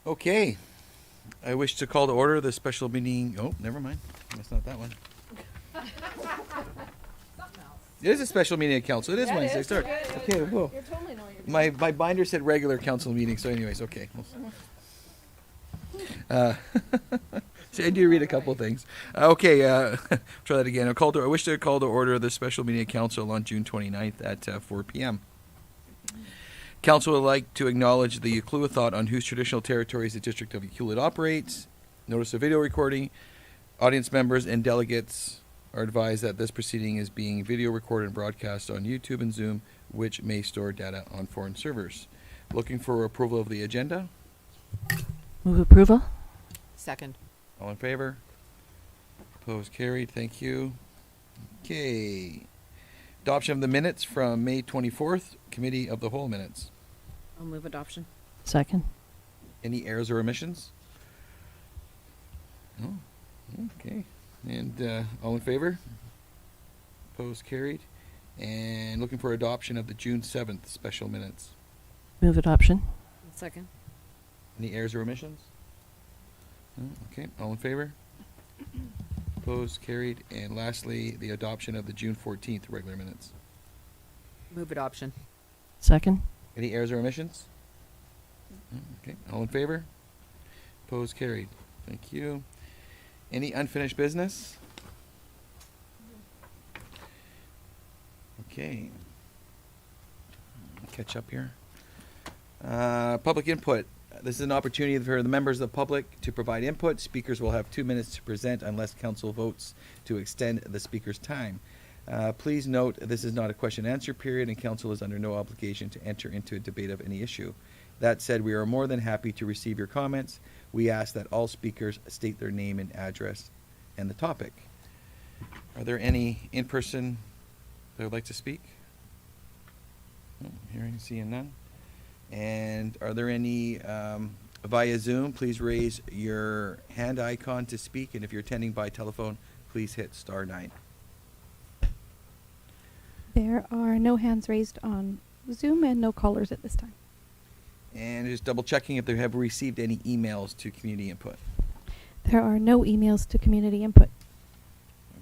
Okay. I wish to call to order the special meeting. Oh, never mind. That's not that one. It is a special meeting of council. It is Wednesday. Sorry. Okay, whoa. You're totally know what you're My binder said regular council meeting, so anyways, okay. See, I do read a couple things. Okay, try that again. I wish to call to order the special meeting of council on June 29th at 4 p.m. Council would like to acknowledge the Yukluwa thought on whose traditional territories the District of Yukluwa operates. Notice of video recording. Audience members and delegates are advised that this proceeding is being video recorded and broadcast on YouTube and Zoom, which may store data on foreign servers. Looking for approval of the agenda? Move approval. Second. All in favor? Opposed, carried. Thank you. Okay. Adoption of the minutes from May 24th, Committee of the Whole minutes. I'll move adoption. Second. Any errors or omissions? No? Okay. And all in favor? Opposed, carried. And looking for adoption of the June 7th special minutes. Move adoption. Second. Any errors or omissions? No? Okay. All in favor? Opposed, carried. And lastly, the adoption of the June 14th regular minutes. Move adoption. Second. Any errors or omissions? No? Okay. All in favor? Opposed, carried. Thank you. Any unfinished business? Okay. Catch up here. Public input. This is an opportunity for the members of the public to provide input. Speakers will have 2 minutes to present unless council votes to extend the speaker's time. Please note this is not a question and answer period, and council is under no obligation to enter into a debate of any issue. That said, we are more than happy to receive your comments. We ask that all speakers state their name and address and the topic. Are there any in person that would like to speak? No, hearing, seeing none. And are there any via Zoom? Please raise your hand icon to speak, and if you're attending by telephone, please hit *9. There are no hands raised on Zoom and no callers at this time. And just double checking if they have received any emails to community input. There are no emails to community input.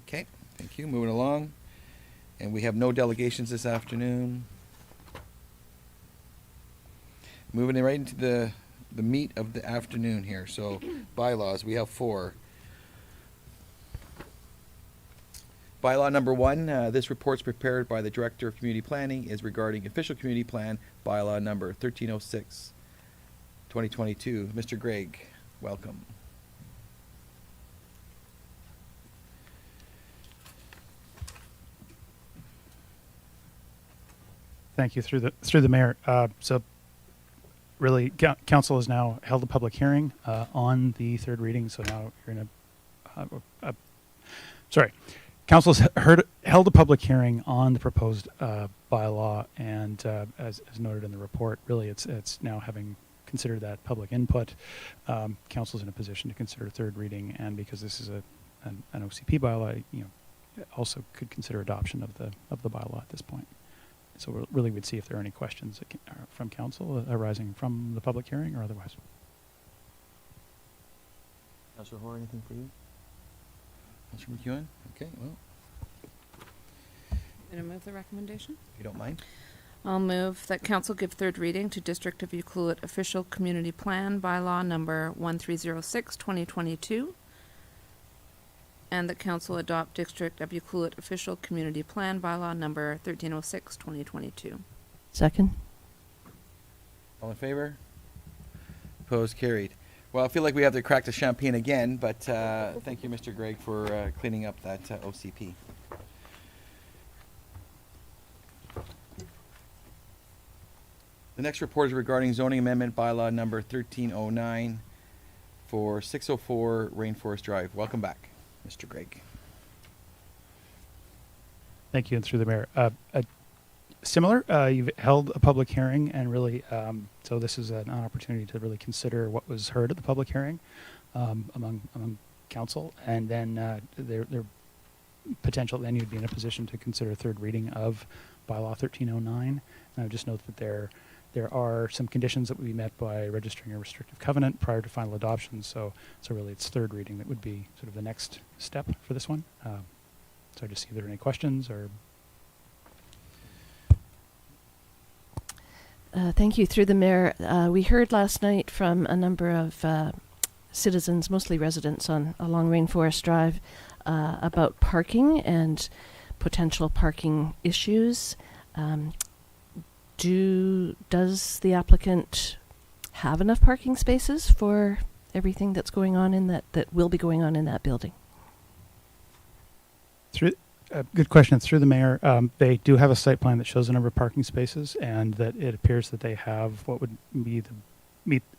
Okay, thank you. Moving along. And we have no delegations this afternoon. Moving right into the meat of the afternoon here. So bylaws, we have 4. Bylaw number 1, this report's prepared by the Director of Community Planning, is regarding official community plan, bylaw number 1306, 2022. Mr. Gregg, welcome. Thank you, through the mayor. So really, council has now held a public hearing on the third reading. So now you're in council's held a public hearing on the proposed bylaw, and as noted in the report, really it's now having considered that public input. Council's in a position to consider third reading, and because this is an OCP bylaw, also could consider adoption of the bylaw at this point. So really we'd see if there are any questions from council arising from the public hearing or otherwise. Councilor Hoare, anything for you? Councilor McEwen? Okay, well, Gonna move the recommendation? if you don't mind. I'll move that council give third reading to District of Yukluwa Official Community Plan Bylaw number 1306, 2022. And that council adopt District of Yukluwa Official Community Plan Bylaw number 1306, 2022. Second. All in favor? Opposed, carried. Well, I feel like we have to crack the champagne again, but thank you, Mr. Gregg, for cleaning up that OCP. The next report is regarding zoning amendment bylaw number 1309 for 604 Rainforest Drive. Welcome back, Mr. Gregg. Thank you, and through the mayor. Similar, you've held a public hearing, and really, so this is an opportunity to really consider what was heard at the public hearing among council, and then there potential. Then you'd be in a position to consider third reading of bylaw 1309. And I would just note that there There are some conditions that would be met by registering a restrictive covenant prior to final adoption. So really, it's third reading that would be sort of the next step for this one. So I just see if there are any questions or. Thank you. Through the mayor, we heard last night from a number of citizens, mostly residents along Rainforest Drive, about parking and potential parking issues. Does the applicant have enough parking spaces for everything that's going on in that will be going on in that building? Good question. Through the mayor, they do have a site plan that shows the number of parking spaces, and that it appears that they have what would be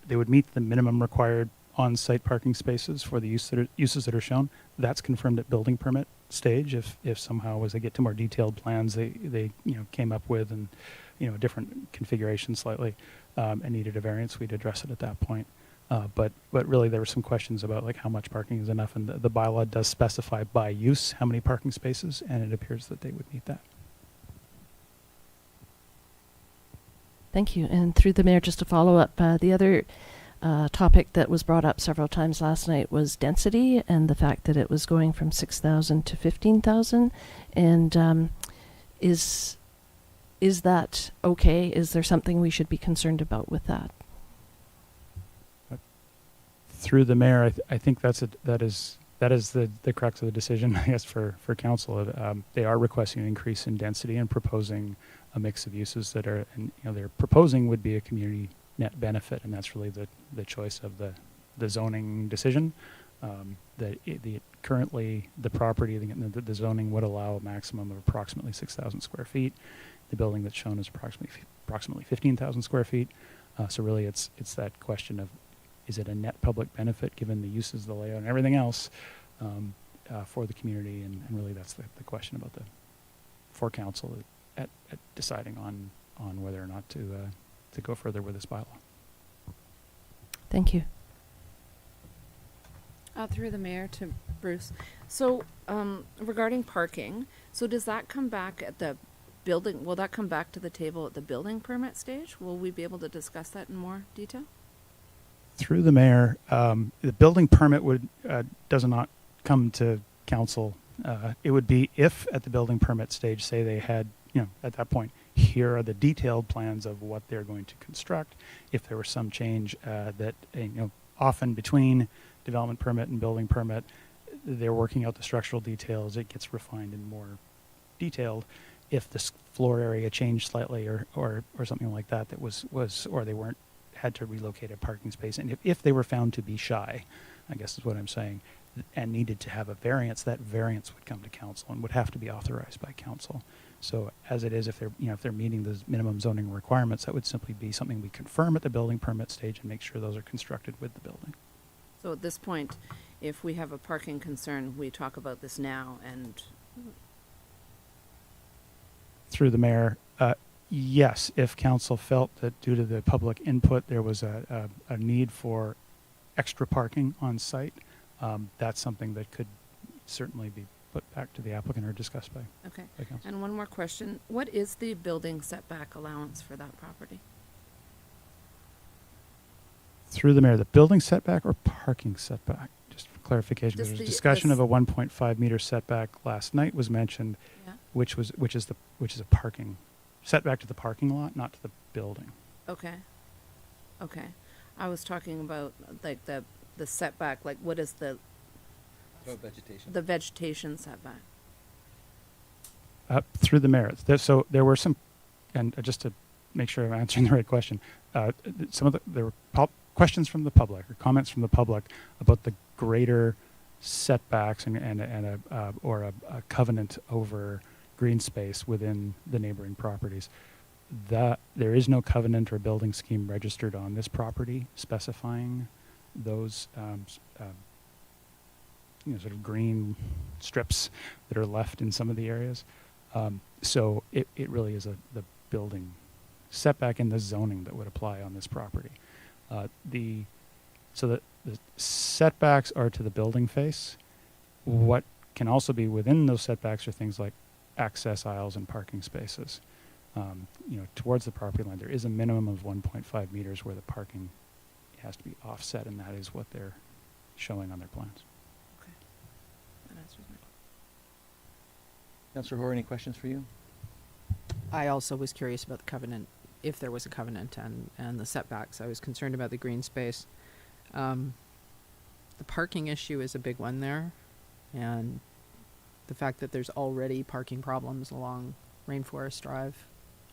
they would meet the minimum required on-site parking spaces for the uses that are shown. That's confirmed at building permit stage. If somehow, as they get to more detailed plans, they came up with a different configuration slightly and needed a variance, we'd address it at that point. But really, there were some questions about like how much parking is enough, and the bylaw does specify by use how many parking spaces, and it appears that they would meet that. Thank you. And through the mayor, just to follow up, the other topic that was brought up several times last night was density and the fact that it was going from 6,000 to 15,000. And is that okay? Is there something we should be concerned about with that? Through the mayor, I think that is the crux of the decision, I guess, for council. They are requesting an increase in density and proposing a mix of uses that are, and they're proposing would be a community net benefit, and that's really the choice of the zoning decision. Currently the property, the zoning would allow a maximum of approximately 6,000 square feet. The building that's shown is approximately 15,000 square feet. So really, it's that question of, is it a net public benefit given the uses, the layout, and everything else for the community? And really, that's the question about for council at deciding on whether or not to go further with this bylaw. Thank you. Through the mayor to Bruce. So regarding parking, so does that come back at the building? Will that come back to the table at the building permit stage? Will we be able to discuss that in more detail? Through the mayor, the building permit does not come to council. It would be if at the building permit stage, say they had, at that point, here are the detailed plans of what they're going to construct. If there was some change that, often between development permit and building permit, they're working out the structural details. It gets refined and more detailed. If the floor area changed slightly or something like that was or they had to relocate a parking space, and if they were found to be shy, I guess is what I'm saying, and needed to have a variance, that variance would come to council and would have to be authorized by council. So as it is, if they're meeting those minimum zoning requirements, that would simply be something we confirm at the building permit stage and make sure those are constructed with the building. So at this point, if we have a parking concern, we talk about this now and... Through the mayor, yes, if council felt that due to the public input there was a need for extra parking on site, that's something that could certainly be put back to the applicant or discussed by council. And one more question. What is the building setback allowance for that property? Through the mayor, the building setback or parking setback? Just for clarification, Just there was a the- discussion this- of a 1.5 meter setback last night was mentioned, Yeah. which is a parking setback to the parking lot, not to the building. Okay. I was talking about like the setback, like what is the Vegetation. vegetation setback? Through the mayor, so there were some, and just to make sure I'm answering the right question, there were questions from the public or comments from the public about the greater setbacks and a covenant over green space within the neighboring properties. There is no covenant or building scheme registered on this property specifying those sort of green strips that are left in some of the areas. So it really is the building setback and the zoning that would apply on this property. The setbacks are to the building face. What can also be within those setbacks are things like access aisles and parking spaces. towards the property line, there is a minimum of 1.5 meters where the parking has to be offset, and that is what they're showing on their plans. Okay. That answers my Councillor Hoare, any questions for you? I also was curious about the covenant, if there was a covenant, and the setbacks. I was concerned about the green space. The parking issue is a big one there, and the fact that there's already parking problems along Rainforest Drive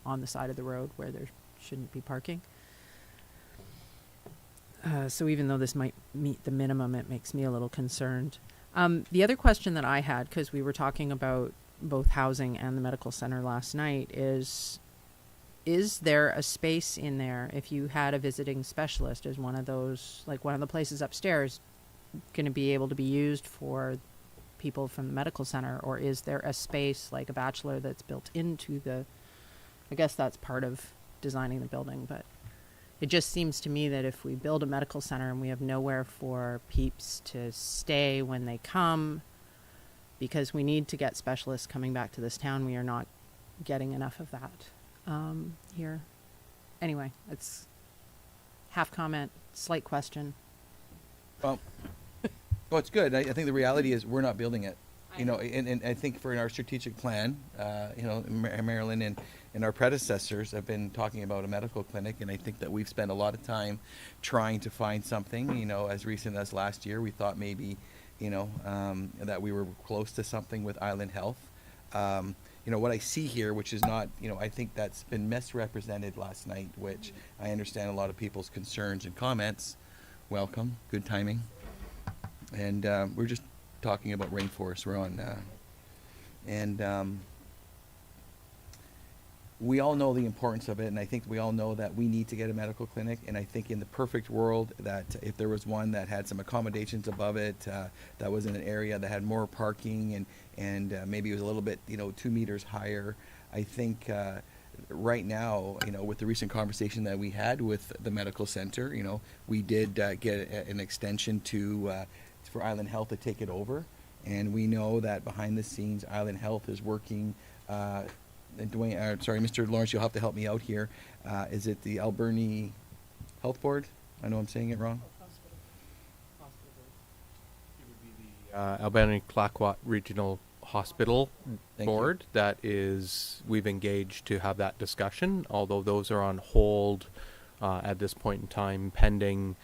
on the side of the road where there shouldn't be parking. So even though this might meet the minimum, it makes me a little concerned. The other question that I had, because we were talking about both housing and the medical center last night, is there a space in there if you had a visiting specialist? Is one of those, like one of the places upstairs, going to be able to be used for people from the medical center, or is there a space like a bachelor that's built into the, I guess that's part of designing the building, but it just seems to me that if we build a medical center and we have nowhere for peeps to stay when they come, because we need to get specialists coming back to this town, we are not getting enough of that here. Anyway, it's half comment, slight question. Well, it's good. I think the reality is we're not building it. And I think for our strategic plan, Marilyn and our predecessors have been talking about a medical clinic, and I think that we've spent a lot of time trying to find something. As recent as last year, we thought maybe, that we were close to something with Island Health. What I see here, which is not, I think that's been misrepresented last night, which I understand a lot of people's concerns and comments. Welcome, good timing. And we're just talking about rainforest. We're on, we all know the importance of it, and I think we all know that we need to get a medical clinic. And I think in the perfect world, that if there was one that had some accommodations above it, that was in an area that had more parking and maybe it was a little bit 2 meters higher, I think right now, with the recent conversation that we had with the medical center, we did get an extension for Island Health to take it over, and we know that behind the scenes, Island Health is working. And Dwayne, Mr. Lawrence, you'll have to help me out here. Is it the Alberni Health Board? I know I'm saying it wrong. It would be the Alberni-Clayoquot Regional Hospital Thank Board. you. That is, we've engaged to have that discussion, although those are on hold at this point in time, pending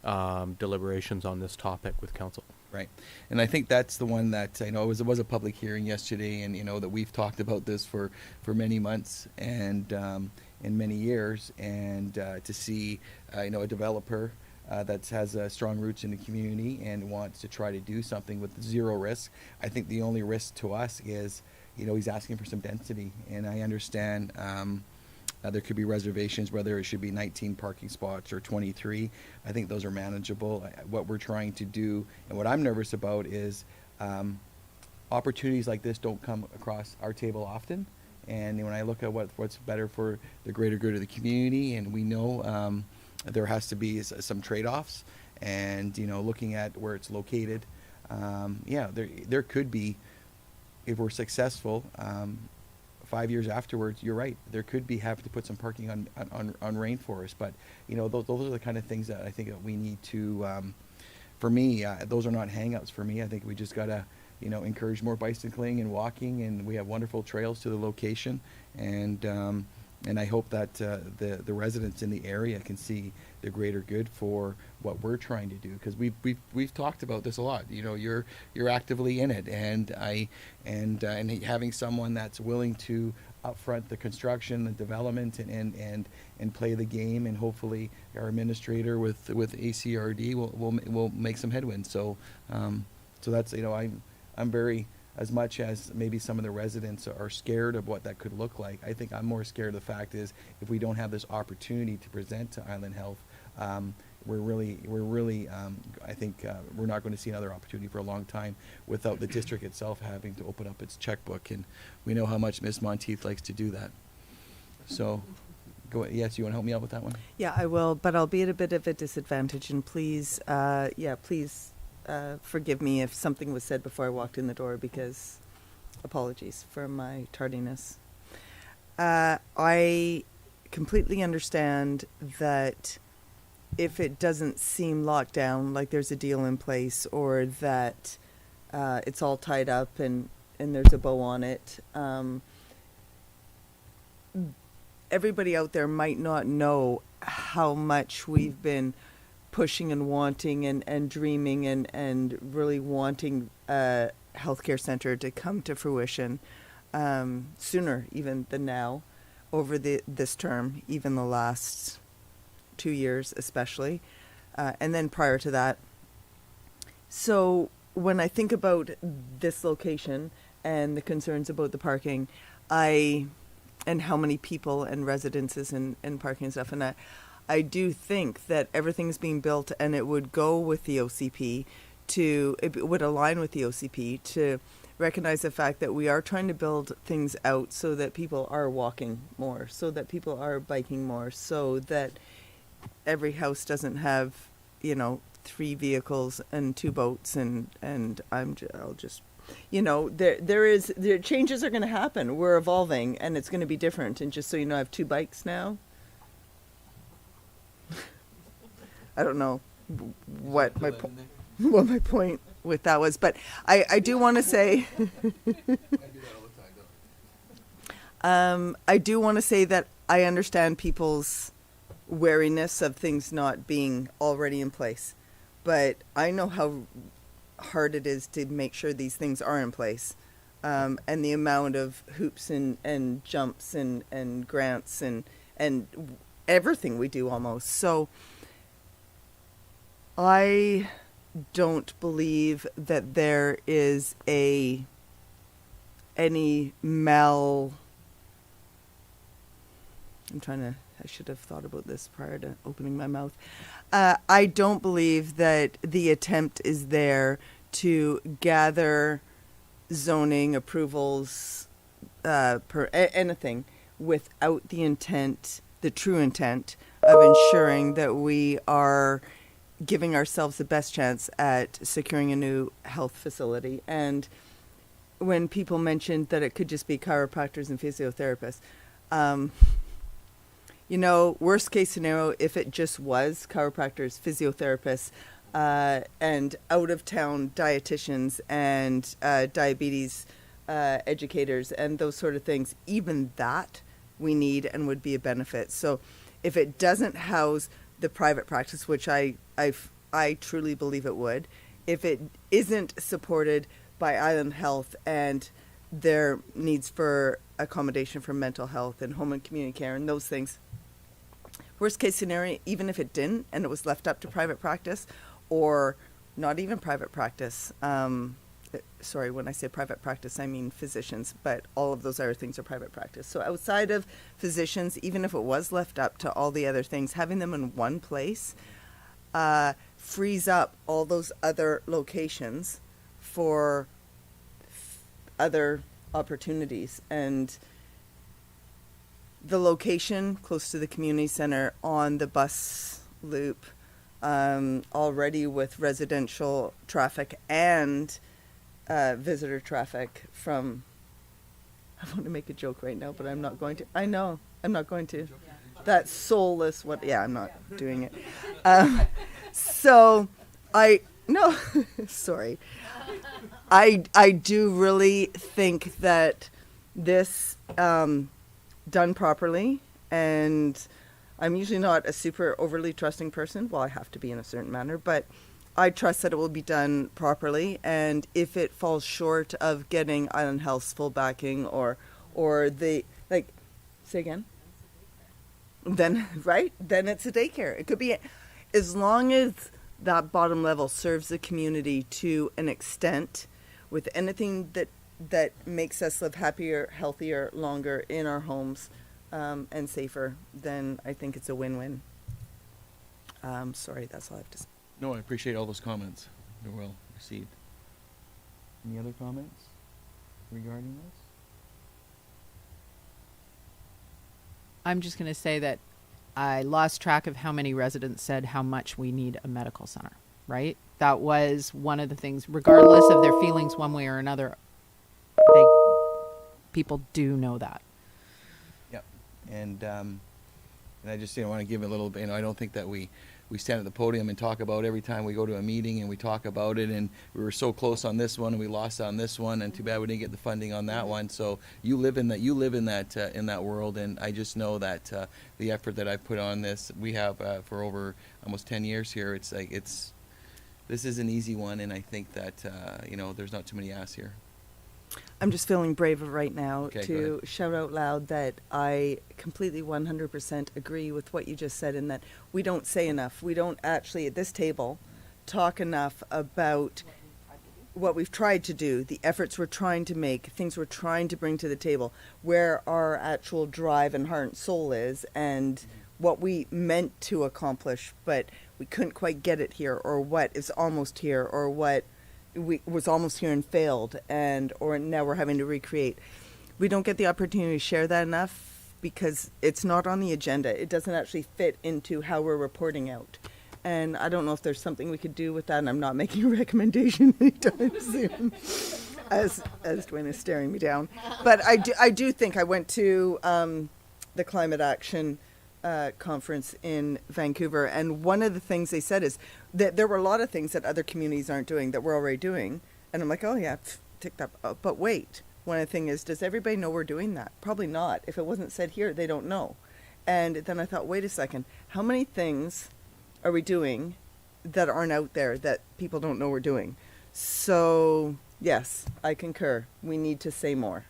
deliberations on this topic with council. Right, and I think that's the one that it was a public hearing yesterday, and that we've talked about this for many months and in many years, and to see a developer that has strong roots in the community and wants to try to do something with zero risk. I think the only risk to us is he's asking for some density, and I understand. There could be reservations, whether it should be 19 parking spots or 23. I think those are manageable. What we're trying to do, and what I'm nervous about, is opportunities like this don't come across our table often. And when I look at what's better for the greater good of the community, and we know there has to be some trade-offs, and looking at where it's located, there could be, if we're successful. 5 years afterwards, you're right. There could be having to put some parking on rainforest, but those are the kind of things that I think that we need to. For me, those are not hang-ups for me. I think we just gotta encourage more bicycling and walking, and we have wonderful trails to the location, and I hope that the residents in the area can see the greater good for what we're trying to do, because we've talked about this a lot. You're actively in it, and having someone that's willing to upfront the construction, the development, and play the game, and hopefully our administrator with ACRD will make some headwinds. So that's I'm very, as much as maybe some of the residents are scared of what that could look like, I think I'm more scared of the fact is if we don't have this opportunity to present to Island Health, we're really I think we're not going to see another opportunity for a long time without the district itself having to open up its checkbook, and we know how much Ms. Monteith likes to do that. So, yes, you want to help me out with that one? Yeah, I will, but I'll be at a bit of a disadvantage, and please, forgive me if something was said before I walked in the door, because apologies for my tardiness. I completely understand that if it doesn't seem locked down, like there's a deal in place, or that it's all tied up and there's a bow on it, everybody out there might not know how much we've been pushing and wanting and dreaming and really wanting a healthcare center to come to fruition sooner even than now, over this term, even the last 2 years especially, and then prior to that. So when I think about this location and the concerns about the parking, and how many people and residences and parking and stuff, and I do think that everything's being built and it would go with the OCP it would align with the OCP to recognize the fact that we are trying to build things out so that people are walking more, so that people are biking more, so that every house doesn't have, 3 vehicles and 2 boats and I'll just, there changes are going to happen. We're evolving and it's going to be different. And just so you know, I have 2 bikes now. I don't know what my point with that was, but I do want to say, I do want to say that I understand people's wariness of things not being already in place, but I know how hard it is to make sure these things are in place, and the amount of hoops and jumps and grants and everything we do almost. So I don't believe that there is I should have thought about this prior to opening my mouth. I don't believe that the attempt is there to gather zoning approvals, anything, without the true intent of ensuring that we are giving ourselves the best chance at securing a new health facility. And when people mentioned that it could just be chiropractors and physiotherapists, worst case scenario, if it just was chiropractors, physiotherapists, and out-of-town dietitians and diabetes educators and those sort of things, even that we need and would be a benefit. So if it doesn't house the private practice, which I truly believe it would, if it isn't supported by Island Health and their needs for accommodation for mental health and home and community care and those things, worst case scenario, even if it didn't and it was left up to private practice, or not even private practice, sorry, when I say private practice, I mean physicians, but all of those other things are private practice. So outside of physicians, even if it was left up to all the other things, having them in one place frees up all those other locations for other opportunities. And the location close to the community center on the bus loop, already with residential traffic and visitor traffic from, I want to make a joke right now, but I'm not going to. I know, I'm not going to. That soulless, I'm not doing it. Sorry. I do really think that this, done properly, and I'm usually not a super overly trusting person. Well, I have to be in a certain manner, but I trust that it will be done properly. And if it falls short of getting Island Health's full backing or say again? Then it's a daycare. It could be, as long as that bottom level serves the community to an extent, with anything that makes us live happier, healthier, longer in our homes, and safer, then I think it's a win-win. Sorry, that's all I have to say. No, I appreciate all those comments. They're well received. Any other comments regarding this? I'm just going to say that I lost track of how many residents said how much we need a medical center, right? That was one of the things, regardless of their feelings one way or another, people do know that. Yeah. And I just want to give a little bit. I don't think that we stand at the podium and talk about every time we go to a meeting and we talk about it. And we were so close on this one and we lost on this one, and too bad we didn't get the funding on that one. So you live in that. You live in that world, and I just know that the effort that I've put on this, we have for over almost 10 years here. It's like this is an easy one, and I think that there's not too many asks here. I'm just feeling brave right now Okay, go to ahead. shout out loud that I completely 100% agree with what you just said, in that we don't say enough. We don't actually at this table talk enough about what we've tried to do, the efforts we're trying to make, things we're trying to bring to the table, where our actual drive and heart and soul is, and what we meant to accomplish, but we couldn't quite get it here, or what is almost here, or what was almost here and failed, or now we're having to recreate. We don't get the opportunity to share that enough because it's not on the agenda. It doesn't actually fit into how we're reporting out. And I don't know if there's something we could do with that, and I'm not making a recommendation anytime soon, as Dwayne is staring me down. But I do think I went to the Climate Action conference in Vancouver, and one of the things they said is that there were a lot of things that other communities aren't doing that we're already doing, and I'm like, oh yeah, ticked up. But wait, one of the things is, does everybody know we're doing that? Probably not. If it wasn't said here, they don't know. And then I thought, wait a second, how many things are we doing that aren't out there that people don't know we're doing? So yes, I concur. We need to say more.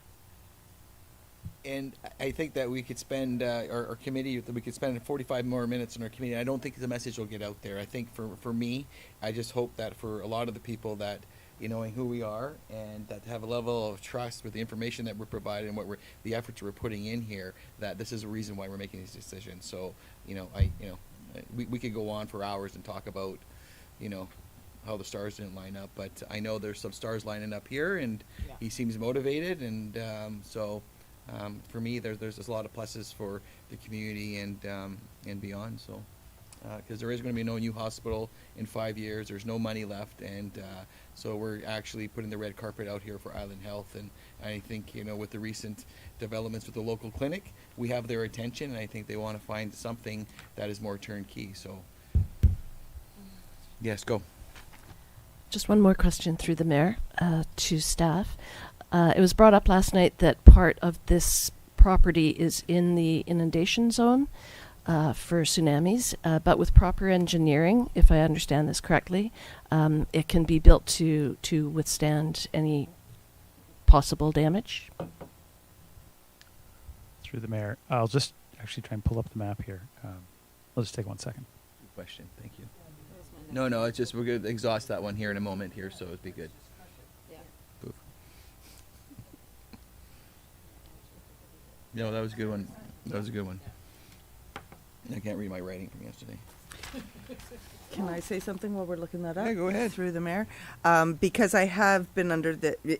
And I think that we could spend our committee, that we could spend 45 more minutes in our committee. I don't think the message will get out there. I think for me, I just hope that for a lot of the people that, knowing who we are and that have a level of trust with the information that we're providing and the efforts we're putting in here, that this is a reason why we're making these decisions. So, we could go on for hours and talk about, how the stars didn't line up, but I know there's some stars lining up here, and Yeah. he seems motivated, and so. For me, there's a lot of pluses for the community and beyond. So, because there is going to be no new hospital in 5 years, there's no money left, and so we're actually putting the red carpet out here for Island Health. And I think with the recent developments with the local clinic, we have their attention, and I think they want to find something that is more turnkey. So, yes, go. Just one more question through the mayor to staff. It was brought up last night that part of this property is in the inundation zone for tsunamis, but with proper engineering, if I understand this correctly, it can be built to withstand any possible damage. Through the mayor, I'll just actually try and pull up the map here. I'll just take 1 second. Good question. Thank you. No, it's just we're going to exhaust that one here in a moment here, so it'd be good. Poof. No, that was a good one. That was a good one. I can't read my writing from yesterday. Can I say something while we're looking that up? Yeah, go ahead. Through the mayor, because I have been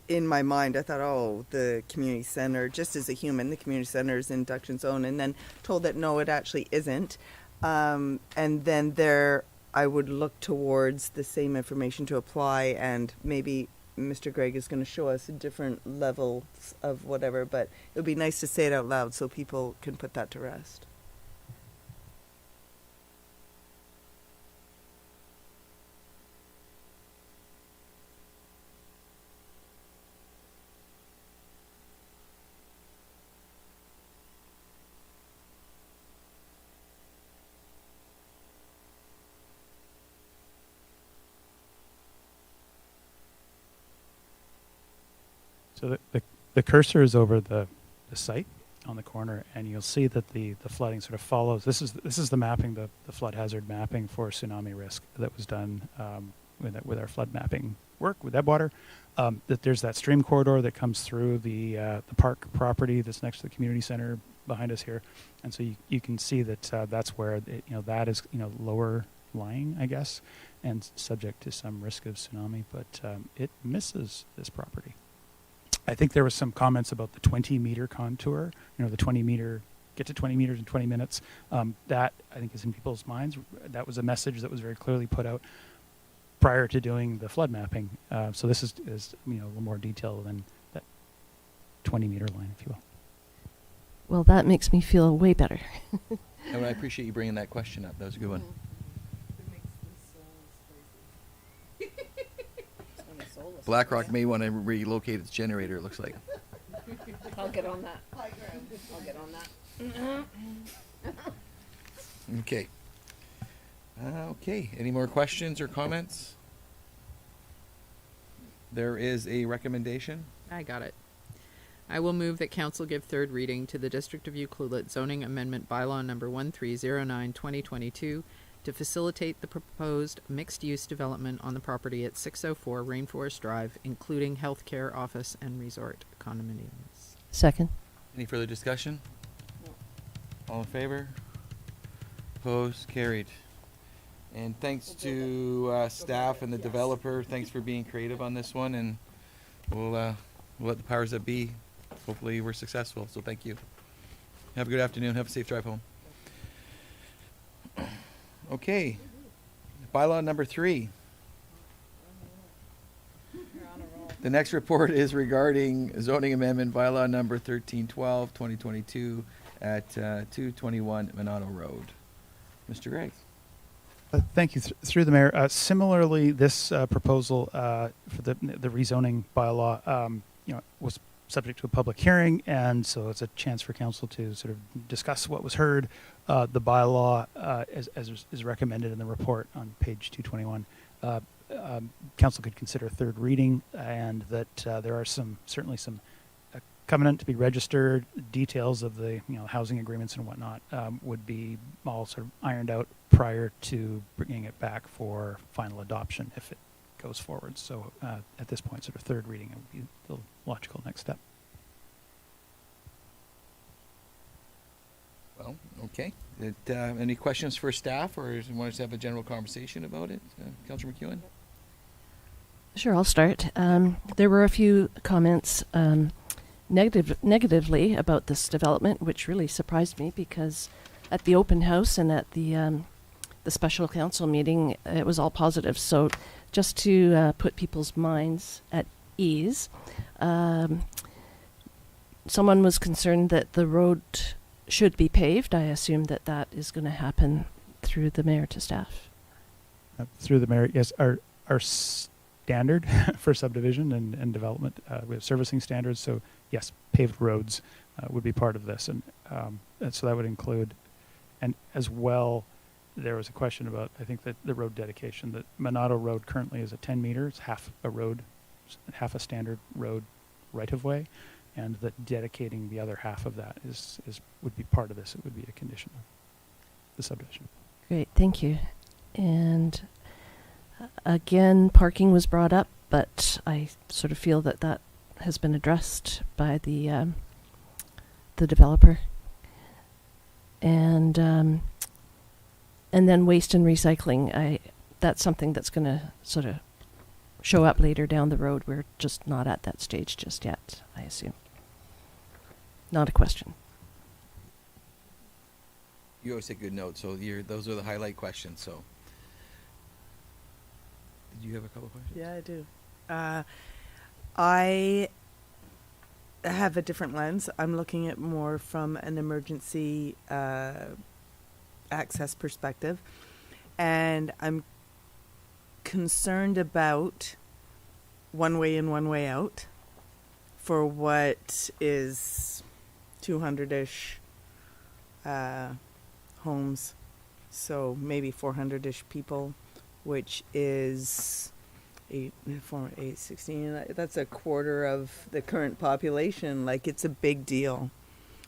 in my mind, I thought, oh, the community center, just as a human, the community center is induction zone, and then told that no, it actually isn't. And then I would look towards the same information to apply, and maybe Mr. Gregg is going to show us different levels of whatever, but it would be nice to say it out loud so people can put that to rest. So the cursor is over the site on the corner, and you'll see that the flooding sort of follows. This is the mapping, the flood hazard mapping for tsunami risk that was done with our flood mapping work with Ebwater. That there's that stream corridor that comes through the park property that's next to the community center behind us here, and so you can see that that's where that is lower lying, I guess, and subject to some risk of tsunami, but it misses this property. I think there was some comments about the 20-meter contour, the 20-meter, get to 20 meters in 20 minutes. That, I think, is in people's minds. That was a message that was very clearly put out prior to doing the flood mapping. So this is a little more detail than that 20-meter line, if you will. Well, that makes me feel way better. And I appreciate you bringing that question up. That was a good one. BlackRock may want to relocate its generator, it looks like. I'll get on that. I'll get on that. Okay. Okay, any more questions or comments? There is a recommendation. I got it. I will move that council give third reading to the District of Ucluelet zoning amendment bylaw number 1309/2022 to facilitate the proposed mixed-use development on the property at 604 Rainforest Drive, including healthcare, office, and resort condominiums. Second. Any further discussion? All in favor? Opposed? Carried. And thanks to staff and the developer. Thanks for being creative on this one, and we'll let the powers that be. Hopefully, we're successful. So thank you. Have a good afternoon. Have a safe drive home. Okay. Bylaw number 3. The next report is regarding zoning amendment bylaw number 1312, 2022 at 221 Monotto Road. Mr. Gregg. Thank you. Through the mayor. Similarly, this proposal for the rezoning bylaw, was subject to a public hearing, and so it's a chance for council to sort of discuss what was heard. The bylaw, as is recommended in the report on page 221, council could consider third reading, and that there are certainly some covenant to be registered, details of the housing agreements and whatnot would be all sort of ironed out prior to bringing it back for final adoption if it goes forward. So at this point, sort of third reading would be the logical next step. Well, okay. Any questions for staff, or do you want us to have a general conversation about it? Councillor McEwen? Sure, I'll start. There were a few comments negatively about this development, which really surprised me because at the open house and at the special council meeting, it was all positive. So just to put people's minds at ease, someone was concerned that the road should be paved. I assume that that is going to happen through the mayor to staff. Through the mayor, yes, our standard for subdivision and development, we have servicing standards. So yes, paved roads would be part of this, and so that would include, and as well, there was a question about, I think, that the road dedication. That Monotto Road currently is a 10 meter. It's half a road, half a standard road right of way, and that dedicating the other half of that would be part of this. It would be a condition of the subdivision. Great, thank you. And again, parking was brought up, but I sort of feel that that has been addressed by the developer. And then waste and recycling, that's something that's going to sort of show up later down the road. We're just not at that stage just yet, I assume. Not a question. You always take good notes, so those are the highlight questions. So, did you have a couple questions? Yeah, I do. I have a different lens. I'm looking at more from an emergency access perspective, and I'm concerned about one way in, one way out for what is 200-ish homes, so maybe 400-ish people, which is 8, 16. That's a quarter of the current population. Like, it's a big deal.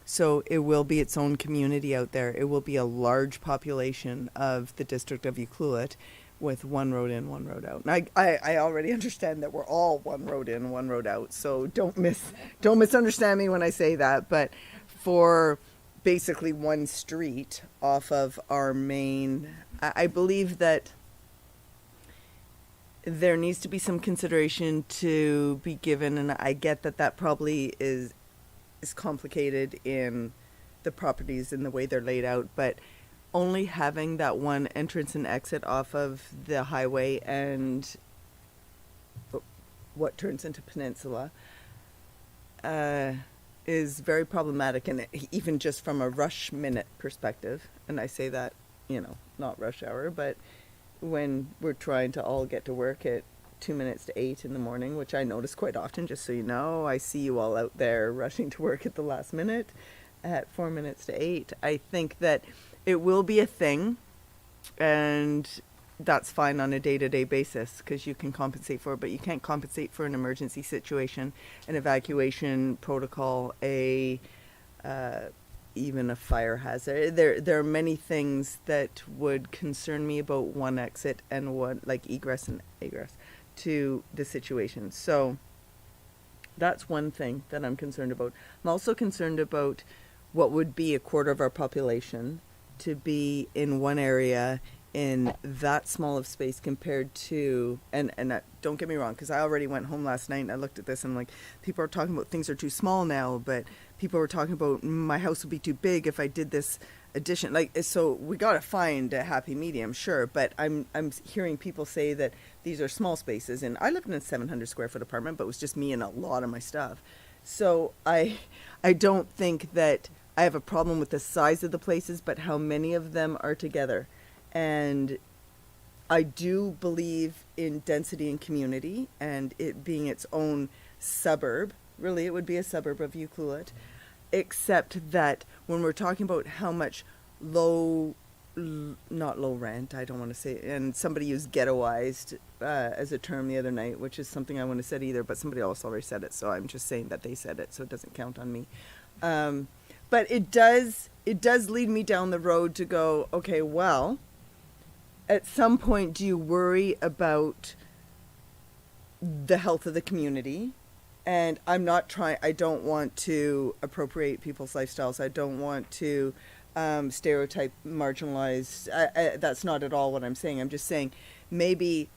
So it will be its own community out there. It will be a large population of the District of Ucluelet with one road in, one road out. And I already understand that we're all one road in, one road out. So don't misunderstand me when I say that. But for basically one street off of our main, I believe that there needs to be some consideration to be given, and I get that probably is complicated in the properties and the way they're laid out, but only having that one entrance and exit off of the highway and what turns into Peninsula is very problematic, and even just from a rush minute perspective, and I say that, not rush hour, but when we're trying to all get to work at 2 minutes to 8 in the morning, which I notice quite often, just so you know, I see you all out there rushing to work at the last minute at 4 minutes to 8. I think that it will be a thing, and that's fine on a day-to-day basis because you can compensate for it, but you can't compensate for an emergency situation, an evacuation protocol, even a fire hazard. There are many things that would concern me about one exit and one, like egress and egress to the situation. So that's one thing that I'm concerned about. I'm also concerned about what would be a quarter of our population to be in one area in that small of space compared to, and don't get me wrong, because I already went home last night and I looked at this and I'm like, people are talking about things are too small now, but people were talking about my house would be too big if I did this addition. Like, so we got to find a happy medium, sure, but I'm hearing people say that these are small spaces, and I lived in a 700 square foot apartment, but it was just me and a lot of my stuff. So I don't think that I have a problem with the size of the places, but how many of them are together. And I do believe in density and community and it being its own suburb. Really, it would be a suburb of Ucluelet, except that when we're talking about how much not low rent, I don't want to say, and somebody used ghettoized as a term the other night, which is something I wouldn't have said either, but somebody else already said it, so I'm just saying that they said it, so it doesn't count on me. But it does lead me down the road to go, okay, well, at some point, do you worry about the health of the community? And I don't want to appropriate people's lifestyles. I don't want to stereotype, marginalize. That's not at all what I'm saying. I'm just saying maybe,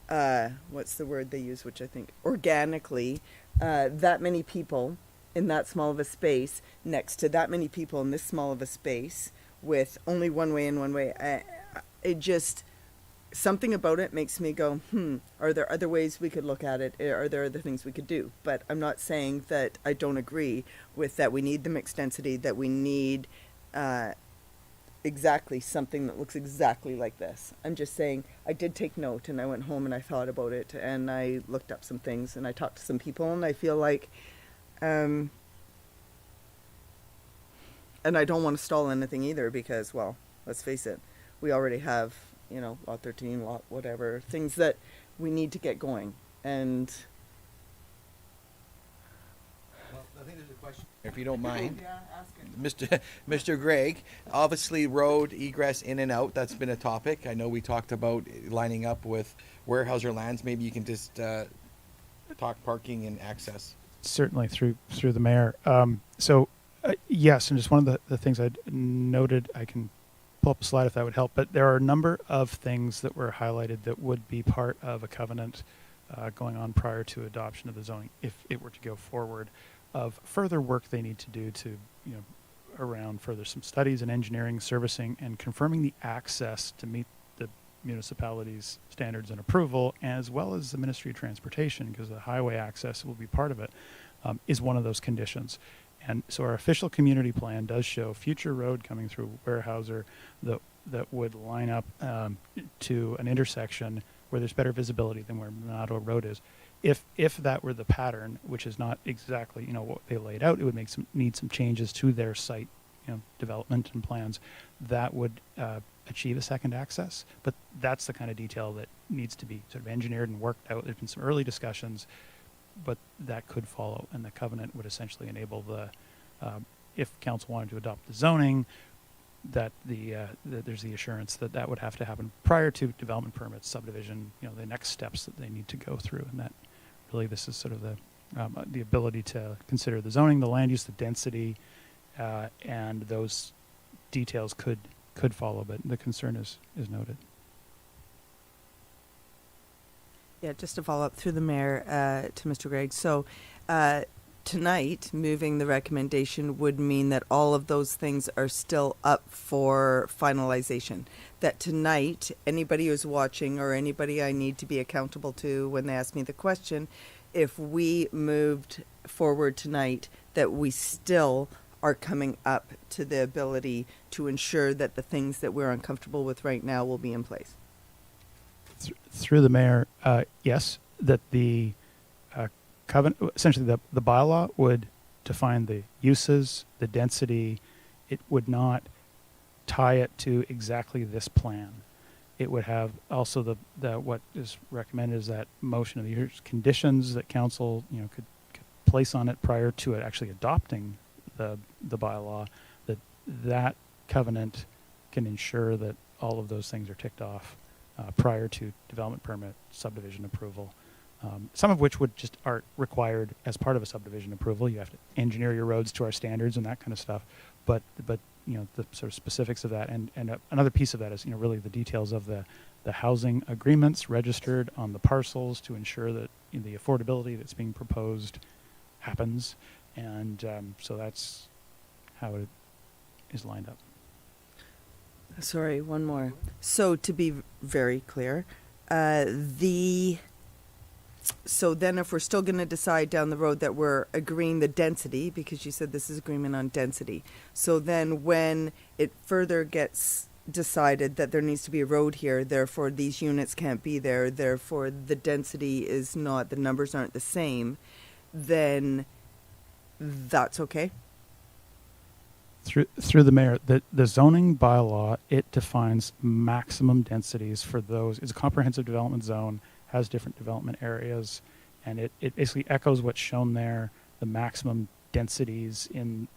what's the word they use, which I think, organically, that many people in that small of a space next to that many people in this small of a space with only one way and one way. It just, something about it makes me go, are there other ways we could look at it? Are there other things we could do? But I'm not saying that I don't agree with that we need the mixed density, that we need exactly something that looks exactly like this. I'm just saying I did take note and I went home and I thought about it and I looked up some things and I talked to some people and I feel like, and I don't want to stall anything either because, well, let's face it, we already have, lot 13, lot whatever, things that we need to get going. And Well, I think there's a question, if you don't mind. Yeah, ask it. Mr. Gregg, obviously road egress in and out, that's been a topic. I know we talked about lining up with Weyerhaeuser Lands. Maybe you can just talk parking and access. Certainly through the mayor. Yes, and just one of the things I noted, I can pull up a slide if that would help, but there are a number of things that were highlighted that would be part of a covenant going on prior to adoption of the zoning, if it were to go forward, of further work they need to do to, around further some studies and engineering, servicing, and confirming the access to meet the municipality's standards and approval, as well as the Ministry of Transportation, because the highway access will be part of it, is one of those conditions. And so our official community plan does show future road coming through Weyerhaeuser that would line up to an intersection where there's better visibility than where Monado Road is. If that were the pattern, which is not exactly what they laid out, it would need some changes to their site development and plans that would achieve a second access. But that's the kind of detail that needs to be sort of engineered and worked out. There's been some early discussions, but that could follow, and the covenant would essentially enable the, if council wanted to adopt the zoning, that there's the assurance that would have to happen prior to development permits, subdivision, the next steps that they need to go through, and that really this is sort of the ability to consider the zoning, the land use, the density, and those details could follow, but the concern is noted. Yeah, just to follow up through the mayor to Mr. Gregg. So tonight, moving the recommendation would mean that all of those things are still up for finalization. That tonight, anybody who's watching or anybody I need to be accountable to when they ask me the question, if we moved forward tonight, that we still are coming up to the ability to ensure that the things that we're uncomfortable with right now will be in place. Through the mayor, yes, that the covenant, essentially the bylaw would define the uses, the density. It would not tie it to exactly this plan. It would have also the what is recommended is that motion of the year's conditions that council could place on it prior to it actually adopting the bylaw. That covenant can ensure that all of those things are ticked off prior to development permit, subdivision approval. Some of which would just aren't required as part of a subdivision approval. You have to engineer your roads to our standards and that kind of stuff. But the sort of specifics of that, and another piece of that is really the details of the housing agreements registered on the parcels to ensure that the affordability that's being proposed happens, and so that's how it is lined up. Sorry, one more. So to be very clear, so then if we're still going to decide down the road that we're agreeing the density, because you said this is agreement on density, so then when it further gets decided that there needs to be a road here, therefore these units can't be there, therefore the density is not, the numbers aren't the same, then that's okay? Through the mayor, the zoning bylaw, it defines maximum densities for those. It's a comprehensive development zone, has different development areas, and it basically echoes what's shown there. The maximum densities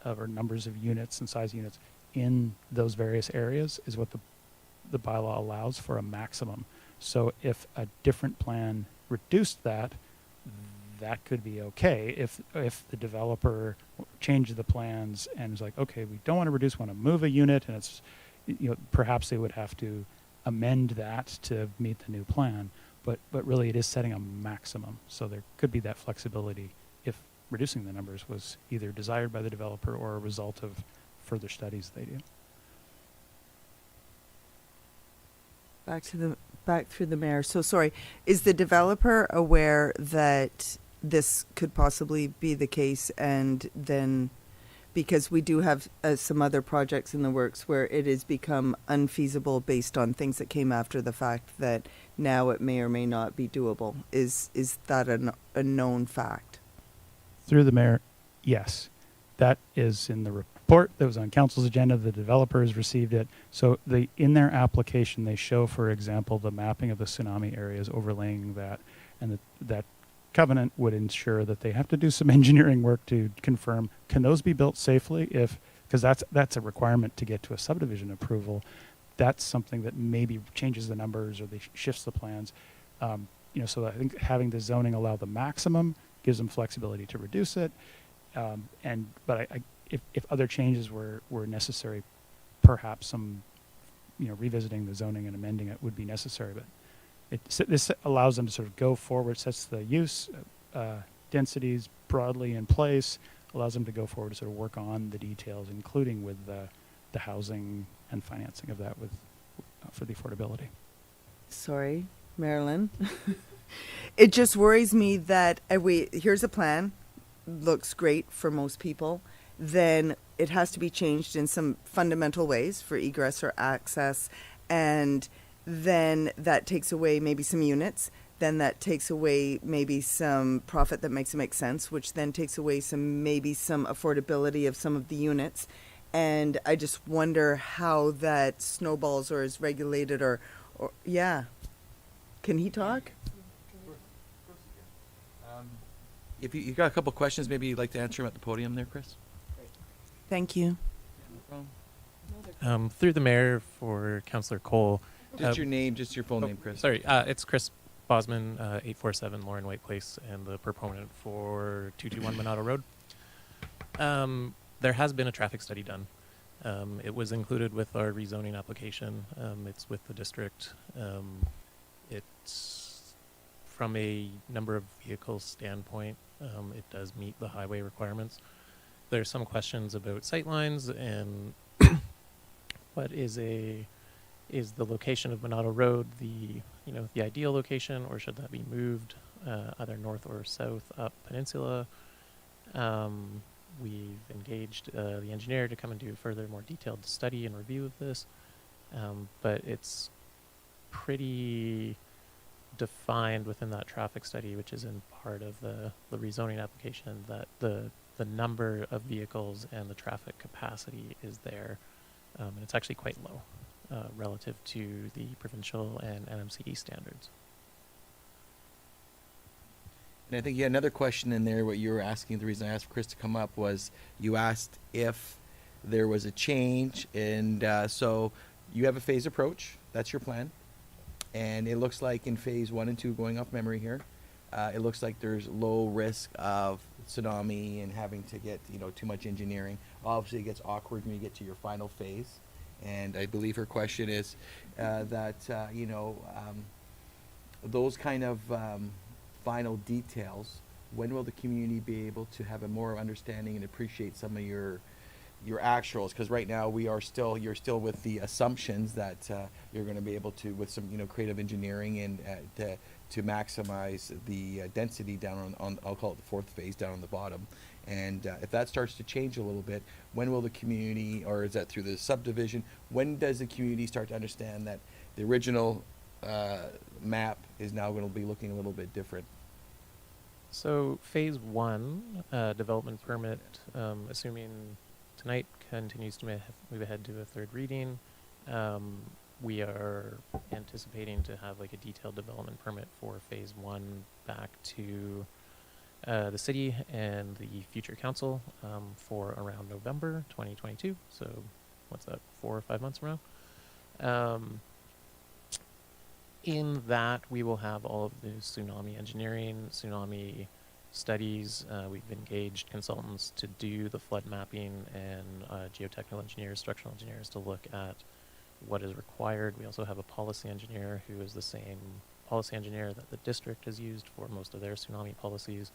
or numbers of units and size units in those various areas is what the bylaw allows for a maximum. So if a different plan reduced that could be okay. If the developer changed the plans and is like, okay, we don't want to reduce, we want to move a unit, and it's perhaps they would have to amend that to meet the new plan. But really, it is setting a maximum, so there could be that flexibility if reducing the numbers was either desired by the developer or a result of further studies they do. Back through the mayor. So sorry, is the developer aware that this could possibly be the case, and then because we do have some other projects in the works where it has become unfeasible based on things that came after the fact that now it may or may not be doable. Is that a known fact? Through the mayor, yes. That is in the report that was on council's agenda. The developers received it. So in their application, they show, for example, the mapping of the tsunami areas overlaying that, and that covenant would ensure that they have to do some engineering work to confirm, can those be built safely? Because that's a requirement to get to a subdivision approval. That's something that maybe changes the numbers or they shifts the plans. So I think having the zoning allow the maximum gives them flexibility to reduce it. But if other changes were necessary, perhaps some revisiting the zoning and amending it would be necessary. But this allows them to sort of go forward, sets the use densities broadly in place, allows them to go forward to sort of work on the details, including with the housing and financing of that for the affordability. Sorry, Marilyn. It just worries me that here's a plan, looks great for most people, then it has to be changed in some fundamental ways for egress or access, and then that takes away maybe some units, then that takes away maybe some profit that makes it make sense, which then takes away some affordability of some of the units. And I just wonder how that snowballs or is regulated or yeah. Can he talk? If you got a couple questions, maybe you'd like to answer them at the podium there, Chris? Thank you. Through the mayor for Councillor Cole. Just your name, just your full name, Chris. Sorry, it's Chris Bosman, 847 Lauren White Place, and the proponent for 221 Monado Road. There has been a traffic study done. It was included with our rezoning application. It's with the district. It's from a number of vehicles standpoint. It does meet the highway requirements. There's some questions about sightlines and what is the location of Monado Road the ideal location, or should that be moved either north or south up Peninsula? we've engaged the engineer to come and do a further, more detailed study and review of this, but it's pretty defined within that traffic study, which is in part of the rezoning application, that the number of vehicles and the traffic capacity is there, and it's actually quite low relative to the provincial and NMCD standards. And I think you had another question in there. What you were asking, the reason I asked Chris to come up was you asked if there was a change, and so you have a phase approach. That's your plan, and it looks like in phase 1 and 2, going off memory here, it looks like there's low risk of tsunami and having to get too much engineering. Obviously, it gets awkward when you get to your final phase, and I believe her question is that those kind of final details, when will the community be able to have a more understanding and appreciate some of your actuals? Because right now you're still with the assumptions that you're going to be able to, with some creative engineering and to maximize the density down on I'll call it the 4th phase down on the bottom. And if that starts to change a little bit, when will the community, or is that through the subdivision, when does the community start to understand that the original map is now going to be looking a little bit different? So phase 1 development permit, assuming tonight continues to move ahead to a 3rd reading, we are anticipating to have like a detailed development permit for phase 1 back to the city and the future council for around November 2022. So what's that, 4 or 5 months from now? In that, we will have all of the tsunami engineering, tsunami studies. We've engaged consultants to do the flood mapping and geotechnical engineers, structural engineers to look at what is required. We also have a policy engineer who is the same policy engineer that the district has used for most of their tsunami policies,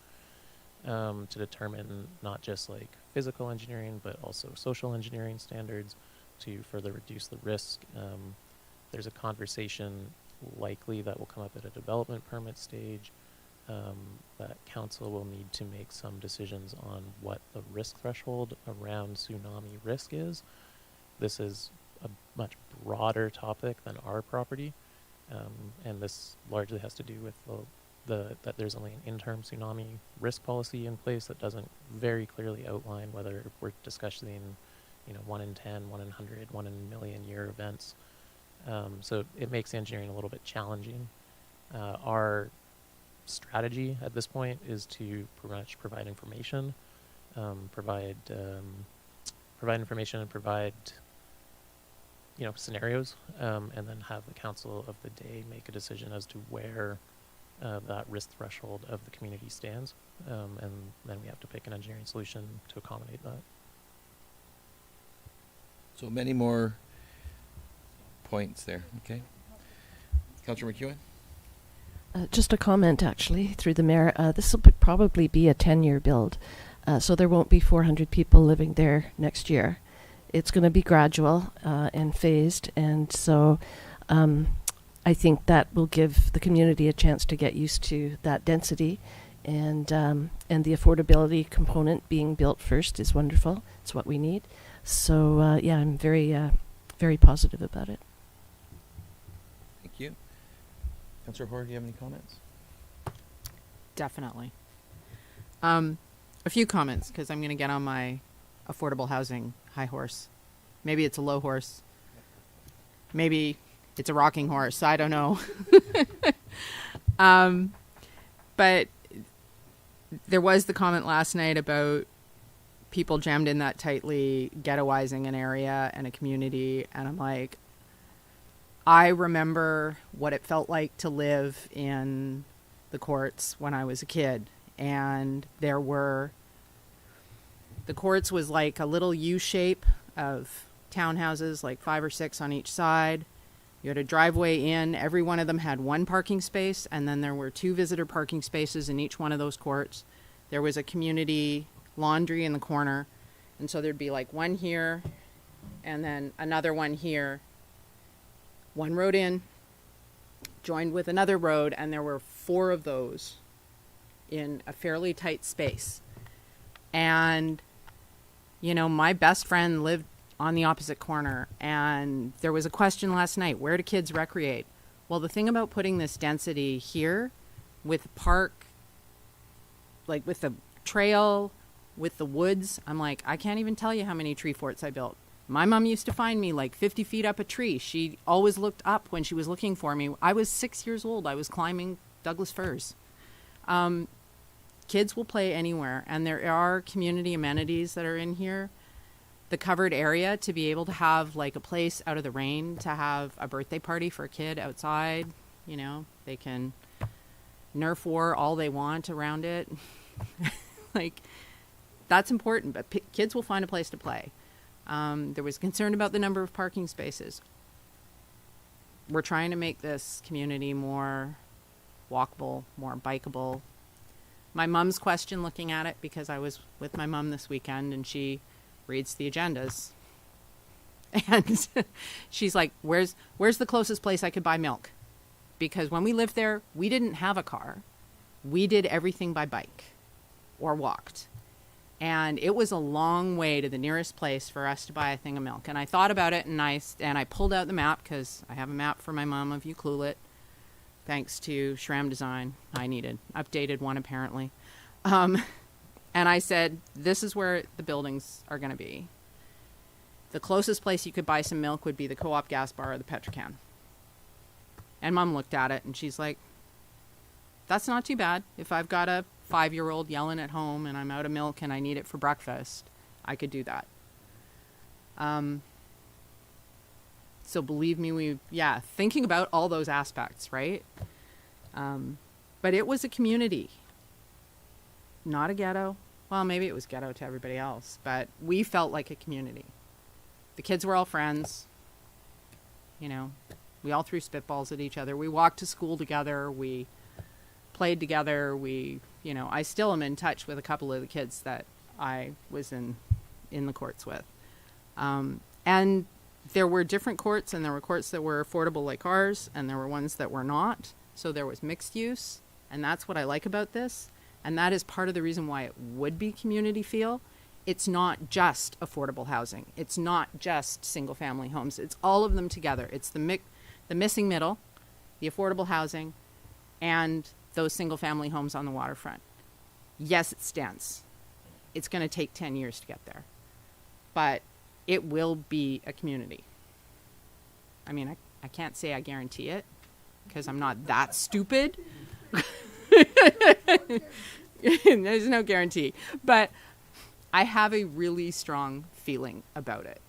to determine not just like physical engineering, but also social engineering standards to further reduce the risk. There's a conversation likely that will come up at a development permit stage, that council will need to make some decisions on what the risk threshold around tsunami risk is. This is a much broader topic than our property, and this largely has to do with that there's only an interim tsunami risk policy in place that doesn't very clearly outline whether we're discussing 1 in 10, 1 in 100, 1 in a million year events. So it makes engineering a little bit challenging. Our strategy at this point is to pretty much provide information, provide information and provide scenarios, and then have the council of the day make a decision as to where that risk threshold of the community stands, and then we have to pick an engineering solution to accommodate that. So many more points there. Okay. Councillor McEwen? Just a comment, actually, through the mayor. This will probably be a 10-year build, so there won't be 400 people living there next year. It's going to be gradual and phased, and so I think that will give the community a chance to get used to that density, and the affordability component being built first is wonderful. It's what we need. So yeah, I'm very positive about it. Thank you. Councillor Hoare, do you have any comments? Definitely. A few comments, because I'm going to get on my affordable housing high horse. Maybe it's a low horse. Maybe it's a rocking horse. I don't know. But there was the comment last night about people jammed in that tightly, ghettoizing an area and a community. And I'm like, I remember what it felt like to live in the courts when I was a kid. And the courts was like a little U shape of townhouses, like 5 or 6 on each side. You had a driveway in. Every one of them had 1 parking space, and then there were 2 visitor parking spaces in each one of those courts. There was a community laundry in the corner, and so there'd be like 1 here, and then another 1 here. 1 road in, joined with another road, and there were 4 of those in a fairly tight space. And My best friend lived on the opposite corner, and there was a question last night, where do kids recreate? Well, the thing about putting this density here with the park, like with the trail, with the woods, I'm like, I can't even tell you how many tree forts I built. My mom used to find me like 50 feet up a tree. She always looked up when she was looking for me. I was 6 years old. I was climbing Douglas firs. Kids will play anywhere, and there are community amenities that are in here. The covered area to be able to have like a place out of the rain, to have a birthday party for a kid outside. They can Nerf war all they want around it. Like, that's important, but kids will find a place to play. There was concern about the number of parking spaces. We're trying to make this community more walkable, more bikeable. My mom's question looking at it, because I was with my mom this weekend and she reads the agendas. And she's like, where's the closest place I could buy milk? Because when we lived there, we didn't have a car. We did everything by bike or walked. And it was a long way to the nearest place for us to buy a thing of milk. And I thought about it, and I pulled out the map, because I have a map for my mom of Ucluelet, thanks to Shram Design. I needed updated one, apparently. And I said, this is where the buildings are going to be. The closest place you could buy some milk would be the Co-op gas bar or the Petrocan. And Mom looked at it, and she's like, that's not too bad. If I've got a 5-year-old yelling at home and I'm out of milk and I need it for breakfast, I could do that. So believe me, thinking about all those aspects, right? But it was a community, not a ghetto. Well, maybe it was ghetto to everybody else, but we felt like a community. The kids were all friends. We all threw spitballs at each other. We walked to school together. We played together. I still am in touch with a couple of the kids that I was in the courts with. And there were different courts, and there were courts that were affordable like ours, and there were ones that were not. So there was mixed use, and that's what I like about this. And that is part of the reason why it would be community feel. It's not just affordable housing. It's not just single family homes. It's all of them together. It's the missing middle, the affordable housing, and those single family homes on the waterfront. Yes, it's dense. It's going to take 10 years to get there. But it will be a community. I mean, I can't say I guarantee it, because I'm not that stupid. There's no guarantee. But I have a really strong feeling about it.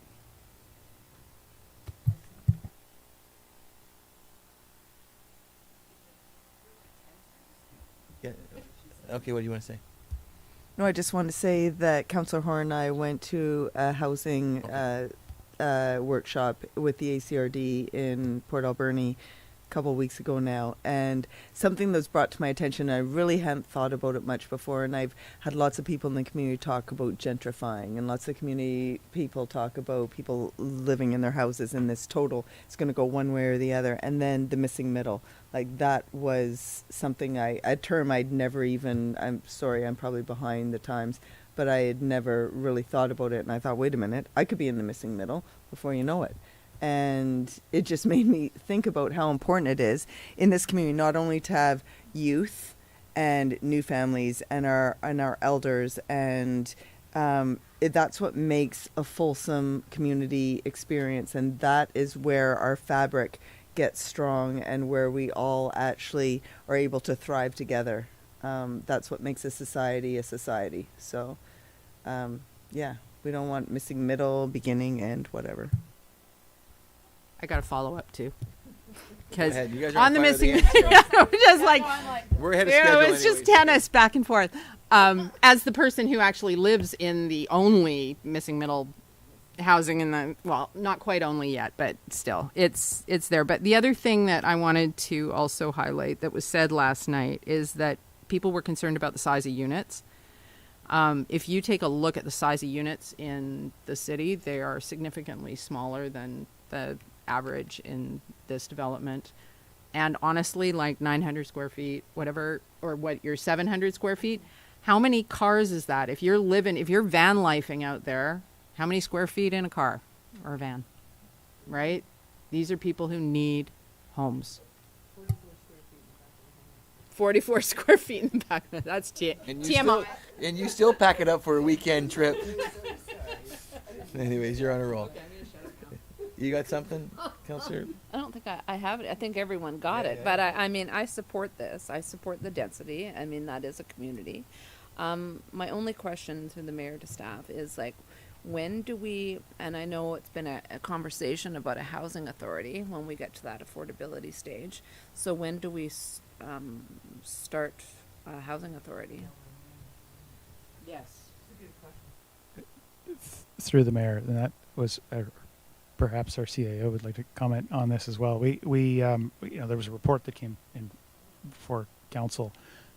Yeah. Okay, what do you want to say? No, I just want to say that Councillor Horn and I went to a housing workshop with the ACRD in Port Alberni a couple of weeks ago now, and something that's brought to my attention, I really hadn't thought about it much before, and I've had lots of people in the community talk about gentrifying, and lots of community people talk about people living in their houses in this total, it's going to go one way or the other, and then the missing middle. Like, that was something a term I'd never even, I'm sorry, I'm probably behind the times, but I had never really thought about it, and I thought, wait a minute, I could be in the missing middle before you know it. And it just made me think about how important it is in this community, not only to have youth and new families and our elders, and that's what makes a fulsome community experience, and that is where our fabric gets strong and where we all actually are able to thrive together. That's what makes a society a society. So, we don't want missing middle, beginning, end, whatever. I got a follow-up, too. Go Because ahead. You guys are on the fire with missing answers. we're just like, We're ahead of schedule. it's just tennis back and forth. As the person who actually lives in the only missing middle housing in the, well, not quite only yet, but still, it's there. But the other thing that I wanted to also highlight that was said last night is that people were concerned about the size of units. If you take a look at the size of units in the city, they are significantly smaller than the average in this development. And honestly, like 900 square feet, whatever, or what, your 700 square feet How many cars is that? If you're van lifing out there, how many square feet in a car or a van? Right? These are people who need homes. 44 square feet in the back. That's TMI. And you still pack it up for a weekend trip. Anyways, you're on a roll. You got something, Councillor? I don't think I have it. I think everyone got it. But I mean, I support this. I support the density. I mean, that is a community. My only question through the mayor to staff is like, when do we, and I know it's been a conversation about a housing authority when we get to that affordability stage. So when do we start a housing authority? Yes. Through the mayor, and that was perhaps our CAO would like to comment on this as well. We there was a report that came in before council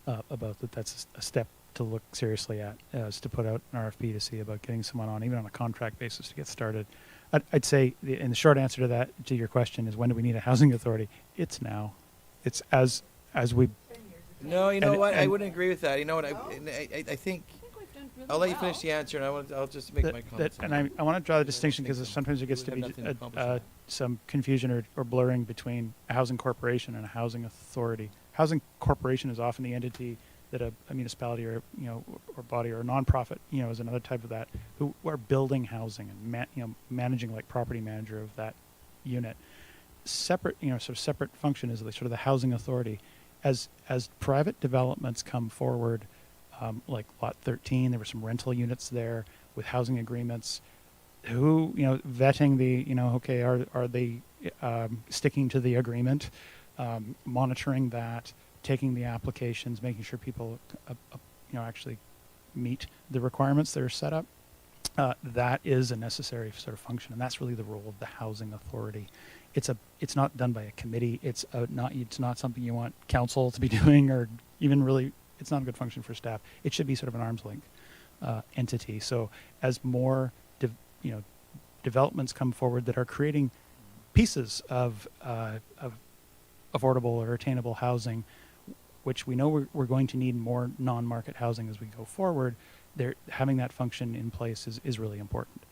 about that. That's a step to look seriously at, is to put out an RFP to see about getting someone on, even on a contract basis, to get started. I'd say, and the short answer to that, to your question, is when do we need a housing authority? It's now. It's as we. No, you know And- what? I and- wouldn't agree with that. You know what? I think I'll let you finish the answer, and I'll just make my comments. And I want to draw the distinction because sometimes there gets to We be have nothing to accomplish. some confusion or blurring between a housing corporation and a housing authority. Housing corporation is often the entity that a municipality or or body or a nonprofit is another type of that, who are building housing and managing, like property manager of that unit. Separate sort of separate function is the housing authority. As private developments come forward, like Lot 13, there were some rental units there with housing agreements. Who vetting the okay, are they sticking to the agreement, monitoring that, taking the applications, making sure people actually meet the requirements that are set up. That is a necessary sort of function, and that's really the role of the housing authority. It's not done by a committee. It's not something you want council to be doing, or even really, it's not a good function for staff. It should be sort of an arm's length entity. So as more developments come forward that are creating pieces of affordable or attainable housing, which we know we're going to need more non-market housing as we go forward, having that function in place is really important.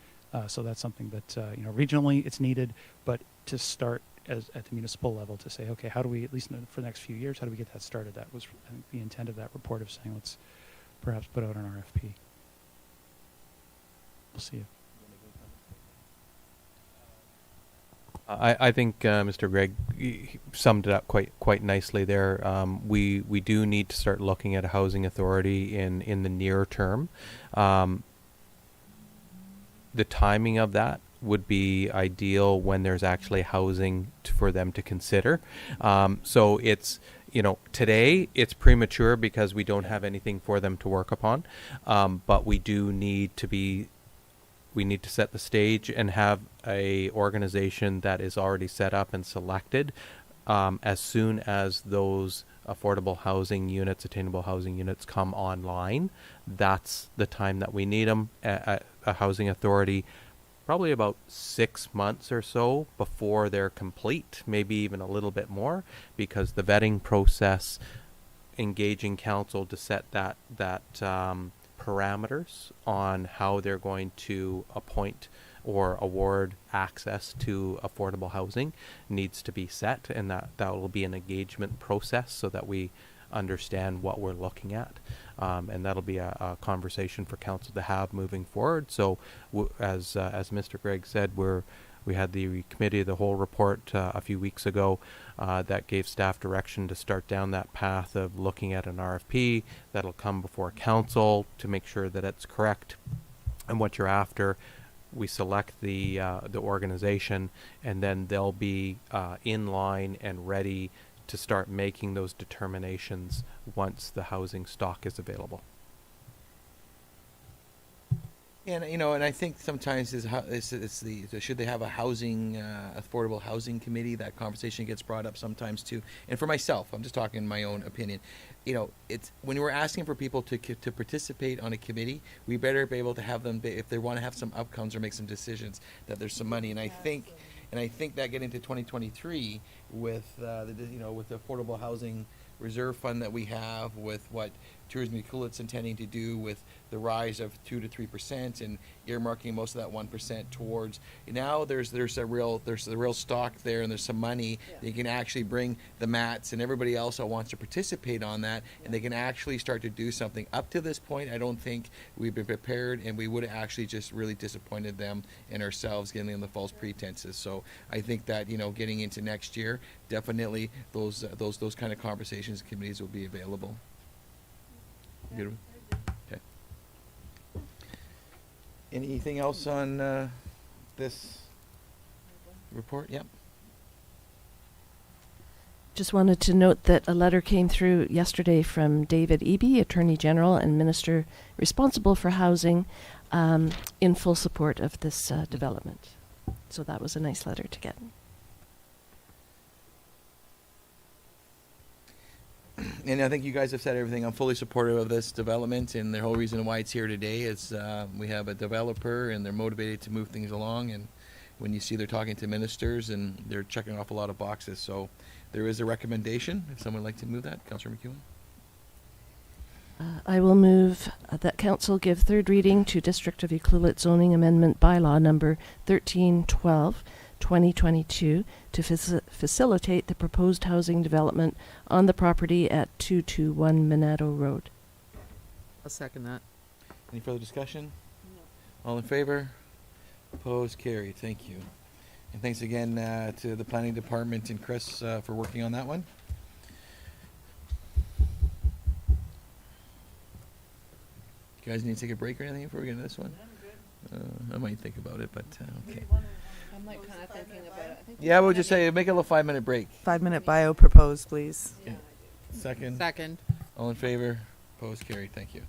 So that's something that regionally it's needed, but to start at the municipal level to say, okay, how do we, at least for the next few years, how do we get that started? That was, I think, the intent of that report, of saying let's perhaps put out an RFP. We'll see. I think Mr. Gregg summed it up quite nicely there. We do need to start looking at a housing authority in the near term. The timing of that would be ideal when there's actually housing for them to consider. So it's today it's premature because we don't have anything for them to work upon, but we do need to set the stage and have a organization that is already set up and selected as soon as those affordable housing units, attainable housing units come online. That's the time that we need them. A housing authority, probably about 6 months or so before they're complete, maybe even a little bit more, because the vetting process, engaging council to set that parameters on how they're going to appoint or award access to affordable housing needs to be set, and that will be an engagement process so that we understand what we're looking at, and that'll be a conversation for council to have moving forward. So as Mr. Gregg said, we had the committee of the whole report a few weeks ago that gave staff direction to start down that path of looking at an RFP that'll come before council to make sure that it's correct and what you're after. We select the organization, and then they'll be in line and ready to start making those determinations once the housing stock is available. And and I think sometimes should they have a housing affordable housing committee? That conversation gets brought up sometimes too. And for myself, I'm just talking in my own opinion. It's when we're asking for people to participate on a committee, we better be able to have them, if they want to have some outcomes or make some decisions, that there's some money. And I think that getting to 2023 with with the affordable housing reserve fund that we have, with what Tourism Coolitz intending to do with the rise of 2 to 3% and earmarking most of that 1% towards. Now there's a real stock there, and there's some money. Yeah. You can actually bring the mats and everybody else that wants to participate on that, and they can actually start to do something. Up to this point, I don't think we've been prepared, and we would have actually just really disappointed them and ourselves getting them the false pretenses. So I think that, getting into next year, definitely those kind of conversations and committees will be available. Good. Okay. Anything else on this report? Yep. Just wanted to note that a letter came through yesterday from David Eby, Attorney General and Minister responsible for housing, in full support of this development. So that was a nice letter to get. And I think you guys have said everything. I'm fully supportive of this development, and the whole reason why it's here today is we have a developer, and they're motivated to move things along. And when you see they're talking to ministers, and they're checking off a lot of boxes. So there is a recommendation. If someone would like to move that, Councillor McEwen. I will move that Council give third reading to District of Ucluelet Zoning Amendment Bylaw number 1312, 2022, to facilitate the proposed housing development on the property at 221 Minato Road. I'll second that. Any further discussion? No. All in favor? Opposed? Carried. Thank you. And thanks again to the Planning Department and Chris for working on that one. You guys need to take a break or anything before we get into this one? I might think about it, but okay. I'm like kind of thinking about it. Yeah, we'll just say make it a little 5-minute break. 5-minute bio proposed, please. Yeah. Second. Second. All in favor? Opposed? Carried. Thank you.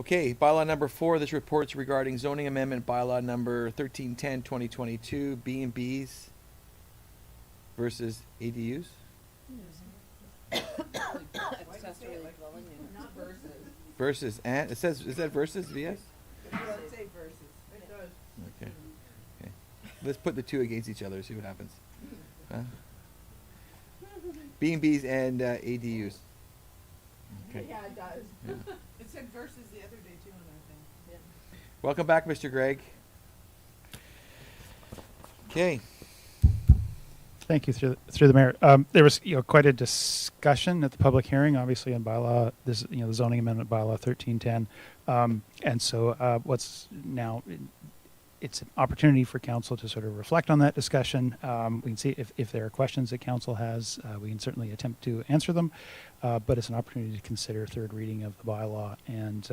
Okay, bylaw number 4, this report's regarding zoning amendment bylaw number 1310, 2022, B&Bs versus ADUs. Versus, and, it says, is that versus, VS? Okay. Okay. Let's put the two against each other, see what happens. Huh? B&Bs and ADUs. Okay. Yeah, it does. Yeah. It said versus the other day too, I think. Welcome back, Mr. Gregg. Okay. Thank you, through the mayor. There was, quite a discussion at the public hearing, obviously on bylaw, this, the zoning amendment bylaw 1310. And so what's now, it's an opportunity for council to sort of reflect on that discussion. We can see if there are questions that council has, we can certainly attempt to answer them. But it's an opportunity to consider third reading of the bylaw and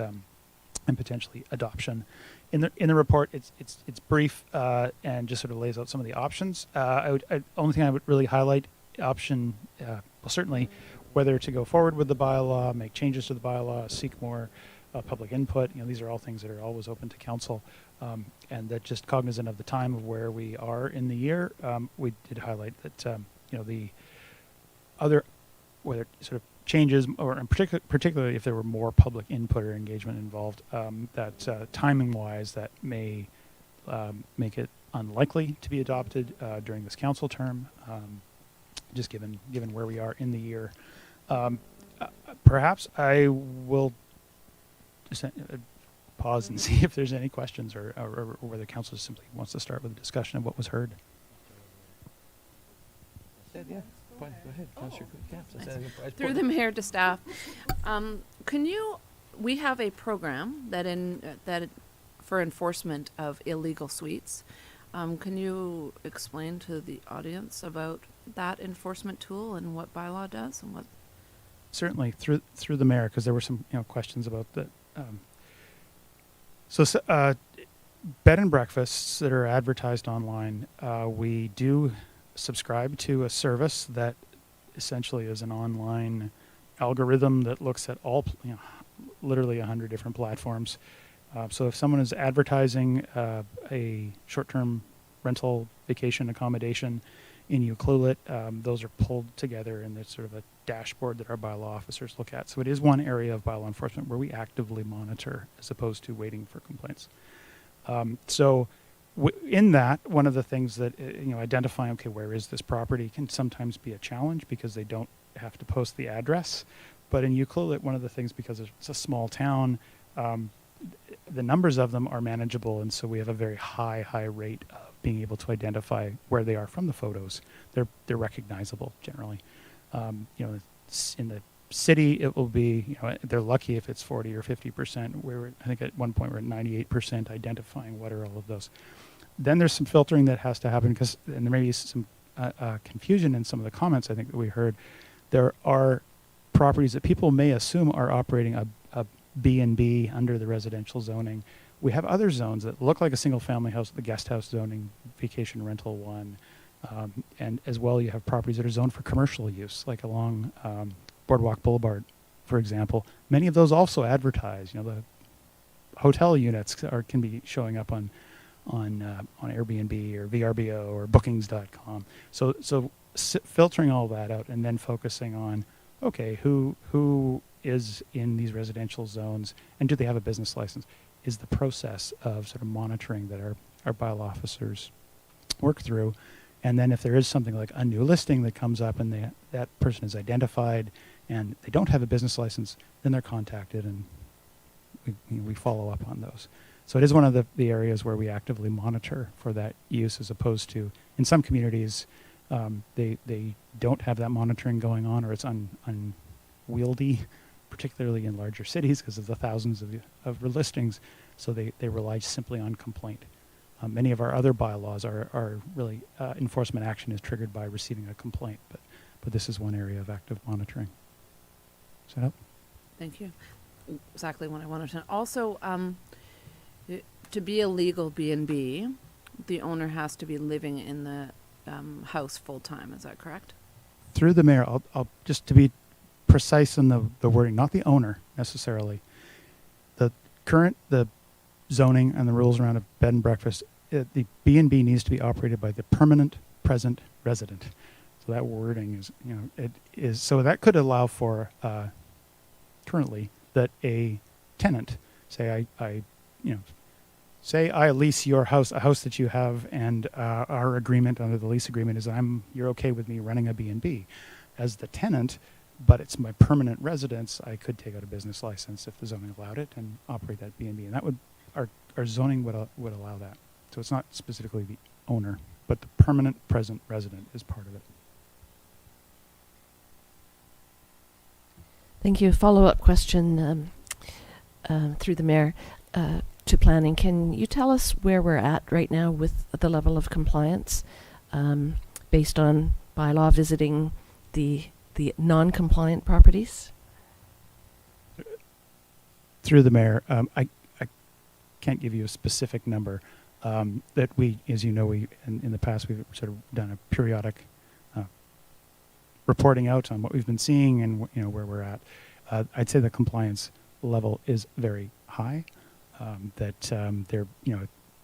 potentially adoption. In the report, it's brief and just sort of lays out some of the options. Only thing I would really highlight, option, well, certainly whether to go forward with the bylaw, make changes to the bylaw, seek more public input. These are all things that are always open to council, and that just cognizant of the time of where we are in the year, we did highlight that the other, whether sort of changes, or in particularly if there were more public input or engagement involved, that timing-wise, that may make it unlikely to be adopted during this council term, just given where we are in the year. Perhaps I will just pause and see if there's any questions, or whether council simply wants to start with a discussion of what was heard. Yeah. Fine, go ahead, Councillor Camps. Through the mayor to staff, we have a program that for enforcement of illegal suites. Can you explain to the audience about that enforcement tool and what bylaw does and what? Certainly, through the mayor, because there were some questions about that. Bed and breakfasts that are advertised online, we do subscribe to a service that essentially is an online algorithm that looks at all, literally 100 different platforms. So if someone is advertising a short-term rental vacation accommodation in Ucluelet, those are pulled together, and there's sort of a dashboard that our bylaw officers look at. So it is one area of bylaw enforcement where we actively monitor as opposed to waiting for complaints. In that, one of the things that, identifying, okay, where is this property, can sometimes be a challenge because they don't have to post the address. But in Ucluelet, one of the things, because it's a small town, the numbers of them are manageable, and so we have a very high rate of being able to identify where they are from the photos. They're recognizable generally. In the city, it will be, they're lucky if it's 40 or 50%. I think at one point we're at 98% identifying what are all of those. Then there's some filtering that has to happen, and there may be some confusion in some of the comments I think that we heard. There are properties that people may assume are operating a B&B under the residential zoning. We have other zones that look like a single-family house, the guest house zoning, vacation rental one, and as well you have properties that are zoned for commercial use, like along Boardwalk Boulevard, for example. Many of those also advertise. The hotel units can be showing up on Airbnb or VRBO or Bookings.com. So filtering all that out and then focusing on, okay, who is in these residential zones and do they have a business license, is the process of sort of monitoring that our bylaw officers work through. And then if there is something like a new listing that comes up and that person is identified and they don't have a business license, then they're contacted and we follow up on those. So it is one of the areas where we actively monitor for that use, as opposed to, in some communities, they don't have that monitoring going on, or it's unwieldy, particularly in larger cities because of the thousands of listings. So they rely simply on complaint. Many of our other bylaws are really enforcement action is triggered by receiving a complaint, but this is one area of active monitoring. Does that help? Thank you. Exactly what I wanted to know. Also, to be a legal B&B, the owner has to be living in the house full time. Is that correct? Through the mayor, I'll just to be precise in the wording, not the owner necessarily. the zoning and the rules around a bed and breakfast, the B&B needs to be operated by the permanent present resident. So that wording is, it is, so that could allow for, currently, that a tenant, say say I lease your house, a house that you have, and our agreement under the lease agreement is you're okay with me running a B&B. As the tenant, but it's my permanent residence, I could take out a business license if the zoning allowed it and operate that B&B. And that would, our zoning would allow that. So it's not specifically the owner, but the permanent present resident is part of it. Thank you. Follow-up question through the mayor to planning. Can you tell us where we're at right now with the level of compliance based on bylaw visiting the non-compliant properties? Through the mayor, I can't give you a specific number. That we, as you know, in the past we've sort of done a periodic reporting out on what we've been seeing and where we're at. I'd say the compliance level is very high. They're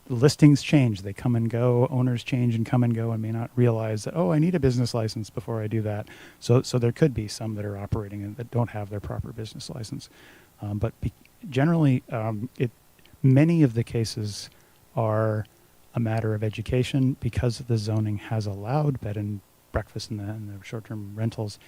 listings change, they come and go, owners change and come and go, and may not realize that, I need a business license before I do that. So there could be some that are operating and that don't have their proper business license. But generally, many of the cases are a matter of education because the zoning has allowed bed and breakfast and the short-term rentals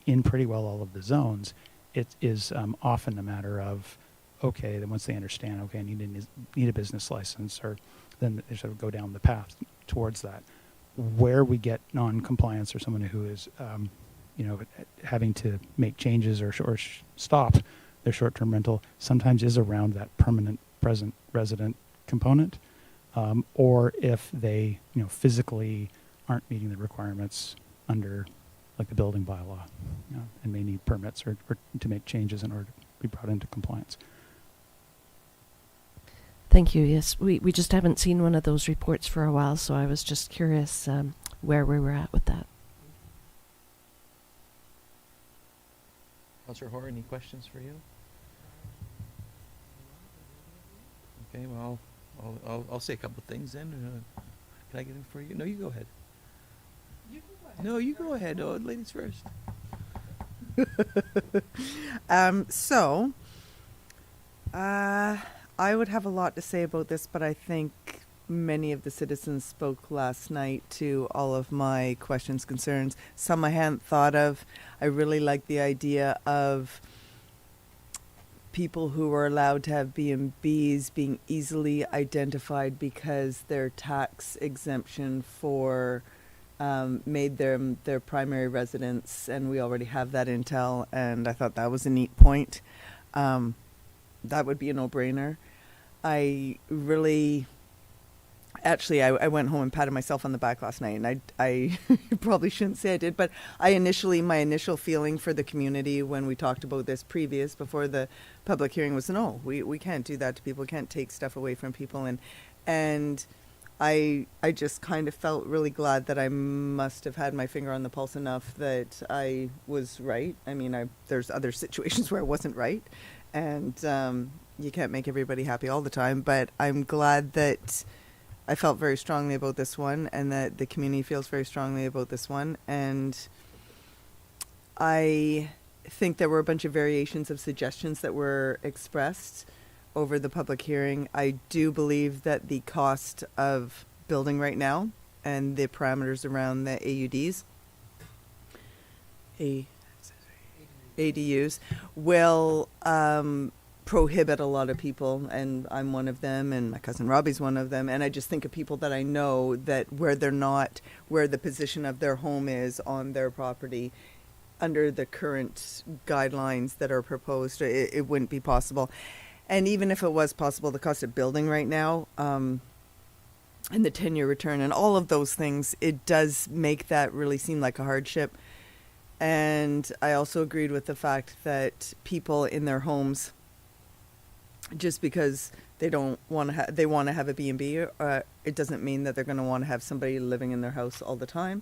in pretty well all of the zones. It is often a matter of, okay, then once they understand, okay, I need a business license, or then they sort of go down the path towards that. Where we get non-compliance or someone who is, having to make changes or stop their short-term rental sometimes is around that permanent present resident component, or if they, physically aren't meeting the requirements under, like, the building bylaw, and may need permits or to make changes in order to be brought into compliance. Thank you. Yes, we just haven't seen one of those reports for a while, so I was just curious where we were at with that. Councillor Hoare, any questions for you? Okay, well, I'll say a couple of things then. Can I get in for you? No, you go ahead. No, you go ahead. Oh, ladies first. I would have a lot to say about this, but I think many of the citizens spoke last night to all of my questions, concerns. Some I hadn't thought of. I really like the idea of people who are allowed to have B&Bs being easily identified because their tax exemption for made them their primary residence, and we already have that intel, and I thought that was a neat point. That would be a no-brainer. I went home and patted myself on the back last night, and I probably shouldn't say I did, but my initial feeling for the community when we talked about this before the public hearing was, no, we can't do that to people, we can't take stuff away from people, and I just kind of felt really glad that I must have had my finger on the pulse enough that I was right. I mean, there's other situations where I wasn't right, and you can't make everybody happy all the time, but I'm glad that I felt very strongly about this one, and that the community feels very strongly about this one. And I think there were a bunch of variations of suggestions that were expressed over the public hearing. I do believe that the cost of building right now and the parameters around the ADUs will prohibit a lot of people, and I'm one of them, and my cousin Robbie's one of them, and I just think of people that I know that where the position of their home is on their property under the current guidelines that are proposed, it wouldn't be possible. And even if it was possible, the cost of building right now, and the 10-year return and all of those things, it does make that really seem like a hardship. And I also agreed with the fact that people in their homes, just because they don't want to they want to have a B&B, it doesn't mean that they're going to want to have somebody living in their house all the time.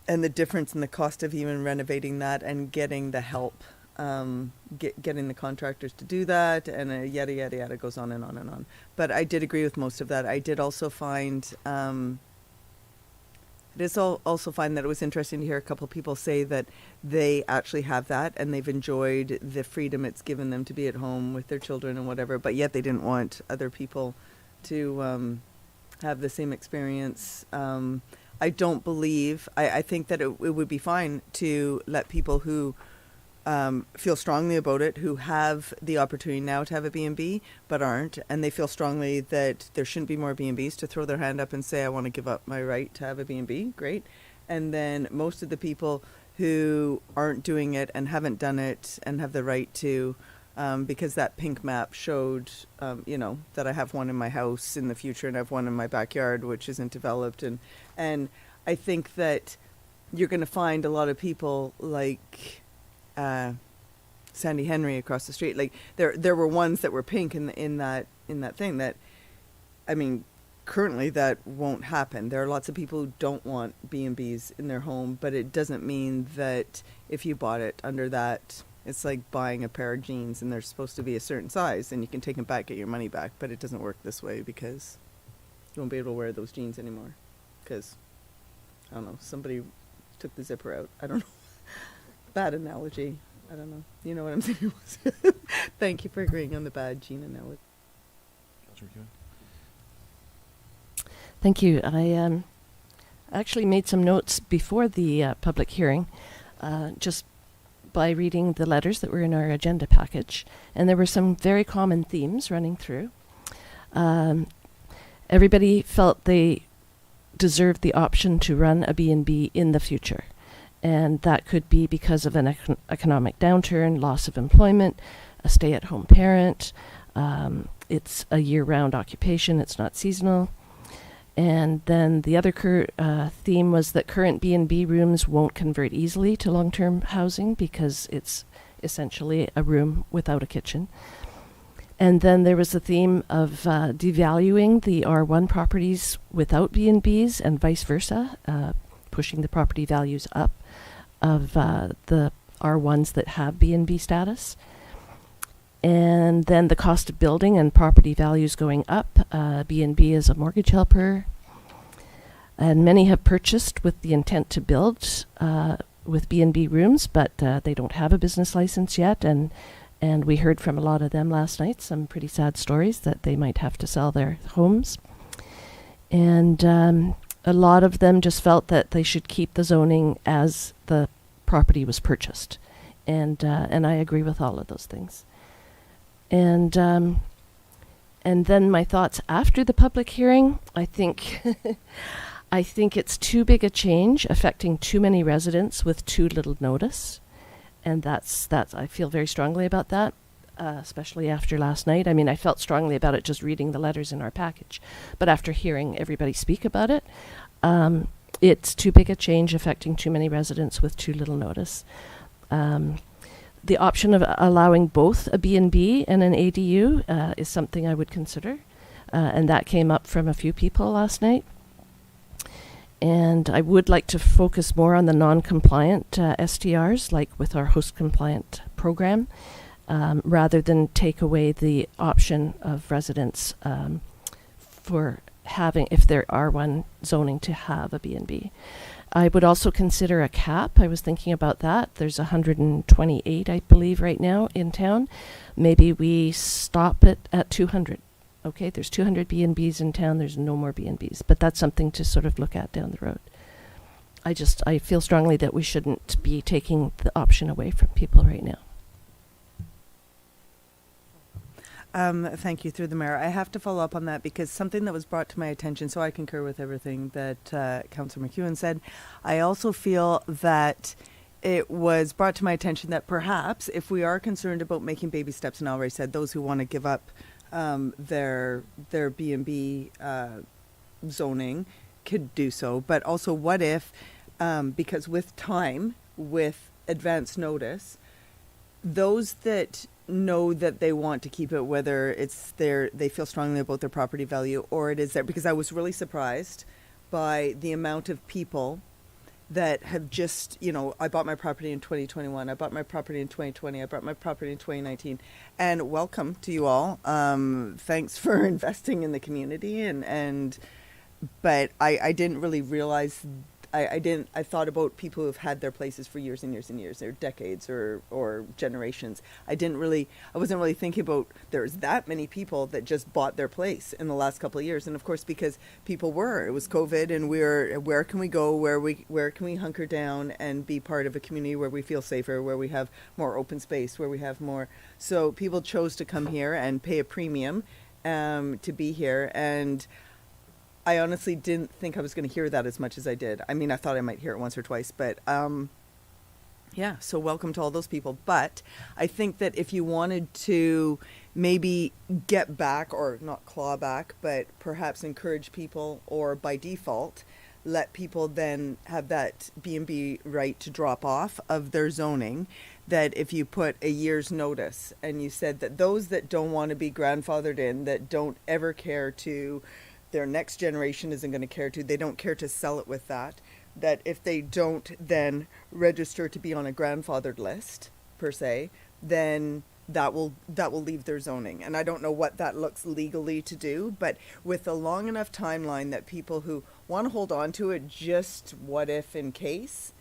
And the difference in the cost of even renovating that and getting the help getting the contractors to do that, and yada, yada, yada, goes on and on and on. But I did agree with most of that. I did also find, also find that it was interesting to hear a couple of people say that they actually have that, and they've enjoyed the freedom it's given them to be at home with their children and whatever, but yet they didn't want other people to have the same experience. I don't believe, I think that it would be fine to let people who feel strongly about it, who have the opportunity now to have a B&B but aren't, and they feel strongly that there shouldn't be more B&Bs, to throw their hand up and say, I want to give up my right to have a B&B. Great. And then most of the people who aren't doing it and haven't done it and have the right to, because that pink map showed, that I have one in my house in the future and I have one in my backyard which isn't developed, and I think that you're going to find a lot of people like Sandy Henry across the street. Like there were ones that were pink in that thing that, I mean, currently that won't happen. There are lots of people who don't want B&Bs in their home, but it doesn't mean that if you bought it under that, it's like buying a pair of jeans and they're supposed to be a certain size and you can take them back, get your money back, but it doesn't work this way because you won't be able to wear those jeans anymore because, I don't know, somebody took the zipper out. I don't know. Bad analogy. I don't know. You know what I'm saying? Thank you for agreeing on the bad jean analogy. Thank you. I actually made some notes before the public hearing, just by reading the letters that were in our agenda package, and there were some very common themes running through. Everybody felt they deserved the option to run a B&B in the future, and that could be because of an economic downturn, loss of employment, a stay-at-home parent. It's a year-round occupation. It's not seasonal. And then the other theme was that current B&B rooms won't convert easily to long-term housing because it's essentially a room without a kitchen. And then there was the theme of devaluing the R1 properties without B&Bs and vice versa, pushing the property values up of the R1s that have B&B status. And then the cost of building and property values going up. B&B is a mortgage helper. And many have purchased with the intent to build with B&B rooms, but they don't have a business license yet. And we heard from a lot of them last night, some pretty sad stories that they might have to sell their homes. And a lot of them just felt that they should keep the zoning as the property was purchased. And I agree with all of those things. And then my thoughts after the public hearing, I think it's too big a change affecting too many residents with too little notice. And that's I feel very strongly about that, especially after last night. I mean, I felt strongly about it just reading the letters in our package. But after hearing everybody speak about it, it's too big a change affecting too many residents with too little notice. The option of allowing both a B&B and an ADU is something I would consider. And that came up from a few people last night. And I would like to focus more on the non-compliant STRs, like with our host-compliant program, rather than take away the option of residents for having, if there are one zoning, to have a B&B. I would also consider a cap. I was thinking about that. There's 128, I believe, right now in town. Maybe we stop it at 200. Okay, there's 200 B&Bs in town. There's no more B&Bs. But that's something to sort of look at down the road. I feel strongly that we shouldn't be taking the option away from people right now. Thank you, through the mayor. I have to follow up on that because something that was brought to my attention, so I concur with everything that Councillor McEwen said. I also feel that it was brought to my attention that perhaps if we are concerned about making baby steps, and I already said those who want to give up their B&B zoning could do so, but also what if, because with time, with advance notice, those that know that they want to keep it, whether it's they feel strongly about their property value or it is there, because I was really surprised by the amount of people that have just, I bought my property in 2021, I bought my property in 2020, I bought my property in 2019, and welcome to you all. Thanks for investing in the community, but I didn't really realize, I thought about people who've had their places for years and years and years, or decades or generations. I wasn't really thinking about there's that many people that just bought their place in the last couple of years. And of course, because it was COVID, and where can we go, where can we hunker down and be part of a community where we feel safer, where we have more open space, where we have more. So people chose to come here and pay a premium to be here. And I honestly didn't think I was going to hear that as much as I did. I mean, I thought I might hear it once or twice, but yeah, so welcome to all those people. But I think that if you wanted to maybe get back, or not claw back, but perhaps encourage people, or by default, let people then have that B&B right to drop off of their zoning, that if you put a year's notice and you said that those that don't want to be grandfathered in, that don't ever care to, their next generation isn't going to care to, they don't care to sell it with that if they don't then register to be on a grandfathered list per se, then that will leave their zoning. And I don't know what that looks legally to do, but with a long enough timeline that people who want to hold on to it, just what if in case,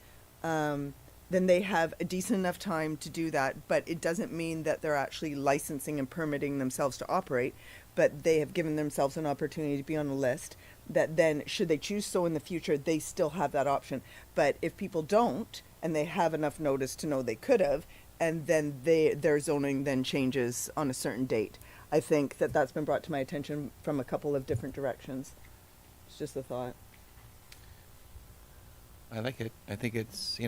then they have a decent enough time to do that. But it doesn't mean that they're actually licensing and permitting themselves to operate, but they have given themselves an opportunity to be on a list that then, should they choose so in the future, they still have that option. But if people don't, and they have enough notice to know they could have, and then their zoning then changes on a certain date. I think that that's been brought to my attention from a couple of different directions. It's just a thought. I like it. I think it's.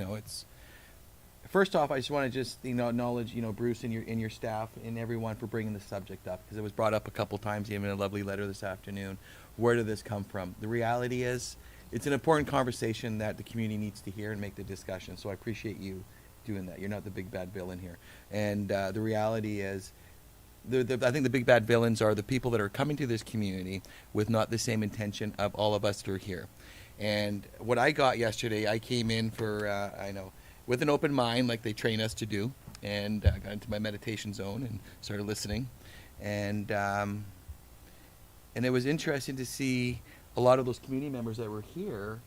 First off, I just want to acknowledge, Bruce and your staff and everyone for bringing the subject up, because it was brought up a couple times, even in a lovely letter this afternoon. Where did this come from? The reality is, it's an important conversation that the community needs to hear and make the discussion. So I appreciate you doing that. You're not the big bad villain here. And the reality is, I think the big bad villains are the people that are coming to this community with not the same intention of all of us that are here. And what I got yesterday, I came in for, with an open mind, like they train us to do, and got into my meditation zone and started listening, and it was interesting to see a lot of those community members that were here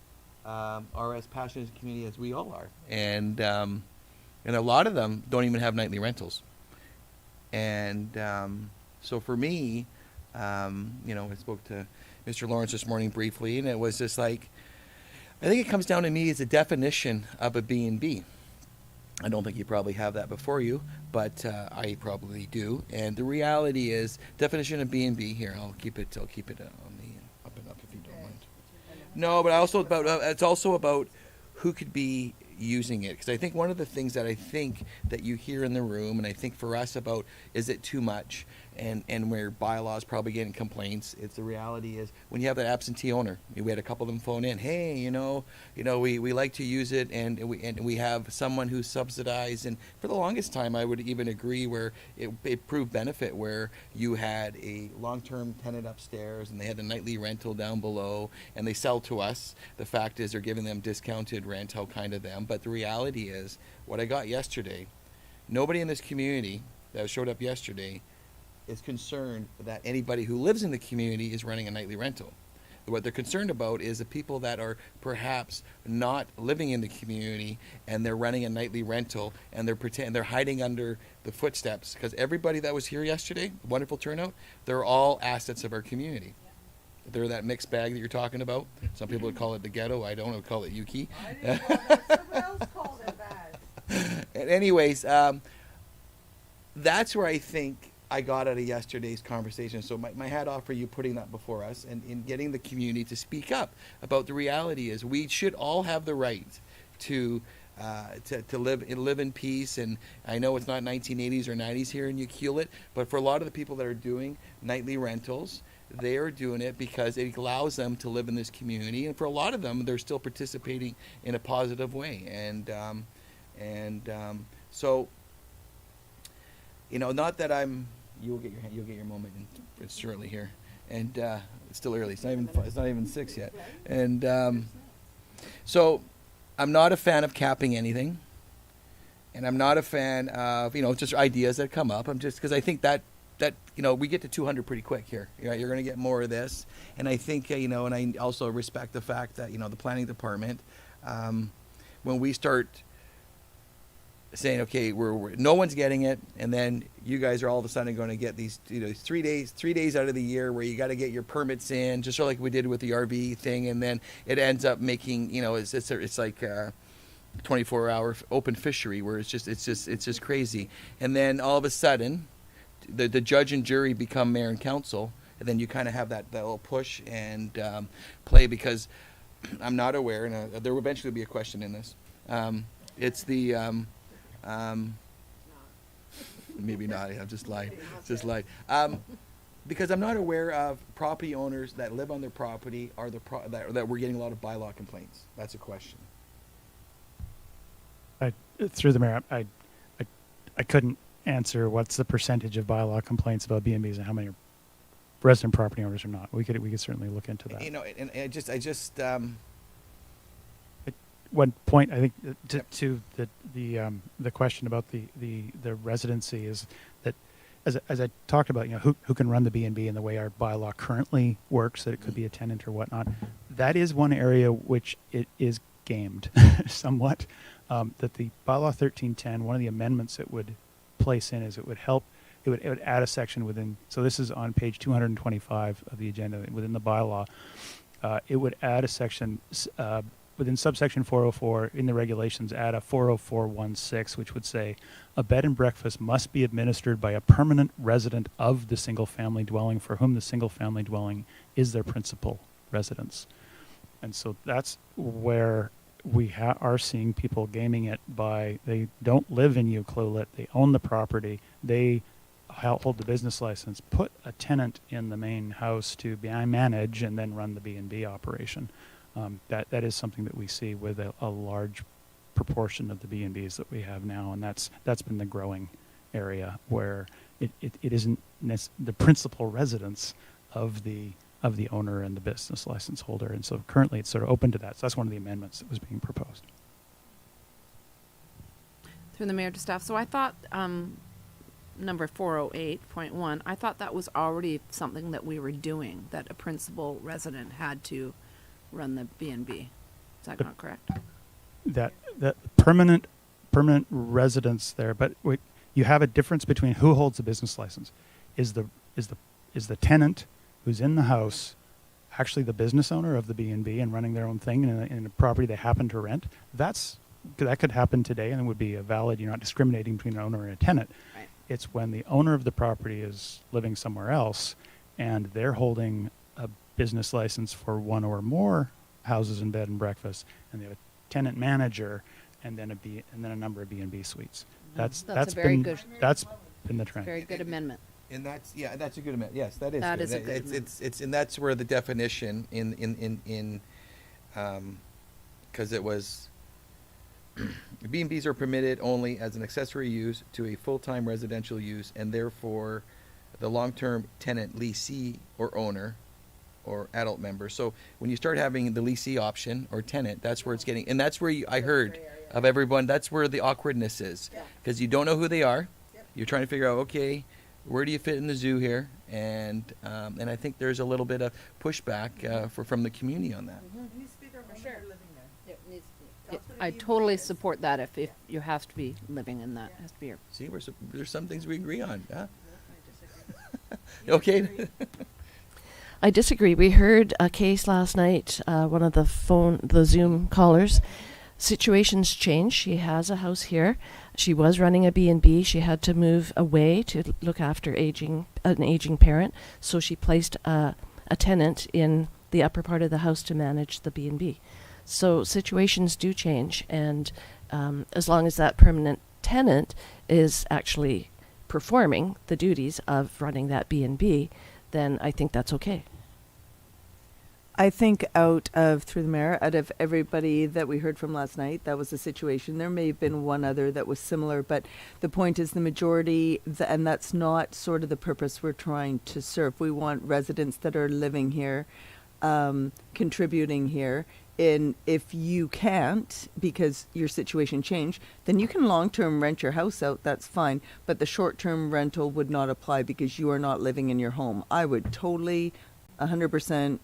are as passionate as a community as we all are, and a lot of them don't even have nightly rentals, and so for me, I spoke to Mr. Lawrence this morning briefly, and it was just like, I think it comes down to me as a definition of a B&B. I don't think you probably have that before you, but I probably do. And the reality is, definition of B&B here. I'll keep it on the up and up if you don't mind. No, but it's also about who could be using it, because I think one of the things that I think that you hear in the room, and I think for us about, is it too much, and where bylaws probably getting complaints, it's the reality is when you have that absentee owner. We had a couple of them phone in, hey, we like to use it, and we have someone who's subsidized, and for the longest time I would even agree where it proved benefit, where you had a long-term tenant upstairs and they had the nightly rental down below, and they sell to us. The fact is they're giving them discounted rent, how kind of them. But the reality is, what I got yesterday, nobody in this community that showed up yesterday is concerned that anybody who lives in the community is running a nightly rental. What they're concerned about is the people that are perhaps not living in the community and they're running a nightly rental, and they're hiding under the footsteps, because everybody that was here yesterday, wonderful turnout, they're all assets of our community. They're that mixed bag that you're talking about. Some people would call it the ghetto. I don't call it Yuki. Someone else called it that. And anyways, that's where I think I got out of yesterday's conversation. So my hat off for you putting that before us, and in getting the community to speak up about the reality is we should all have the right to live in peace. And I know it's not 1980s or 90s here in Ukiulit, but for a lot of the people that are doing nightly rentals, they are doing it because it allows them to live in this community, and for a lot of them, they're still participating in a positive way. So, not that you'll get your moment shortly here, and it's still early. It's not even 6 yet, and so I'm not a fan of capping anything, and I'm not a fan of just ideas that come up. I'm just because I think that we get to 200 pretty quick here. You're going to get more of this, and I think and I also respect the fact that the planning department, when we start saying okay, we're no one's getting it, and then you guys are all of a sudden going to get these 3 days out of the year where you got to get your permits in, just like we did with the RV thing, and then it ends up making it's like 24-hour open fishery where it's just crazy, and then all of a sudden the judge and jury become mayor and council, and then you kind of have that little push and play, because I'm not aware, and there will eventually be a question in this. It's the maybe not. I've just lied. Because I'm not aware of property owners that live on their property that we're getting a lot of bylaw complaints. That's a question. Through the mayor, I couldn't answer what's the percentage of bylaw complaints about B&Bs and how many are resident property owners or not. We could certainly look into that. And I just one point I think to the question about the residency is that as I talked about, who can run the B&B and the way our bylaw currently works, that it could be a tenant or whatnot. That is one area which it is gamed somewhat. That the bylaw 1310, one of the amendments it would place in is it would add a section within. So this is on page 225 of the agenda within the bylaw. It would add a section. Within subsection 404 in the regulations, add a 40416, which would say a bed and breakfast must be administered by a permanent resident of the single-family dwelling for whom the single-family dwelling is their principal residence. And so that's where we are seeing people gaming it by they don't live in Ucluelet, they own the property, they hold the business license, put a tenant in the main house to manage and then run the B&B operation. That is something that we see with a large proportion of the B&Bs that we have now, and that's been the growing area where it isn't the principal residence of the owner and the business license holder, and so currently it's sort of open to that. So that's one of the amendments that was being proposed. Through the mayor to staff. So I thought number 408.1, I thought that was already something that we were doing, that a principal resident had to run the B&B. Is that not correct? That permanent residence there, but you have a difference between who holds the business license. Is the tenant who's in the house actually the business owner of the B&B and running their own thing in a property they happen to rent? That could happen today, and it would be a valid. You're not discriminating between an owner and a tenant. Right. It's when the owner of the property is living somewhere else and they're holding a business license for one or more houses and bed and breakfast, and they have a tenant manager, and then a number of B&B suites. That's been the trend. Very good amendment. And that's a good amendment. Yes, that is. That good. is a good amendment. It's and that's where the definition in because it was B&Bs are permitted only as an accessory use to a full-time residential use, and therefore the long-term tenant, lessee, or owner, or adult member. So when you start having the lessee option or tenant, that's where it's getting, and that's where I heard of everyone, that's where the awkwardness is, because you don't know who they are. You're trying to figure out, okay, where do you fit in the zoo here? And I think there's a little bit of pushback from the community on that. I totally support that if you have to be living in that. It has to be your. See, there's some things we agree on. Yeah? Okay. I disagree. We heard a case last night, one of the Zoom callers. Situations change. She has a house here. She was running a B&B. She had to move away to look after an aging parent. So she placed a tenant in the upper part of the house to manage the B&B. So situations do change. And as long as that permanent tenant is actually performing the duties of running that B&B, then I think that's okay. I think through the mayor, out of everybody that we heard from last night, that was the situation. There may have been one other that was similar, but the point is the majority, and that's not sort of the purpose we're trying to serve. We want residents that are living here, contributing here, And if you can't, because your situation changed, then you can long-term rent your house out, that's fine. But the short-term rental would not apply because you are not living in your home. I would totally, 100%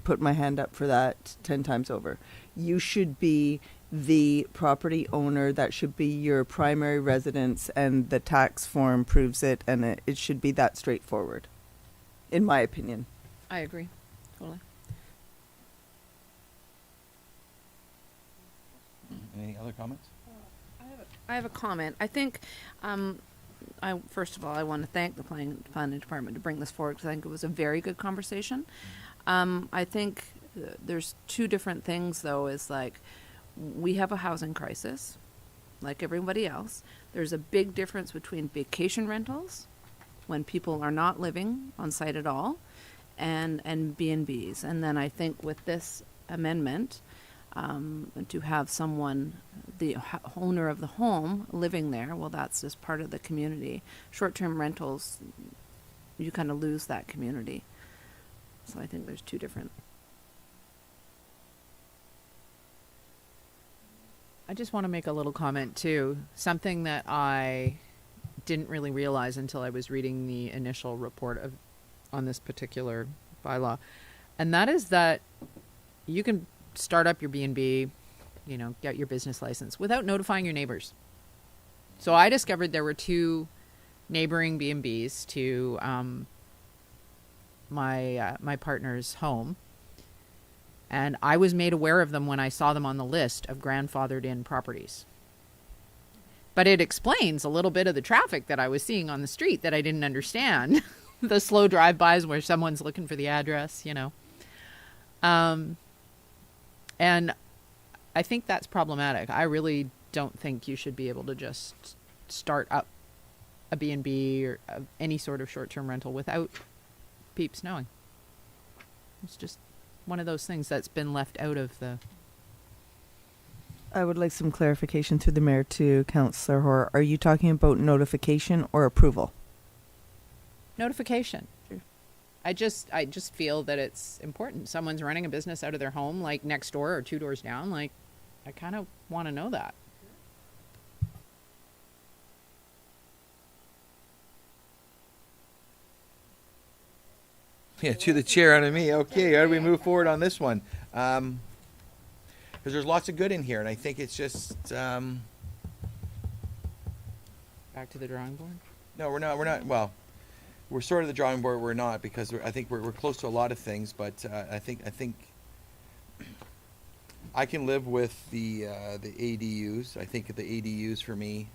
put my hand up for that 10 times over. You should be the property owner. That should be your primary residence, and the tax form proves it, and it should be that straightforward, in my opinion. I agree, totally. Any other comments? I have a comment. I think, first of all, I want to thank the planning department to bring this forward, because I think it was a very good conversation. I think there's two different things, though, is like, we have a housing crisis, like everybody else. There's a big difference between vacation rentals, when people are not living on site at all, and B&Bs. And then I think with this amendment, to have someone, the owner of the home, living there, well, that's just part of the community. Short-term rentals, you kind of lose that community. So I think there's two different. I just want to make a little comment too. Something that I didn't really realize until I was reading the initial report on this particular bylaw, and that is that you can start up your B&B, get your business license without notifying your neighbors. So I discovered there were two neighboring B&Bs to my partner's home, and I was made aware of them when I saw them on the list of grandfathered in properties. But it explains a little bit of the traffic that I was seeing on the street that I didn't understand. The slow drive-bys where someone's looking for the address, And I think that's problematic. I really don't think you should be able to just start up a B&B or any sort of short-term rental without peeps knowing. It's just one of those things that's been left out of the... I would like some clarification through the mayor to Councillor Hoare. Are you talking about notification or approval? Notification. I just feel that it's important. Someone's running a business out of their home, like next door or two doors down. Like, I kind of want to know that. Yeah, to the chair out of me. Okay, how do we move forward on this one? Because there's lots of good in here, and I think it's just Back to the drawing board. no, we're not. Well, we're sort of the drawing board. We're not, because I think we're close to a lot of things, but I think I can live with the ADUs. I think the ADUs for me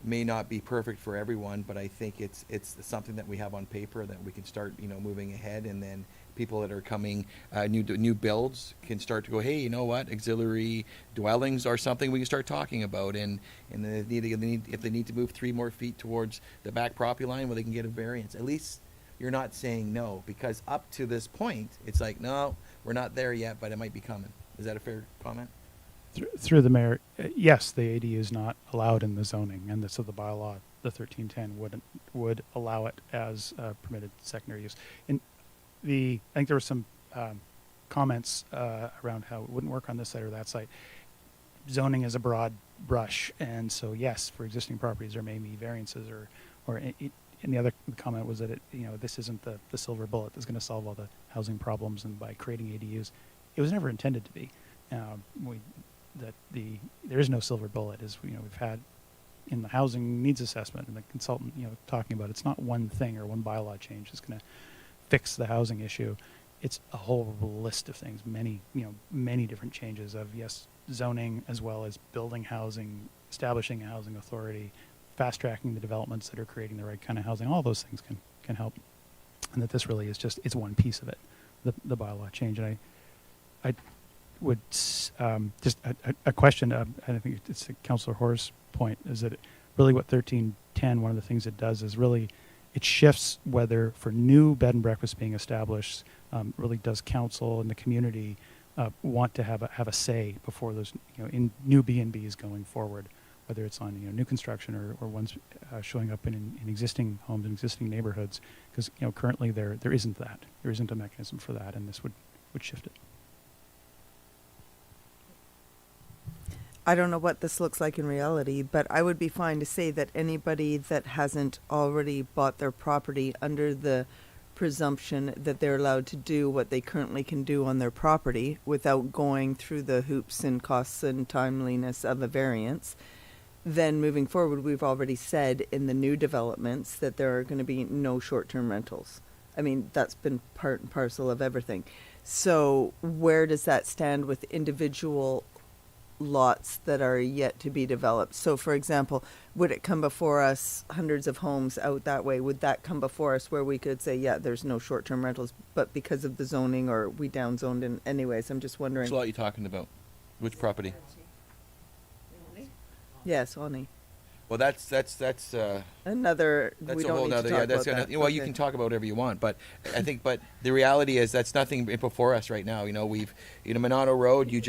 may not be perfect for everyone, but I think it's something that we have on paper that we can start moving ahead, and then people that are coming new builds can start to go, hey, you know what, auxiliary dwellings are something we can start talking about, and if they need to move 3 more feet towards the back property line, well, they can get a variance. At least you're not saying no, because up to this point it's like, no, we're not there yet, but it might be coming. Is that a fair comment? Through the mayor, yes, the AD is not allowed in the zoning, and so the bylaw, the 1310, would allow it as permitted secondary use. And I think there were some comments around how it wouldn't work on this site or that site. Zoning is a broad brush, and so yes, for existing properties there may be variances, and the other comment was that this isn't the silver bullet that's going to solve all the housing problems, and by creating ADUs, it was never intended to be. There is no silver bullet, as we've had in the housing needs assessment and the consultant talking about. It's not one thing or one bylaw change that's going to fix the housing issue. It's a whole list of things, many different changes of, yes, zoning, as well as building housing, establishing a housing authority, fast tracking the developments that are creating the right kind of housing. All those things can help, and that this really is it's one piece of it, the bylaw change. And I would just a question. I think it's Councillor Hoare's point, is that really what 1310, one of the things it does is really it shifts whether for new bed and breakfasts being established, really does council and the community want to have a say before those in new B&Bs going forward, whether it's on new construction or ones showing up in existing homes and existing neighborhoods, because currently there isn't that, there isn't a mechanism for that, and this would shift it. I don't know what this looks like in reality, but I would be fine to say that anybody that hasn't already bought their property under the presumption that they're allowed to do what they currently can do on their property without going through the hoops and costs and timeliness of a variance, then moving forward, we've already said in the new developments that there are going to be no short-term rentals. I mean, that's been part and parcel of everything. So where does that stand with individual lots that are yet to be developed? So for example, would it come before us, hundreds of homes out that way, would that come before us where we could say, yeah, there's no short-term rentals, but because of the zoning, or we downzoned in anyways? I'm just wondering. Which lot are you talking about? Which property? Yes, Oni. Well, that's Another, that's we a don't whole need to nother, talk yeah, that's about gonna, that. well, you Okay. can talk about whatever you want, but I think, but the reality is that's nothing before us right now. You know, we've, Monotto Road, you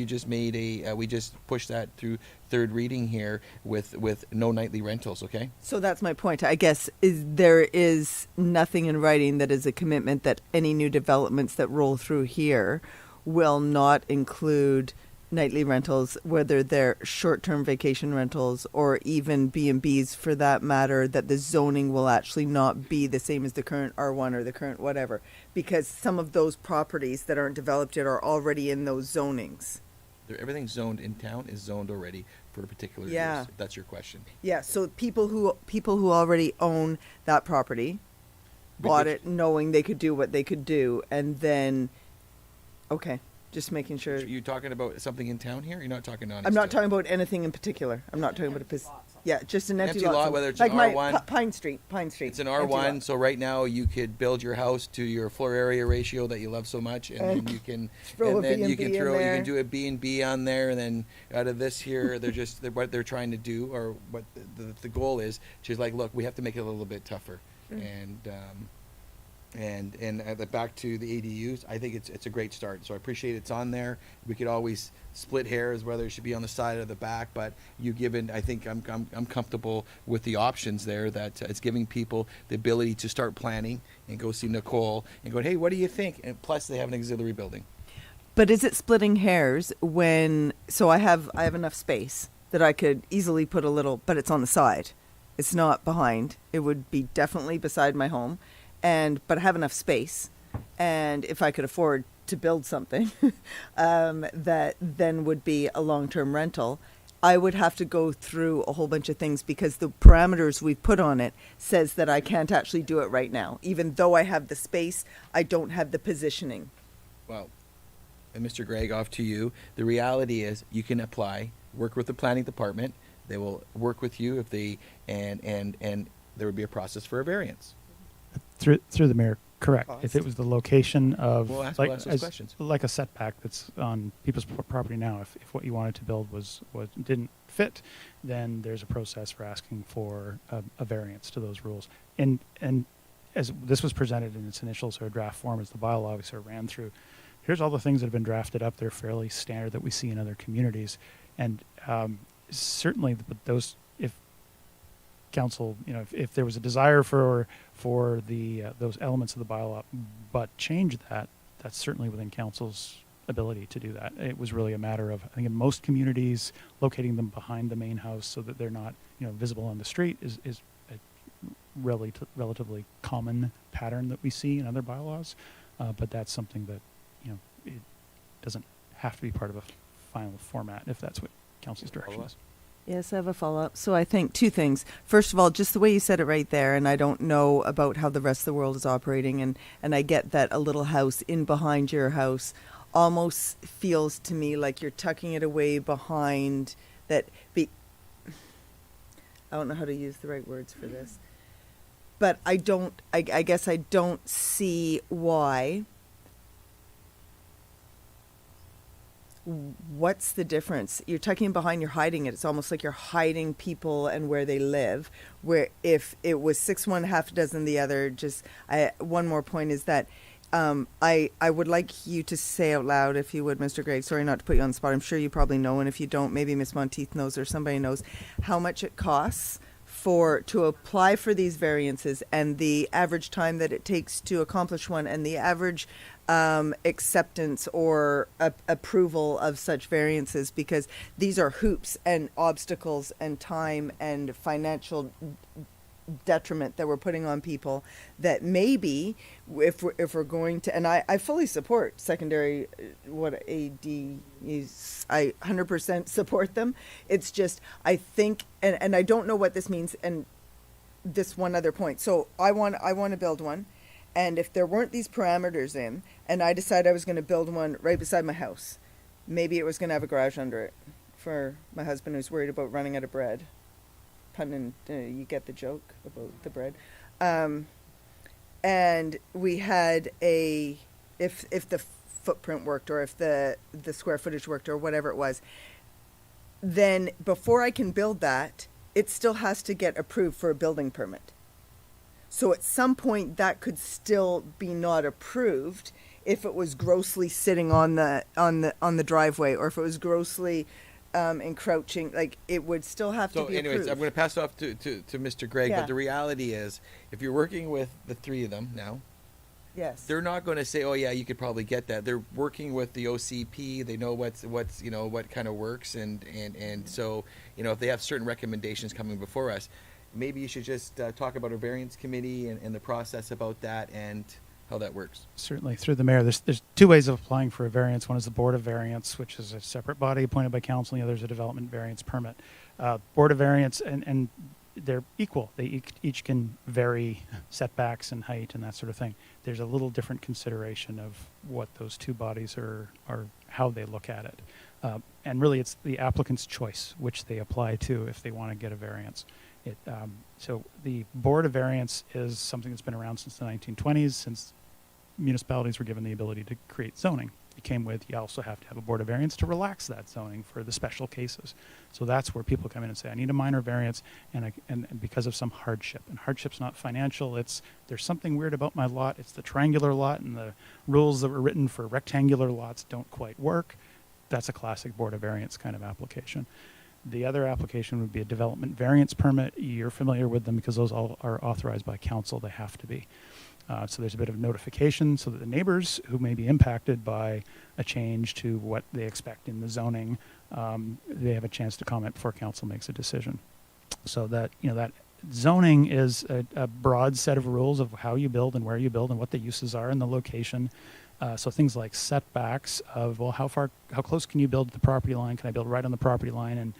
just made we just pushed that through third reading here with no nightly rentals, okay? So that's my point. I guess there is nothing in writing that is a commitment that any new developments that roll through here will not include nightly rentals, whether they're short-term vacation rentals or even B&Bs for that matter, that the zoning will actually not be the same as the current R1 or the current whatever, because some of those properties that aren't developed yet are already in those zonings. Everything zoned in town is zoned already for a particular Yeah. use, if that's your question. Yeah, so people who already own that property bought But- it knowing they could do what they could do, and then, okay, just making sure. You talking about something in town here? You're not talking on. I'm not talking about anything in particular. I'm not talking about yeah, just an empty Empty lot, lot. whether it's like an my R1. Pine Street. It's an empty R1, lot. so right now you could build your house to your floor area ratio that you love so much, and then you can throw a and then you B&B can in throw you there. can do a B&B on there, and then out of this here, what they're trying to do, or what the goal is. She's like, look, we have to make it a little bit tougher, and back to the ADUs, I think it's a great start. So I appreciate it's on there. We could always split hairs whether it should be on the side or the back, but I think I'm comfortable with the options there. That it's giving people the ability to start planning and go see Nicole and go, hey, what do you think? And plus, they have an auxiliary building. But is it splitting hairs when? So I have enough space that I could easily put a little, but it's on the side. It's not behind. It would be definitely beside my home. But I have enough space, and if I could afford to build something that then would be a long-term rental, I would have to go through a whole bunch of things because the parameters we've put on it says that I can't actually do it right now. Even though I have the space, I don't have the positioning. Well, and Mr. Gregg, off to you. The reality is you can apply, work with the planning department. They will work with you if they and there would be a process for a variance. Through the mayor, correct. Cost. If it was the location of We'll ask those questions. like a setback that's on people's property now, if what you wanted to build was didn't fit, then there's a process for asking for a variance to those rules. And as this was presented in its initial sort of draft form, as the bylaw we sort of ran through, here's all the things that have been drafted up. They're fairly standard that we see in other communities, and certainly those. Council, if there was a desire for the those elements of the bylaw, but change that's certainly within council's ability to do that. It was really a matter of, I think in most communities, locating them behind the main house so that they're not visible on the street is a relatively common pattern that we see in other bylaws, but that's something that it doesn't have to be part of a final format if that's what council's direction is. Yes, I have a follow-up. So I think two things. First of all, just the way you said it right there, and I don't know about how the rest of the world is operating, and I get that a little house in behind your house almost feels to me like you're tucking it away behind that. I don't know how to use the right words for this, but I guess I don't see why. What's the difference? You're tucking behind, you're hiding it. It's almost like you're hiding people and where they live. Where if it was 6 one, half a dozen the other. One more point is that I would like you to say out loud, if you would, Mr. Gregg. Sorry not to put you on the spot. I'm sure you probably know, and if you don't, maybe Ms. Monteith knows or somebody knows how much it costs to apply for these variances and the average time that it takes to accomplish one and the average acceptance or approval of such variances, because these are hoops and obstacles and time and financial detriment that we're putting on people, that maybe if we're going to, and I fully support secondary what AD is, I 100% support them. It's just, I think, and I don't know what this means, and this one other point. So I want to build one, and if there weren't these parameters in, and I decided I was going to build one right beside my house, maybe it was going to have a garage under it for my husband who's worried about running out of bread. Pun and you get the joke about the bread. And we had if the footprint worked, or if the square footage worked, or whatever it was, then before I can build that, it still has to get approved for a building permit. So at some point that could still be not approved if it was grossly sitting on the driveway, or if it was grossly encroaching. Like, it would still have to be So anyways, approved. I'm going to pass it off to Mr. Gregg, Yeah. but the reality is, if you're working with the three of them now, Yes. they're not going to say, "Oh yeah, you could probably get that." They're working with the OCP. They know what's what kind of works, and so if they have certain recommendations coming before us, maybe you should just talk about a variance committee and the process about that and how that works. Certainly, through the mayor, there's two ways of applying for a variance. One is the Board of Variance, which is a separate body appointed by council, and the other is a development variance permit. Board of Variance, and they're equal. They each can vary setbacks and height and that sort of thing. There's a little different consideration of what those two bodies are how they look at it. And really, it's the applicant's choice which they apply to if they want to get a variance. So the Board of Variance is something that's been around since the 1920s, since municipalities were given the ability to create zoning. It came with, you also have to have a Board of Variance to relax that zoning for the special cases. So that's where people come in and say, I need a minor variance, and because of some hardship. And hardship's not financial, there's something weird about my lot. It's the triangular lot, and the rules that were written for rectangular lots don't quite work. That's a classic Board of Variance kind of application. The other application would be a development variance permit. You're familiar with them because those all are authorized by council. They have to be. So there's a bit of notification so that the neighbors who may be impacted by a change to what they expect in the zoning, they have a chance to comment before council makes a decision. So that, that zoning is a broad set of rules of how you build and where you build and what the uses are and the location. So things like setbacks of, well, how close can you build to the property line? Can I build right on the property line and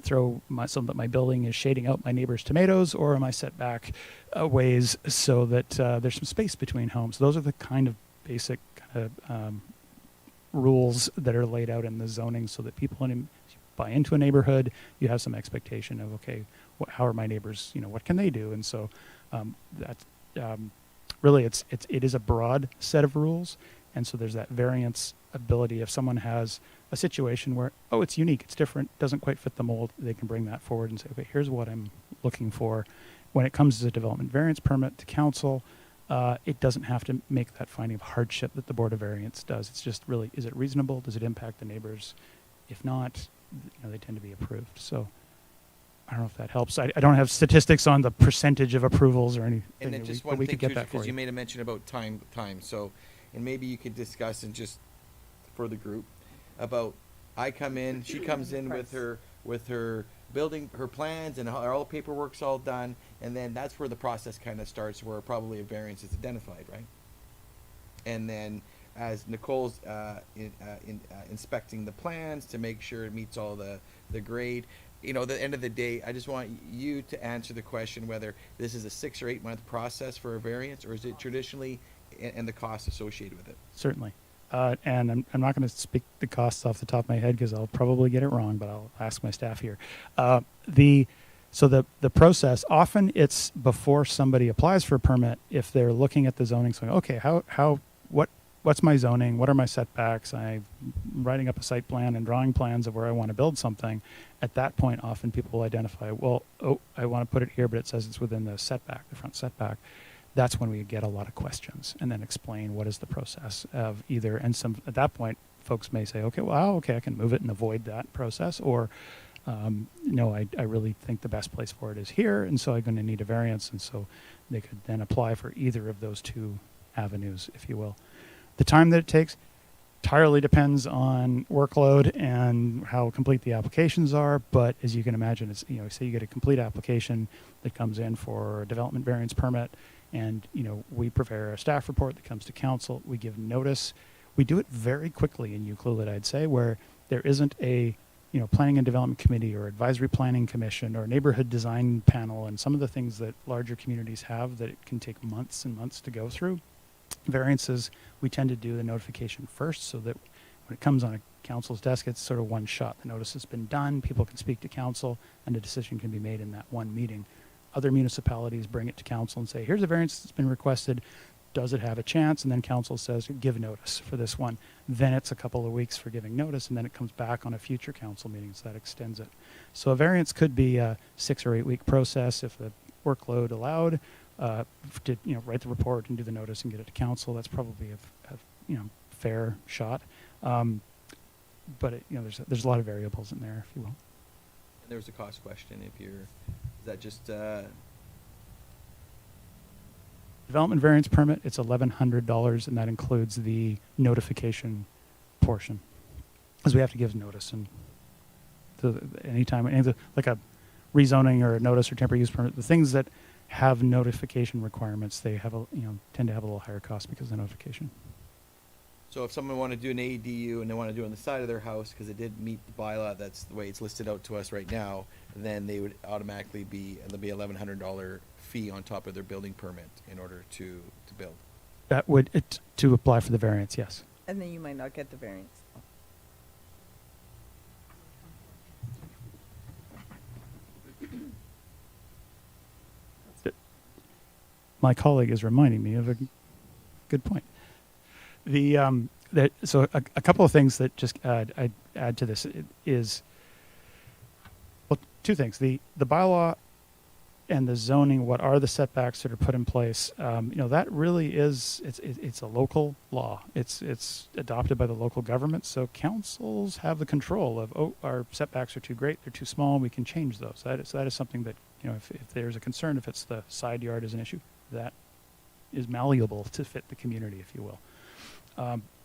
so that my building is shading out my neighbor's tomatoes, or am I set back ways so that there's some space between homes? Those are the kind of basic rules that are laid out in the zoning, so that people, when you buy into a neighborhood, you have some expectation of, okay, how are my neighbors? What can they do? And so really, it is a broad set of rules, and so there's that variance ability. If someone has a situation where, it's unique, it's different, doesn't quite fit the mold, they can bring that forward and say, okay, here's what I'm looking for. When it comes to a development variance permit to council, it doesn't have to make that finding of hardship that the Board of Variance does. It's just really, is it reasonable? Does it impact the neighbors? If not, they tend to be approved. So I don't know if that helps. I don't have statistics on the percentage of approvals or anything. And then just but one we thing, could get that for because you made a mention about time. So, and maybe you could discuss, and just for the group, about, I come in, she comes in with her building, her plans, and all the paperwork's all done, and then that's where the process kind of starts, where probably a variance is identified, right? And then as Nicole's inspecting the plans to make sure it meets all the grade, at the end of the day, I just want you to answer the question whether this is a 6 or 8 month process for a variance, or is it traditionally, and the cost associated with it? Certainly. And I'm not going to speak the costs off the top of my head because I'll probably get it wrong, but I'll ask my staff here. The process, often it's before somebody applies for a permit, if they're looking at the zoning, saying, okay, what's my zoning? What are my setbacks? I'm writing up a site plan and drawing plans of where I want to build something. At that point, often people will identify, I want to put it here, but it says it's within the setback, the front setback. That's when we get a lot of questions, and then explain what is the process of either. And at that point, folks may say, okay, I can move it and avoid that process, or no, I really think the best place for it is here, and so I'm going to need a variance, and so they could then apply for either of those two avenues, if you will. The time that it takes entirely depends on workload and how complete the applications are. But as you can imagine, it's, say you get a complete application that comes in for a development variance permit, and we prepare a staff report that comes to council. We give notice. We do it very quickly in Euclid, I'd say, where there isn't a planning and development committee or advisory planning commission or neighborhood design panel, and some of the things that larger communities have that it can take months and months to go through. Variances, we tend to do the notification first, so that when it comes on a council's desk, it's sort of one shot. The notice has been done, people can speak to council, and a decision can be made in that one meeting. Other municipalities bring it to council and say, here's a variance that's been requested. Does it have a chance? And then council says, give notice for this one. Then it's a couple of weeks for giving notice, and then it comes back on a future council meeting, so that extends it. So a variance could be a 6 or 8 week process if the workload allowed. To write the report and do the notice and get it to council. That's probably a fair shot. But there's a lot of variables in there, if you will. And there was a cost question. Is that just Development variance permit, it's $1,100, and that includes the notification portion, because we have to give notice. And like a rezoning or a notice or temporary use permit, the things that have notification requirements, they have tend to have a little higher cost because of the notification. So if someone wanted to do an ADU and they want to do it on the side of their house because it did meet the bylaw, that's the way it's listed out to us right now, then they would automatically there'll be $1,100 fee on top of their building permit in order to build. That would to apply for the variance, yes. And then you might not get the variance. My colleague is reminding me of a good point. So a couple of things that just I'd add to this is, well, two things. The bylaw and the zoning, what are the setbacks that are put in place? That really is, it's a local law. It's adopted by the local government. So councils have the control of, our setbacks are too great, they're too small, we can change those. That is something that, if there's a concern, if it's the side yard is an issue, that is malleable to fit the community, if you will.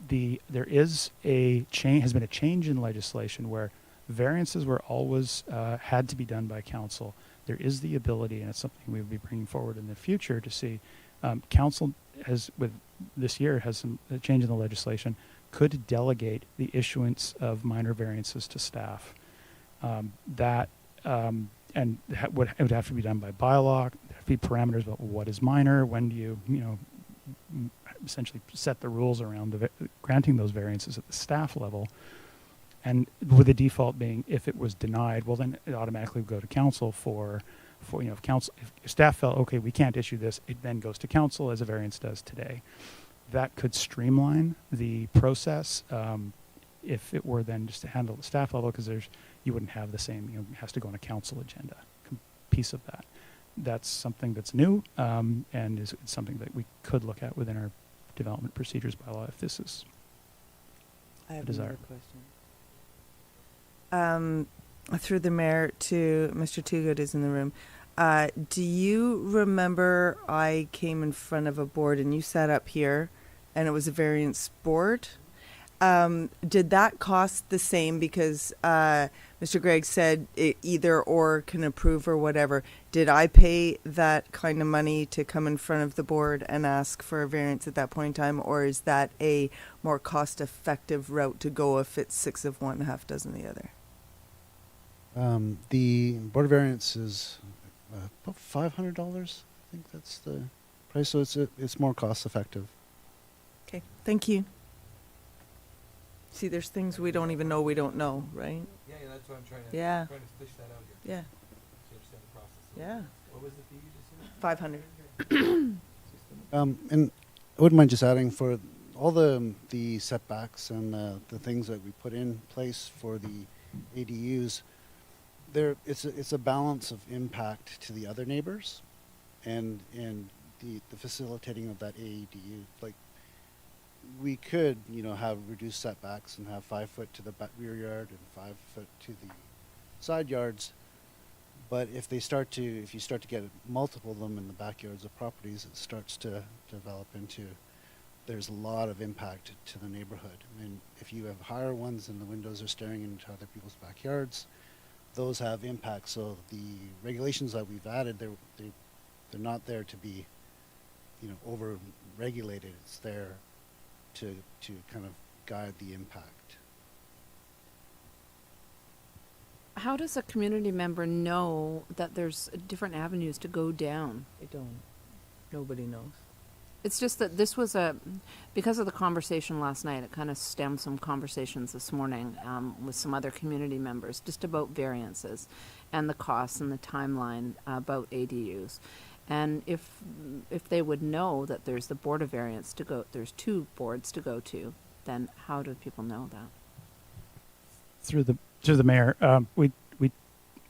There is has been a change in legislation where variances were always had to be done by council. There is the ability, and it's something we will be bringing forward in the future to see. Council has, with this year, has some change in the legislation, could delegate the issuance of minor variances to staff. And it would have to be done by bylaw. There have to be parameters about what is minor, when do you, essentially set the rules around granting those variances at the staff level. And with the default being, if it was denied, well, then it automatically would go to council if staff felt, okay, we can't issue this, it then goes to council as a variance does today. That could streamline the process if it were then just to handle at the staff level, because you wouldn't have the same, it has to go on a council agenda piece of that. That's something that's new, and is something that we could look at within our development procedures bylaw if this is I have desire. another question. Through the mayor to Mr. Toogood is in the room. Do you remember I came in front of a board and you sat up here and it was a variance board? Did that cost the same because Mr. Gregg said it either or can approve or whatever? Did I pay that kind of money to come in front of the board and ask for a variance at that point in time, or is that a more cost-effective route to go if it's 6 of one, half dozen the other? The board of variance is about $500. I think that's the price, so it's more cost-effective. Okay, thank you. See, there's things we don't even know we don't know, right? Yeah, that's what I'm trying Yeah. trying to fish that out here. Yeah. To understand the process. Yeah. What was the fee you just said? 500. And I wouldn't mind just adding, for all the setbacks and the things that we put in place for the ADUs, it's a balance of impact to the other neighbors, and the facilitating of that ADU. Like, we could have reduced setbacks and have 5 foot to the rear yard and 5 foot to the side yards. But if you start to get multiple of them in the backyards of properties, it starts to develop into there's a lot of impact to the neighborhood. I mean, if you have higher ones and the windows are staring into other people's backyards, those have impact. So the regulations that we've added, they're not there to be, over regulated. It's there to kind of guide the impact. How does a community member know that there's different avenues to go down? I don't. Nobody knows. It's just that this was because of the conversation last night, it kind of stemmed some conversations this morning with some other community members just about variances and the costs and the timeline about ADUs. And if they would know that there's the Board of Variance to go, there's 2 boards to go to, then how do people know that? Through the mayor, we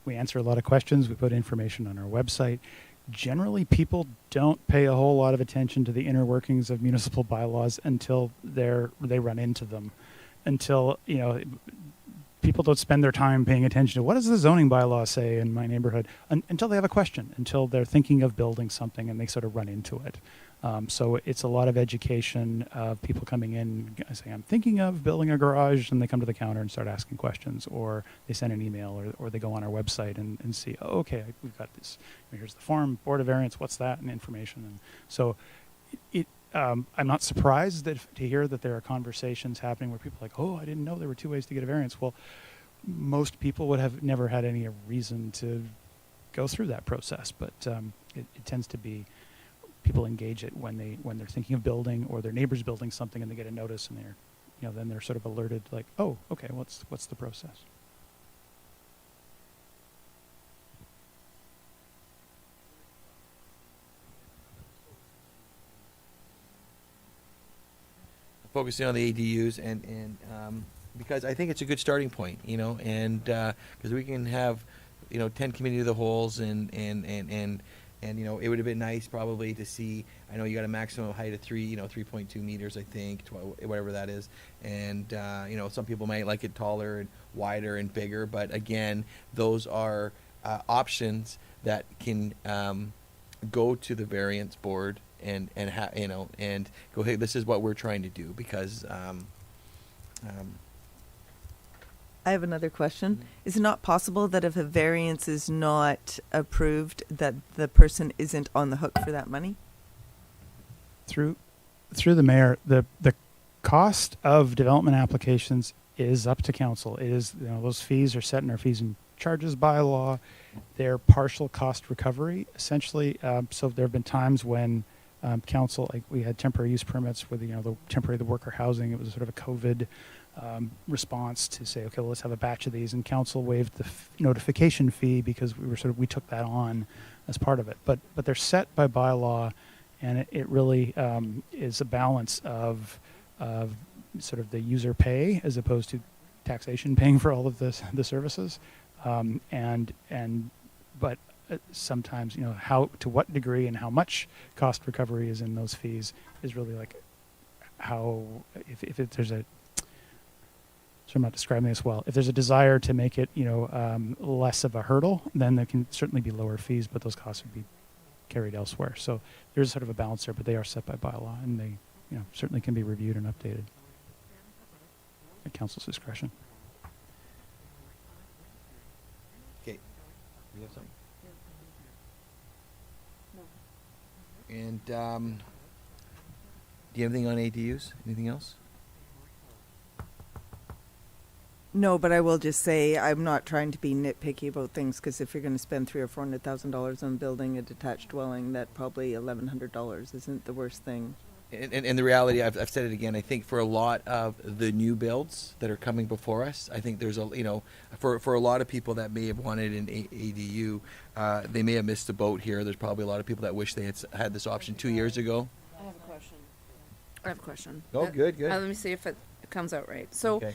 answer a lot of questions. We put information on our website. Generally, people don't pay a whole lot of attention to the inner workings of municipal bylaws until they run into them. Until, people don't spend their time paying attention to what does the zoning bylaw say in my neighborhood until they have a question, until they're thinking of building something and they sort of run into it. So it's a lot of education of people coming in saying, I'm thinking of building a garage, and they come to the counter and start asking questions, or they send an email, or they go on our website and see, oh, okay, we've got this. Here's the form, Board of Variance, what's that, and information. And so I'm not surprised to hear that there are conversations happening where people are like, oh, I didn't know there were 2 ways to get a variance. Well, most people would have never had any reason to go through that process, but it tends to be people engage it when they're thinking of building, or their neighbor's building something and they get a notice, and then they're sort of alerted, like, oh, okay, what's the process? Focusing on the ADUs and because I think it's a good starting point, and because we can have 10 committee of the wholes and it would have been nice probably to see. I know you got a maximum height of 3.2 meters, I think, whatever that is, and some people might like it taller and wider and bigger, but again, those are options that can go to the variance board and go, hey, this is what we're trying to do, because I have another question. Is it not possible that if a variance is not approved, that the person isn't on the hook for that money? Through the mayor, the cost of development applications is up to council. It is, those fees are set in our fees and charges bylaw. They're partial cost recovery, essentially. So there have been times when council, like we had temporary use permits with the worker housing. It was sort of a COVID response to say, okay, well, let's have a batch of these, and council waived the notification fee because we took that on as part of it. But they're set by bylaw, and it really is a balance of sort of the user pay as opposed to taxation paying for all of the services, but sometimes how, to what degree and how much cost recovery is in those fees is really like how, if there's a, so I'm not describing this well, if there's a desire to make it less of a hurdle, then there can certainly be lower fees, but those costs would be carried elsewhere. So there's sort of a balance there, but they are set by bylaw, and they certainly can be reviewed and updated at council's discretion. Okay, you have something? And do you have anything on ADUs? Anything else? No, but I will just say I'm not trying to be nitpicky about things, because if you're going to spend $300,000 or $400,000 on building a detached dwelling, that probably $1,100 isn't the worst thing. And the reality, I've said it again, I think for a lot of the new builds that are coming before us, I think there's for a lot of people that may have wanted an ADU, they may have missed the boat here. There's probably a lot of people that wish they had this option 2 years ago. I have a question. Oh, good. Let me see if it comes out right. So Okay.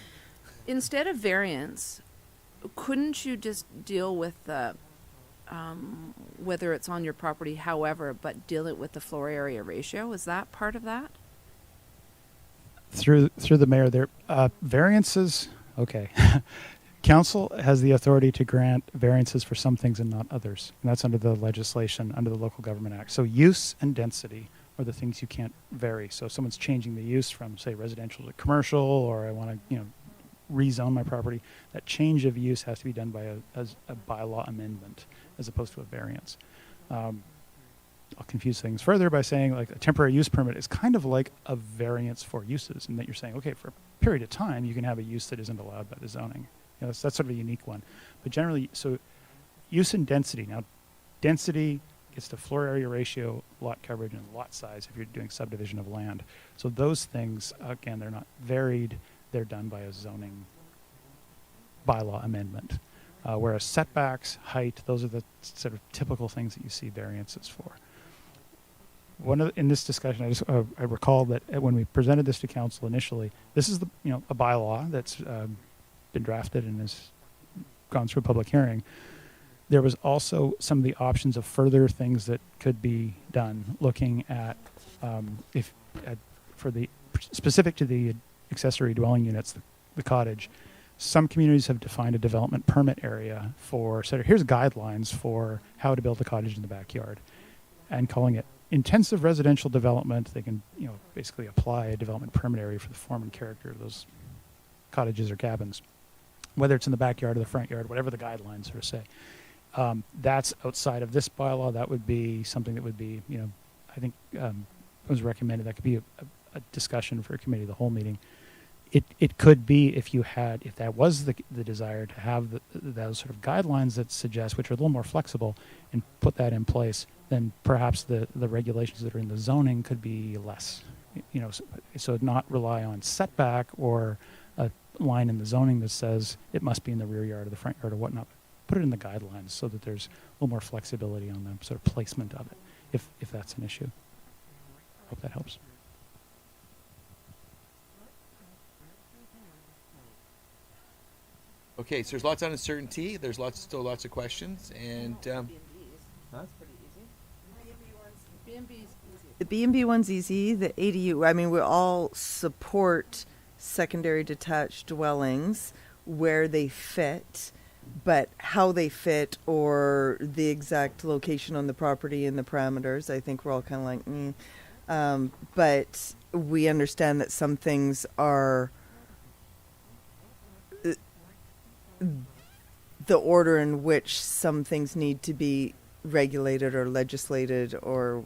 instead of variance, couldn't you just deal with the whether it's on your property, however, but deal it with the floor area ratio? Is that part of that? Through the mayor, there variances. Okay, council has the authority to grant variances for some things and not others, and that's under the legislation, under the Local Government Act. So use and density are the things you can't vary. So if someone's changing the use from, say, residential to commercial, or I want to, rezone my property, that change of use has to be done by a bylaw amendment as opposed to a variance. I'll confuse things further by saying, like, a temporary use permit is kind of like a variance for uses, in that you're saying, okay, for a period of time, you can have a use that isn't allowed by the zoning. That's sort of a unique one. But generally, so use and density. Now, density gets to floor area ratio, lot coverage, and lot size if you're doing subdivision of land. So those things, again, they're not varied. They're done by a zoning bylaw amendment. Whereas setbacks, height, those are the sort of typical things that you see variances for. In this discussion, I recall that when we presented this to council initially, this is a bylaw that's been drafted and has gone through a public hearing. There was also some of the options of further things that could be done, looking at specific to the accessory dwelling units, the cottage. Some communities have defined a development permit area here's guidelines for how to build a cottage in the backyard, and calling it intensive residential development. They can, basically apply a development permit area for the form and character of those cottages or cabins, whether it's in the backyard or the front yard, whatever the guidelines sort of say. That's outside of this bylaw. That would be something that would be, I think was recommended. That could be a discussion for a committee of the whole meeting. It could be if that was the desire to have those sort of guidelines that suggest, which are a little more flexible, and put that in place, then perhaps the regulations that are in the zoning could be less, so not rely on setback or a line in the zoning that says it must be in the rear yard or the front yard or whatnot. Put it in the guidelines so that there's a little more flexibility on the sort of placement of it, if that's an issue. Hope that helps. Okay, so there's lots of uncertainty. There's still lots of questions, and The B&B one's easy. The ADU, I mean, we all support secondary detached dwellings where they fit, but how they fit or the exact location on the property and the parameters, I think we're all kind of like, but we understand that some things are the order in which some things need to be regulated or legislated, or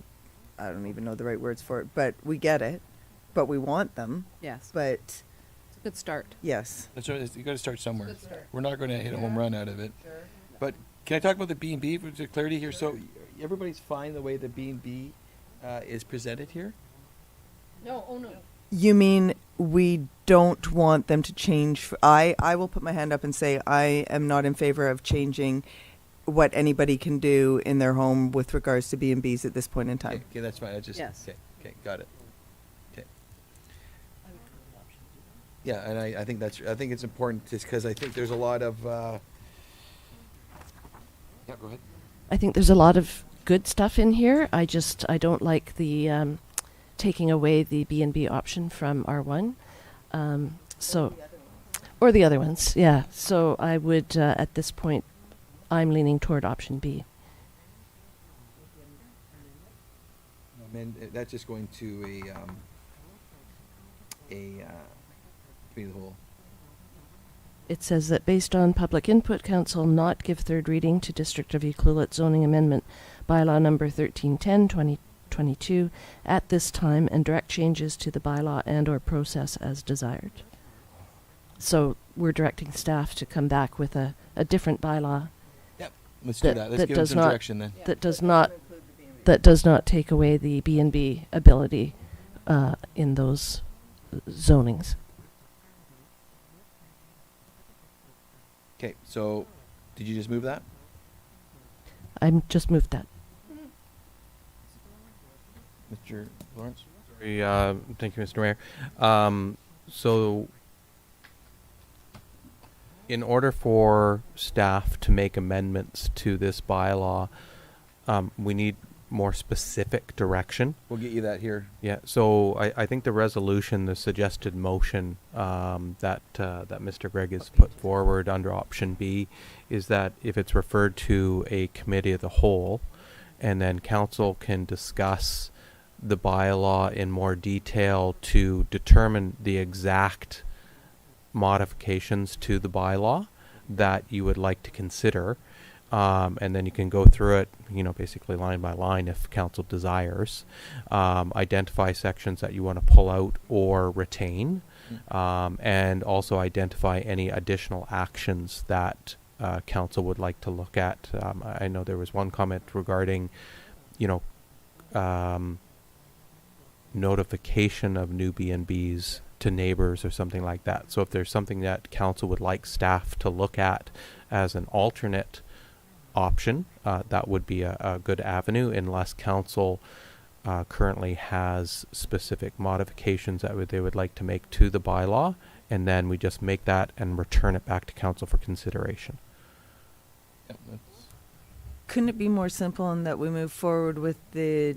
I don't even know the right words for it, but we get it, but we want them. Yes. But It's a good start. yes. that's right. You got to start somewhere. Good start. We're not going to hit a home run out of it. Sure. But can I talk about the B&B for clarity here? So everybody's fine the way the B&B is presented here? No, oh no. You mean we don't want them to change? I will put my hand up and say I am not in favor of changing what anybody can do in their home with regards to B&Bs at this point in time. Okay, that's fine. I just Yes. Okay, got it. Okay. Yeah, and I think it's important just because I think there's a lot of yeah, go ahead. I think there's a lot of good stuff in here. I don't like the taking away the B&B option from R1. Or the other ones, yeah. So I would, at this point, I'm leaning toward option B. And that's just going to a committee of the whole. It says that based on public input, council not give third reading to District of Ucluelet zoning amendment bylaw number 1310 2022 at this time and direct changes to the bylaw and or process as desired. So we're directing staff to come back with a different bylaw Yep. Let's do that. Let's give them some direction then. that does not take away the B&B ability in those zonings. Okay, so did you just move that? I'm just moved that. Mr. Lawrence? Sorry, thank you, Mr. Mayor. So, in order for staff to make amendments to this bylaw, we need more specific direction. We'll get you that here. Yeah, so I think the resolution, the suggested motion that Mr. Gregg has put forward under option B is that if it's referred to a committee of the whole, and then council can discuss the bylaw in more detail to determine the exact modifications to the bylaw that you would like to consider. And then you can go through it, basically line by line if council desires. Identify sections that you want to pull out or retain, and also identify any additional actions that council would like to look at. I know there was one comment regarding, notification of new B&Bs to neighbors or something like that. So if there's something that council would like staff to look at as an alternate option, that would be a good avenue, unless council currently has specific modifications that they would like to make to the bylaw, and then we just make that and return it back to council for consideration. Couldn't it be more simple in that we move forward with the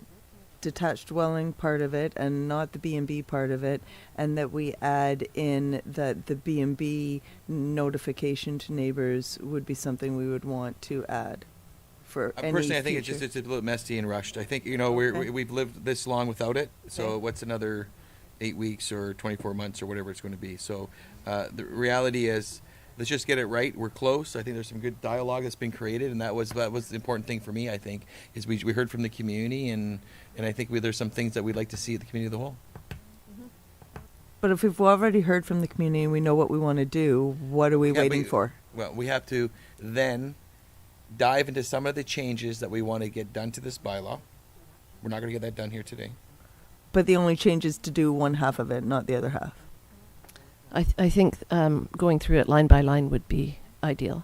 detached dwelling part of it and not the B&B part of it, and that we add in that the B&B notification to neighbors would be something we would want to add for any Personally, I think future. it's a little messy and rushed. I think, we've lived this long without it, so Okay. what's another 8 weeks or 24 months or whatever it's going to be? So the reality is, let's just get it right. We're close. I think there's some good dialogue that's been created, and that was the important thing for me, I think, is we heard from the community, and I think there's some things that we'd like to see at the community of the whole. But if we've already heard from the community and we know what we want to do, what are we Yeah, waiting for? Well, we have to then dive into some of the changes that we want to get done to this bylaw. We're not going to get that done here today. But the only change is to do one half of it, not the other half. I think going through it line by line would be ideal.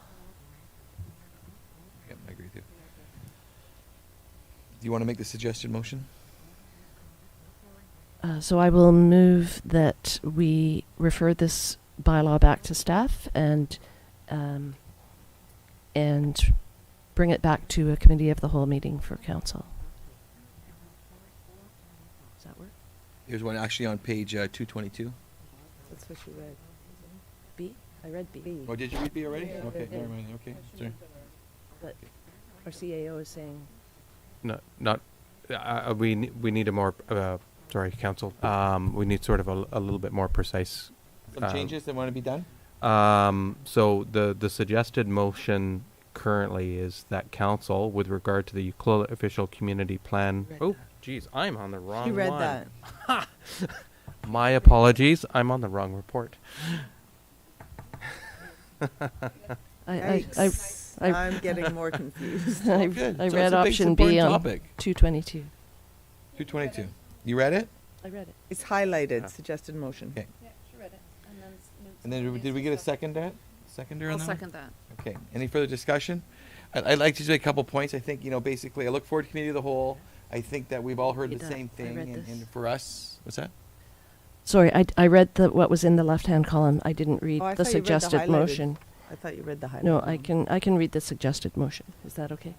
Yep, I agree with you. Do you want to make the suggested motion? So I will move that we refer this bylaw back to staff and bring it back to a committee of the whole meeting for council. Does that work? Here's one actually on page 222. That's what you read. B? I read B. Oh, did you read B already? Yeah, I Okay, read B. never mind. Okay, sorry. But our CAO is saying We need a more, sorry, council. We need sort of a little bit more precise. Some changes that want to be done? So the suggested motion currently is that council, with regard to the Ucluelet official community plan. Read Oh, that. geez, I'm on the wrong You read one. that. My apologies. I'm on the wrong report. Yikes. I- I'm getting more confused. I Good. I So read it's a big, option important B on topic. 222. 222. You read it? I read it. It's highlighted, Yeah. suggested motion. Okay. Yeah, she read it. And then did we get a seconder I'll on that one? second that. Okay. Any further discussion? I'd like to just make a couple points. I think, basically, I look forward to committee of the whole. I think that we've all heard You the done. same I thing. read And this. for us, what's that? Sorry, I read what was in the left-hand column. I didn't read Oh, I the thought you read the suggested highlighted. motion. I thought you read the highlighted. No, one. I can read the suggested motion. Is that okay?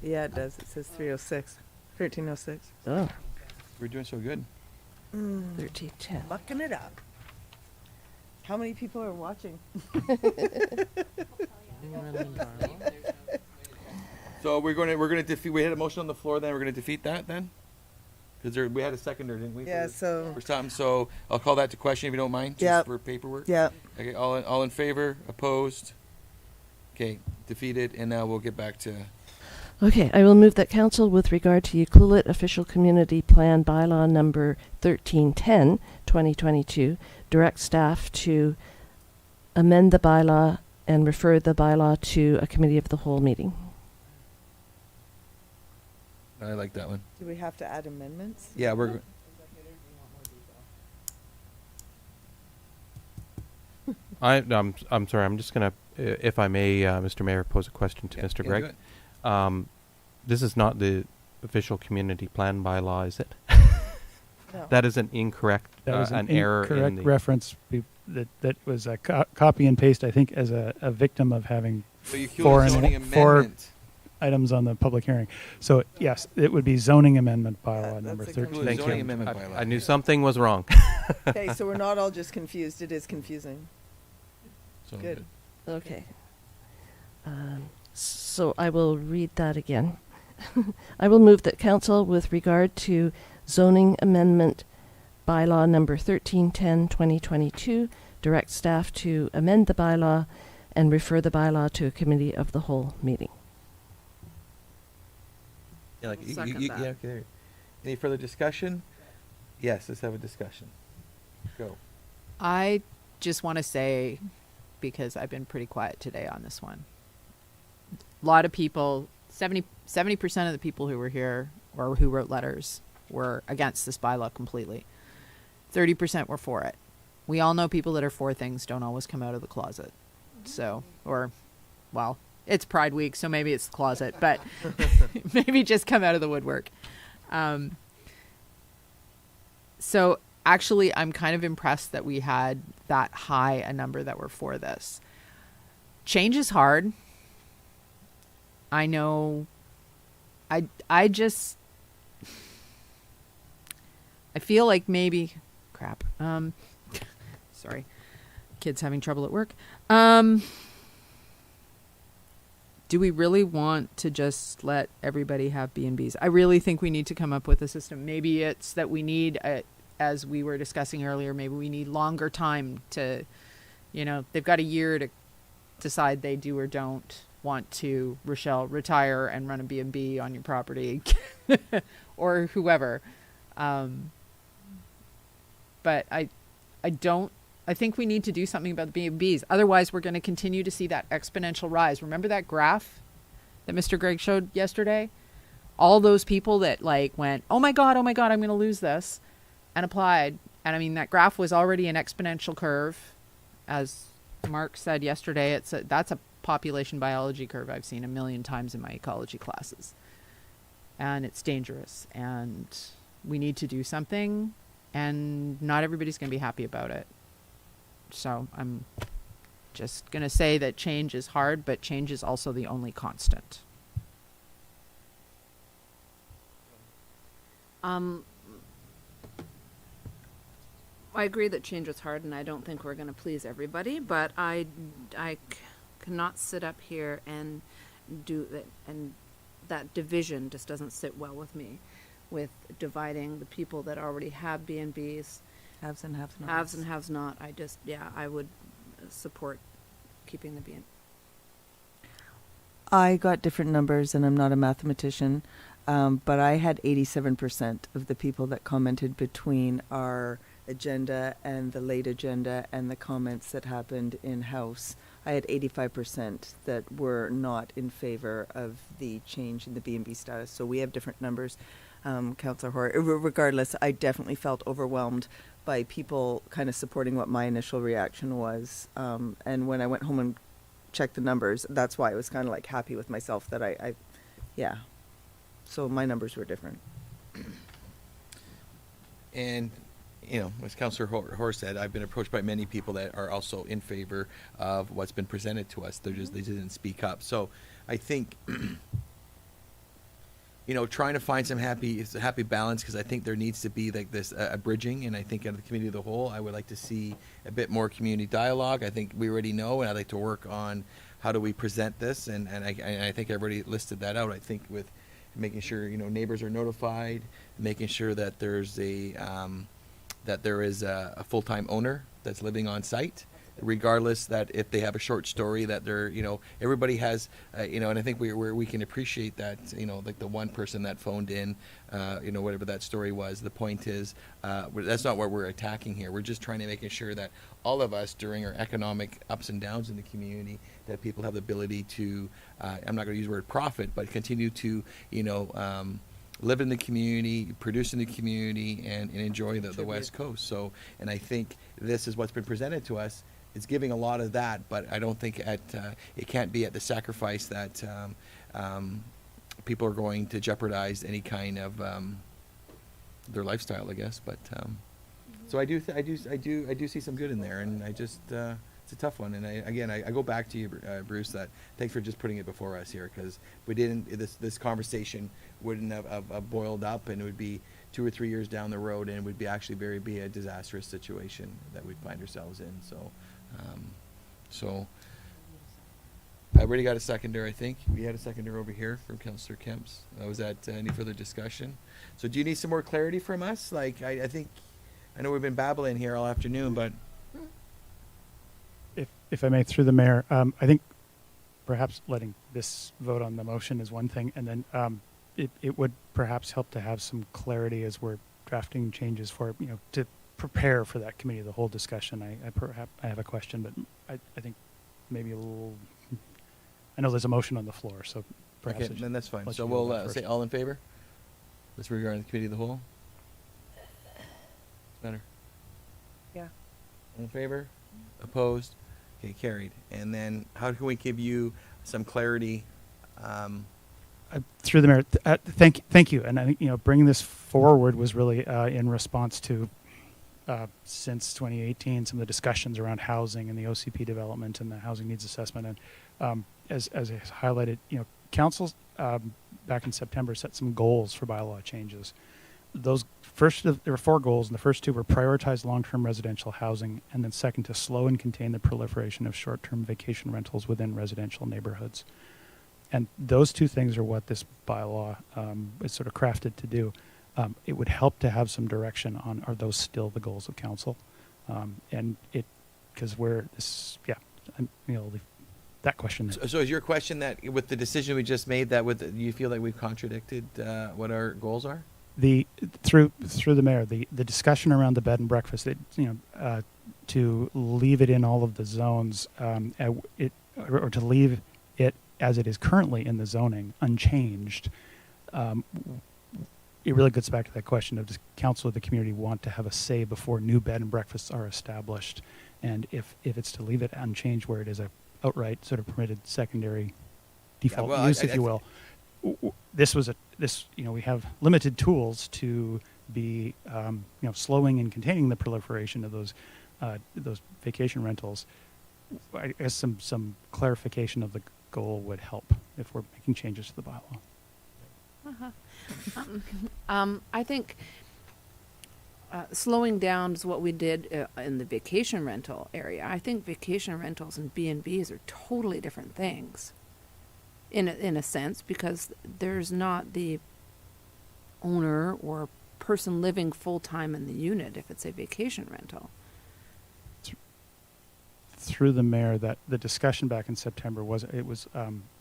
Yeah, it does. It says 306. 1306. Oh, We're doing so good. 1310. Mucking it up. How many people are watching? So we're going to defeat. We had a motion on the floor. Then we're going to defeat that. Then, because we had a seconder, didn't we? Yeah, for, so. for something. So I'll call that to question if you don't mind. Just Yep. for paperwork. Yeah. Okay. All in favor? Opposed? Okay. Defeated. And now we'll get back to. Okay, I will move that council, with regard to Ucluelet Official Community Plan Bylaw Number 1310, 2022, direct staff to amend the bylaw and refer the bylaw to a committee of the whole meeting. I like that one. Do we have to add amendments? Yeah, we're. I'm sorry. I'm just gonna, if I may, Mr. Mayor, pose a question to Yeah, Mr. yeah, Gregg. do it. This is not the official community plan bylaw, is it? No. That is an incorrect, That was an error in incorrect the. reference. That was a copy and paste, I think, as a victim of having So you four zoning four amendment. items on the public hearing. So yes, it would be zoning amendment bylaw That's number a good 13. one. Thank Zoning you. amendment bylaw. I knew something was wrong. Okay, so we're not all just confused. It is confusing. So Good. Okay. So I will read that again. I will move that council, with regard to zoning amendment bylaw number 1310/2022, direct staff to amend the bylaw and refer the bylaw to a committee of the whole meeting. Yeah, like, Second that. yeah, okay, there. Any further discussion? Yes, let's have a discussion. Go. I just want to say, because I've been pretty quiet today on this one, a lot of people, 70% of the people who were here or who wrote letters were against this bylaw completely. 30% were for it. We all know people that are for things don't always come out of the closet. So, or, well, it's Pride Week, so maybe it's the closet, but maybe just come out of the woodwork. So actually, I'm kind of impressed that we had that high a number that were for this. Change is hard. I know. I feel like maybe, crap. Sorry, kids having trouble at work. Do we really want to just let everybody have B&Bs? I really think we need to come up with a system. Maybe it's that we need, as we were discussing earlier, maybe we need longer time to, they've got a year to decide they do or don't want to, Rochelle, retire and run a B&B on your property or whoever. But I think we need to do something about the B&Bs. Otherwise, we're going to continue to see that exponential rise. Remember that graph that Mr. Gregg showed yesterday? All those people that went, oh my God, I'm going to lose this, and applied. And I mean, that graph was already an exponential curve. As Mark said yesterday, that's a population biology curve I've seen a million times in my ecology classes. And it's dangerous. And we need to do something. And not everybody's going to be happy about it. So I'm just going to say that change is hard, but change is also the only constant. I agree that change is hard, and I don't think we're going to please everybody, but I cannot sit up here and do that, and that division just doesn't sit well with me, with dividing the people that already have B&Bs. Haves and have not. Haves and haves not. I would support keeping the B&B. I got different numbers, and I'm not a mathematician, but I had 87% of the people that commented between our agenda and the late agenda and the comments that happened in-house. I had 85% that were not in favor of the change in the B&B status. So we have different numbers. Councillor Hoare, regardless, I definitely felt overwhelmed by people kind of supporting what my initial reaction was. And when I went home and checked the numbers, that's why I was kind of happy with myself that yeah. So my numbers were different. And, as Councillor Hoare said, I've been approached by many people that are also in favor of what's been presented to us. They didn't speak up. So I think, trying to find some happy balance, because I think there needs to be this a bridging, and I think out of the committee of the whole, I would like to see a bit more community dialogue. I think we already know, and I'd like to work on how do we present this, and I think everybody listed that out. I think with making sure neighbors are notified, making sure that there is a full-time owner that's living on site, regardless that if they have a short story that they're everybody has and I think we can appreciate that the one person that phoned in whatever that story was. The point is that's not what we're attacking here. We're just trying to make sure that all of us during our economic ups and downs in the community, that people have the ability to I'm not going to use the word profit, but continue to live in the community, produce in the community, and enjoy the West Coast. So, and I think this is what's been presented to us. It's giving a lot of that, but I don't think it can't be at the sacrifice that people are going to jeopardize any kind of their lifestyle, I guess. But so I do see some good in there, and I just it's a tough one. And I go back to you, Bruce. That thanks for just putting it before us here, because we didn't this conversation wouldn't have boiled up, and it would be 2 or 3 years down the road, and it would be actually be a disastrous situation that we'd find ourselves in. So, I already got a seconder, I think. We had a seconder over here from Councillor Kemps. Was that any further discussion? So do you need some more clarity from us? Like, I think, I know we've been babbling here all afternoon, but If I may, through the mayor, I think perhaps letting this vote on the motion is one thing, and then it would perhaps help to have some clarity as we're drafting changes for, to prepare for that committee of the whole discussion. I have a question, but I think maybe a little. I know there's a motion on the floor, so perhaps. okay, then that's fine. let So you do that we'll first. say all in favor? This regarding the committee of the whole? Better. Yeah. All in favor? Opposed? Okay, carried. And then how can we give you some clarity? Through the mayor, thank you. And I think, bringing this forward was really in response to, since 2018, some of the discussions around housing and the OCP development and the housing needs assessment. And as is highlighted, councils back in September set some goals for bylaw changes. Those there were 4 goals, and the first 2 were prioritize long-term residential housing, and then second, to slow and contain the proliferation of short-term vacation rentals within residential neighborhoods. And those 2 things are what this bylaw is sort of crafted to do. It would help to have some direction on, are those still the goals of council? And because I'll leave that question there. So is your question that with the decision we just made, that you feel like we've contradicted what our goals are? Through the mayor, the discussion around the bed and breakfast, to leave it in all of the zones, or to leave it as it is currently in the zoning unchanged, it really gets back to that question of, does council or the community want to have a say before new bed and breakfasts are established? And if it's to leave it unchanged where it is a outright sort of permitted secondary default use, if you will, we have limited tools to be slowing and containing the proliferation of those vacation rentals. I guess some clarification of the goal would help if we're making changes to the bylaw. I think slowing down is what we did in the vacation rental area. I think vacation rentals and B&Bs are totally different things in a sense, because there's not the owner or person living full-time in the unit if it's a vacation rental. Through the mayor, that the discussion back in September was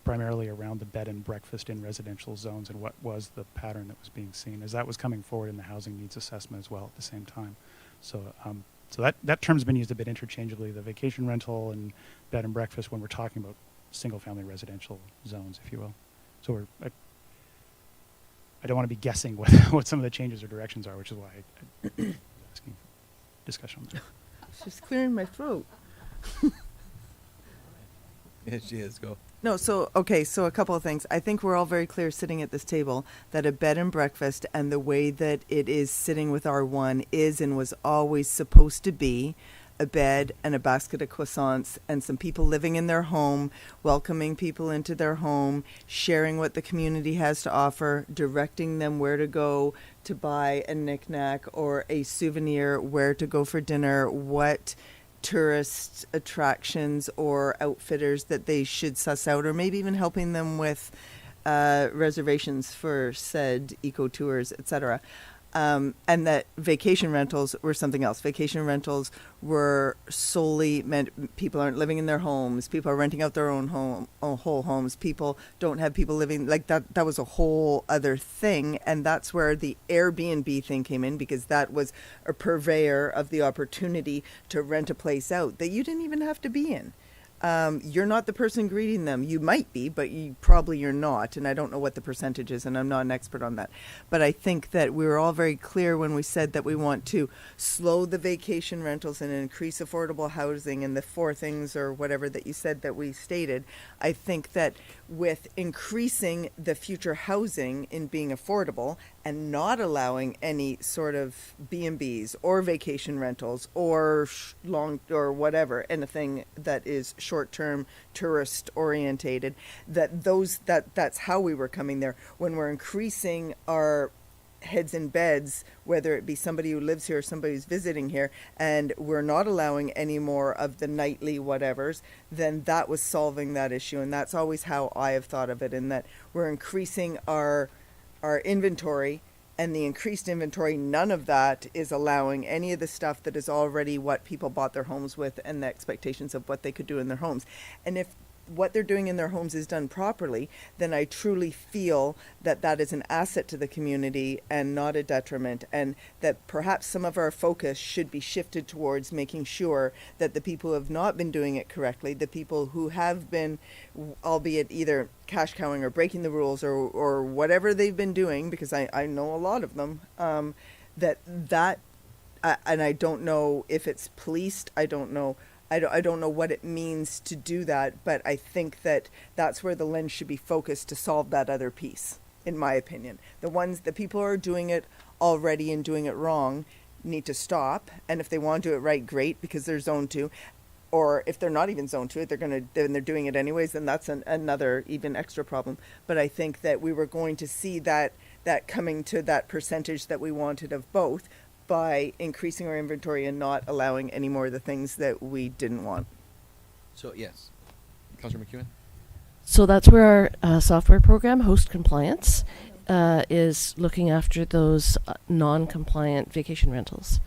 primarily around the bed and breakfast in residential zones and what was the pattern that was being seen, as that was coming forward in the housing needs assessment as well at the same time. So that term's been used a bit interchangeably, the vacation rental and bed and breakfast, when we're talking about single-family residential zones, if you will. So I don't want to be guessing what some of the changes or directions are, which is why I'm asking for discussion on that. It's just clearing my throat. Yes, she is. Go. No, so a couple of things. I think we're all very clear sitting at this table that a bed and breakfast and the way that it is sitting with R1 is and was always supposed to be a bed and a basket of croissants and some people living in their home, welcoming people into their home, sharing what the community has to offer, directing them where to go to buy a knick-knack or a souvenir, where to go for dinner, what tourist attractions or outfitters that they should suss out, or maybe even helping them with reservations for said eco tours, etc. And that vacation rentals were something else. Vacation rentals were solely meant, people aren't living in their homes, people are renting out their own whole homes, people don't have people living, like that was a whole other thing. And that's where the Airbnb thing came in, because that was a purveyor of the opportunity to rent a place out that you didn't even have to be in. You're not the person greeting them. You might be, but you're not. And I don't know what the percentage is, and I'm not an expert on that. But I think that we were all very clear when we said that we want to slow the vacation rentals and increase affordable housing and the 4 things or whatever that you said that we stated. I think that with increasing the future housing in being affordable and not allowing any sort of B&Bs or vacation rentals or long or whatever, anything that is short-term tourist orientated, that's how we were coming there. When we're increasing our heads in beds, whether it be somebody who lives here or somebody who's visiting here, and we're not allowing any more of the nightly whatevers, then that was solving that issue. And that's always how I have thought of it, in that we're increasing our inventory, and the increased inventory, none of that is allowing any of the stuff that is already what people bought their homes with and the expectations of what they could do in their homes. And if what they're doing in their homes is done properly, then I truly feel that that is an asset to the community and not a detriment, and that perhaps some of our focus should be shifted towards making sure that the people who have not been doing it correctly, the people who have been, albeit either cash cowing or breaking the rules or whatever they've been doing, because I know a lot of them, and I don't know if it's policed, I don't know what it means to do that, but I think that that's where the lens should be focused to solve that other piece, in my opinion. The people who are doing it already and doing it wrong need to stop, and if they want to do it right, great, because they're zoned to. Or if they're not even zoned to it, they're doing it anyways, then that's another even extra problem. But I think that we were going to see that coming to that percentage that we wanted of both, by increasing our inventory and not allowing any more of the things that we didn't want. So, yes. Councillor McEwen? So that's where our software program, Host Compliance, is looking after those non-compliant vacation rentals,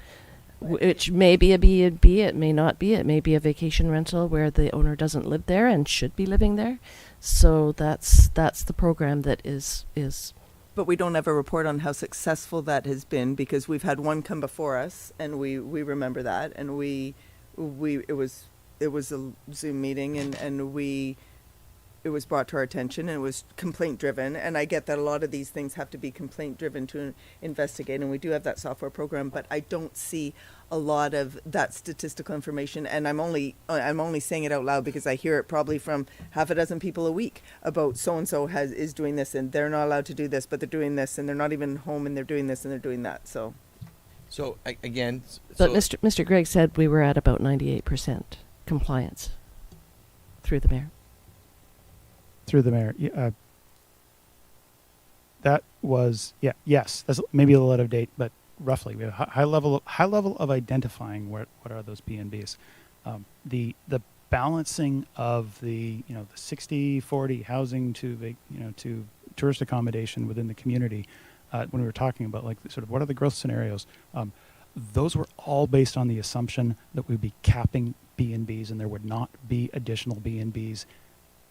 which may be a B&B, it may not be. It may be a vacation rental where the owner doesn't live there and should be living there. So that's the program that is. But we don't have a report on how successful that has been, because we've had one come before us, and we remember that, and it was a Zoom meeting, and it was brought to our attention, and it was complaint driven. And I get that a lot of these things have to be complaint driven to investigate, and we do have that software program, but I don't see a lot of that statistical information. And I'm only saying it out loud because I hear it probably from half a dozen people a week about so and so is doing this, and they're not allowed to do this, but they're doing this, and they're not even home, and they're doing this and they're doing that. So Again, But Mr. Gregg said we were at about 98% compliance through the mayor. Through the mayor. That was, yes, that's maybe a little out of date, but roughly we have high level of identifying what are those B&Bs. The balancing of the 60-40 housing to tourist accommodation within the community, when we were talking about like sort of what are the growth scenarios, those were all based on the assumption that we'd be capping B&Bs and there would not be additional B&Bs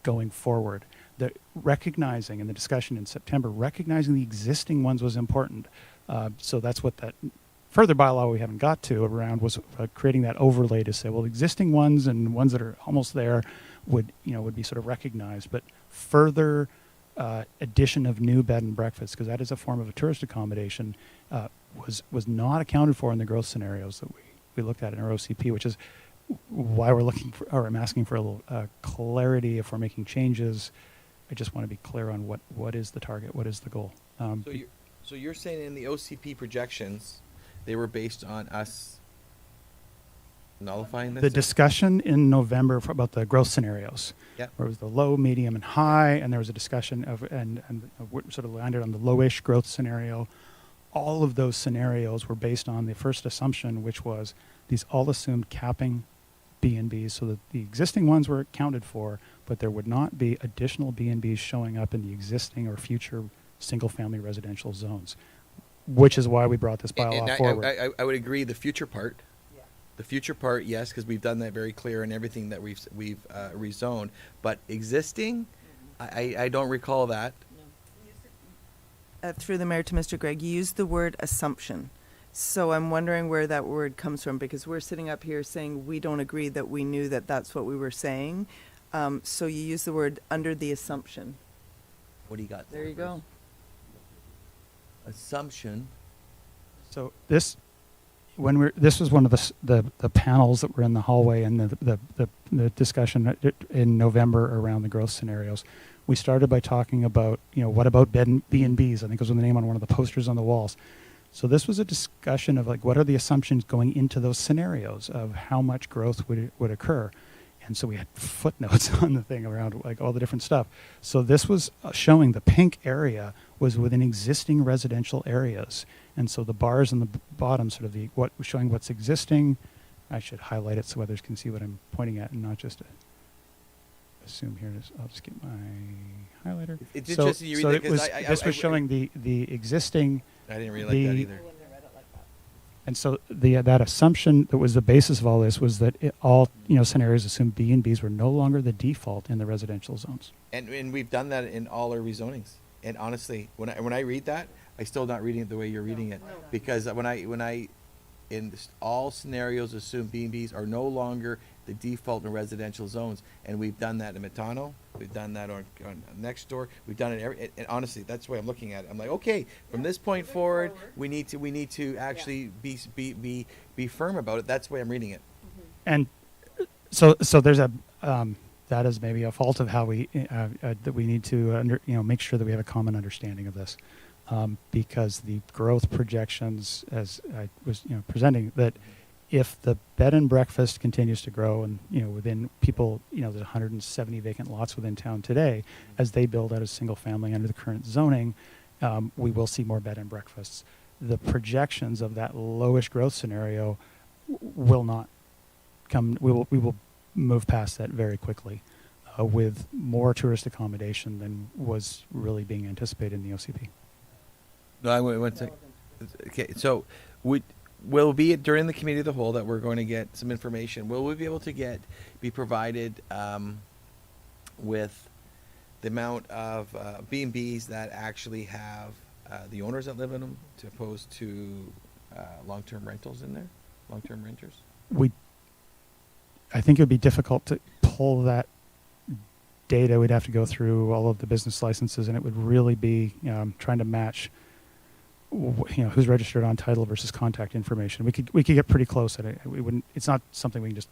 going forward. The recognizing in the discussion in September, recognizing the existing ones was important. So that's what that further bylaw we haven't got to around was creating that overlay to say, well, existing ones and ones that are almost there would be sort of recognized, but further addition of new bed and breakfast, because that is a form of a tourist accommodation, was not accounted for in the growth scenarios that we looked at in our OCP, which is why we're looking for, or I'm asking for a little clarity if we're making changes. I just want to be clear on what is the target, what is the goal. So you're saying in the OCP projections, they were based on us nullifying this? The discussion in November about the growth scenarios, Yep. where it was the low, medium, and high, and there was a discussion of and sort of landed on the lowish growth scenario. All of those scenarios were based on the first assumption, which was these all assumed capping B&Bs, so that the existing ones were accounted for, but there would not be additional B&Bs showing up in the existing or future single-family residential zones, which is why we brought this bylaw forward. I would agree. The future part, yes, because we've done that very clear in everything that we've rezoned. But existing, I don't recall that. Through the mayor to Mr. Gregg, you used the word assumption. So I'm wondering where that word comes from, because we're sitting up here saying we don't agree that we knew that that's what we were saying. So you use the word under the assumption. What do you got There you go. Assumption. So this was one of the panels that were in the hallway and the discussion in November around the growth scenarios. We started by talking about, what about B&Bs? I think was the name on one of the posters on the walls. So this was a discussion of like, what are the assumptions going into those scenarios of how much growth would occur? And so we had footnotes on the thing around like all the different stuff. So this was showing the pink area was within existing residential areas. And so the bars on the bottom, sort of what was showing what's existing. I should highlight it so others can see what I'm pointing at and not just assume here. I'll just get my highlighter. It's So, interesting you read so that it 'cause was, I this was showing the existing. I didn't really like that the- either. And so that assumption that was the basis of all this was that all scenarios assumed B and Bs were no longer the default in the residential zones. And we've done that in all our rezonings. And honestly, when I read that, I still not reading it the way you're reading it, because when I in all scenarios assume B and Bs are no longer the default in residential zones, and we've done that in Metano, we've done that on next door, we've done it and honestly, that's the way I'm looking at it. I'm like, okay, from this point forward, we need to actually be firm about it. That's the way I'm reading it. And so there's that is maybe a fault of how we that we need to make sure that we have a common understanding of this, because the growth projections, as I was presenting, that if the bed and breakfast continues to grow and within people, there's 170 vacant lots within town today, as they build out a single family under the current zoning, we will see more bed and breakfasts. The projections of that lowish growth scenario will not come. We will move past that very quickly, with more tourist accommodation than was really being anticipated in the OCP. No, I went to. Okay, so will be during the committee of the whole that we're going to get some information. Will we be able to be provided with the amount of B&Bs that actually have the owners that live in them, to opposed to long-term rentals in there, long-term renters? I think it would be difficult to pull that data. We'd have to go through all of the business licenses, and it would really be trying to match who's registered on title versus contact information. We could get pretty close at it. We wouldn't. It's not something we can just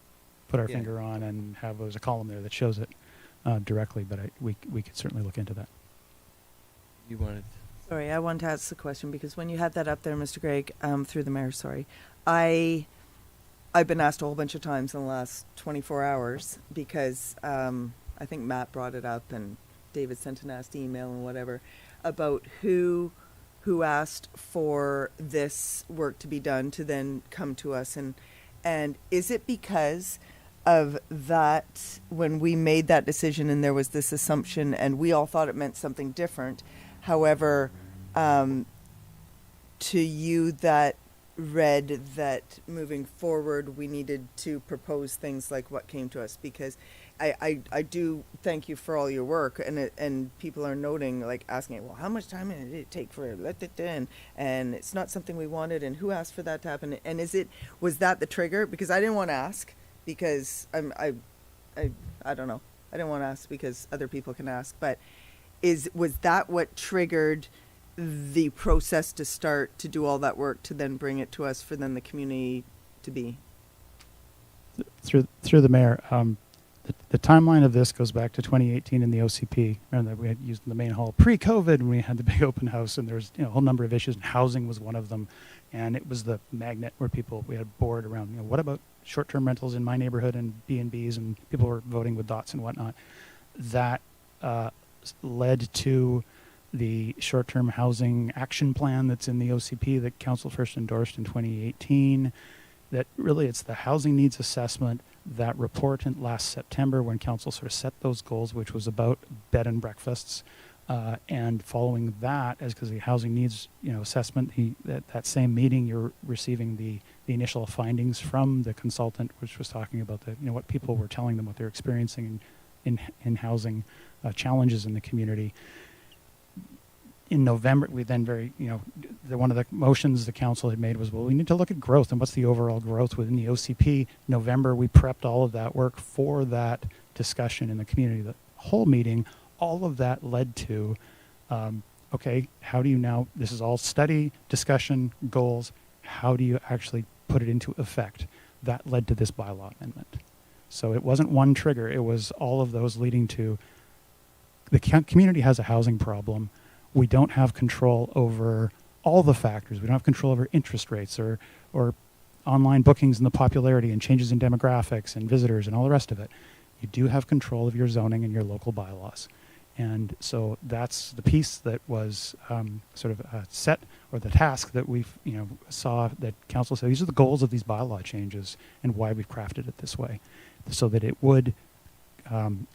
put our finger on and have there's a column there that shows it directly. But we could certainly look into that. You wanted. Sorry, I wanted to ask the question because when you had that up there, Mr. Gregg, through the mayor, sorry, I've been asked a whole bunch of times in the last 24 hours because I think Matt brought it up and David sent a nasty email and whatever about who asked for this work to be done to then come to us, and is it because of that when we made that decision and there was this assumption and we all thought it meant something different, however, to you that read that moving forward we needed to propose things like what came to us, because I do thank you for all your work, and people are noting, like asking, well, how much time did it take for let it in, and it's not something we wanted, and who asked for that to happen, and was that the trigger? Because I didn't want to ask because I don't know, I didn't want to ask because other people can ask, but was that what triggered the process to start to do all that work to then bring it to us for then the community to be Through the mayor, the timeline of this goes back to 2018 in the OCP. Remember that we had used the main hall pre-COVID when we had the big open house, and there was a whole number of issues, and housing was one of them. And it was the magnet where we had board around, what about short-term rentals in my neighborhood and B&Bs, and people were voting with dots and whatnot. That led to the short-term housing action plan that's in the OCP that council first endorsed in 2018. That really it's the housing needs assessment, that report in last September when council sort of set those goals, which was about bed and breakfasts, and following that, as because the housing needs assessment, that same meeting you're receiving the initial findings from the consultant, which was talking about what people were telling them, what they're experiencing in housing challenges in the community. In November, we then one of the motions the council had made was, well, we need to look at growth and what's the overall growth within the OCP. November, we prepped all of that work for that discussion in the community. The whole meeting, all of that led to, okay, how do you now, this is all study, discussion, goals, how do you actually put it into effect? That led to this bylaw amendment. So it wasn't one trigger, it was all of those leading to, the community has a housing problem. We don't have control over all the factors. We don't have control over interest rates or online bookings and the popularity and changes in demographics and visitors and all the rest of it. you do have control of your zoning and your local bylaws. And so that's the piece that was sort of set, or the task that we've, saw that council said, these are the goals of these bylaw changes and why we've crafted it this way, so that it would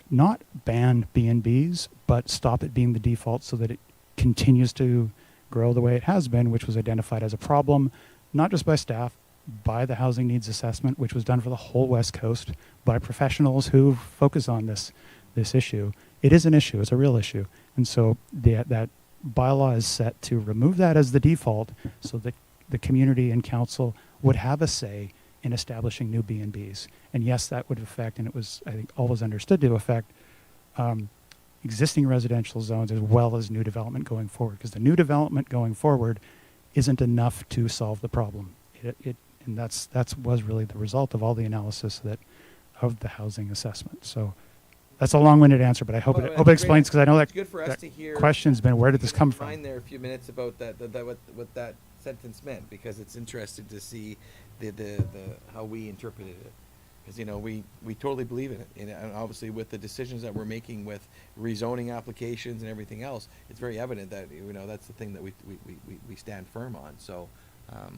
not ban B&Bs, but stop it being the default so that it continues to grow the way it has been, which was identified as a problem, not just by staff, by the Housing Needs Assessment, which was done for the whole West Coast, by professionals who focus on this issue. It is an issue. It's a real issue. And so that bylaw is set to remove that as the default so that the community and council would have a say in establishing new B&Bs. And yes, that would affect, and it was, I think, always understood to affect existing residential zones as well as new development going forward, because the new development going forward isn't enough to solve the problem. And that's was really the result of all the analysis of the housing assessment. So that's a long-winded answer, but I hope it explains, because I know It's that good for us to hear. question's been, where did this come from? Find there a few minutes about that what that sentence meant, because it's interesting to see the how we interpreted it, because we totally believe in it, and obviously with the decisions that we're making with rezoning applications and everything else, it's very evident that that's the thing that we stand firm on. So, I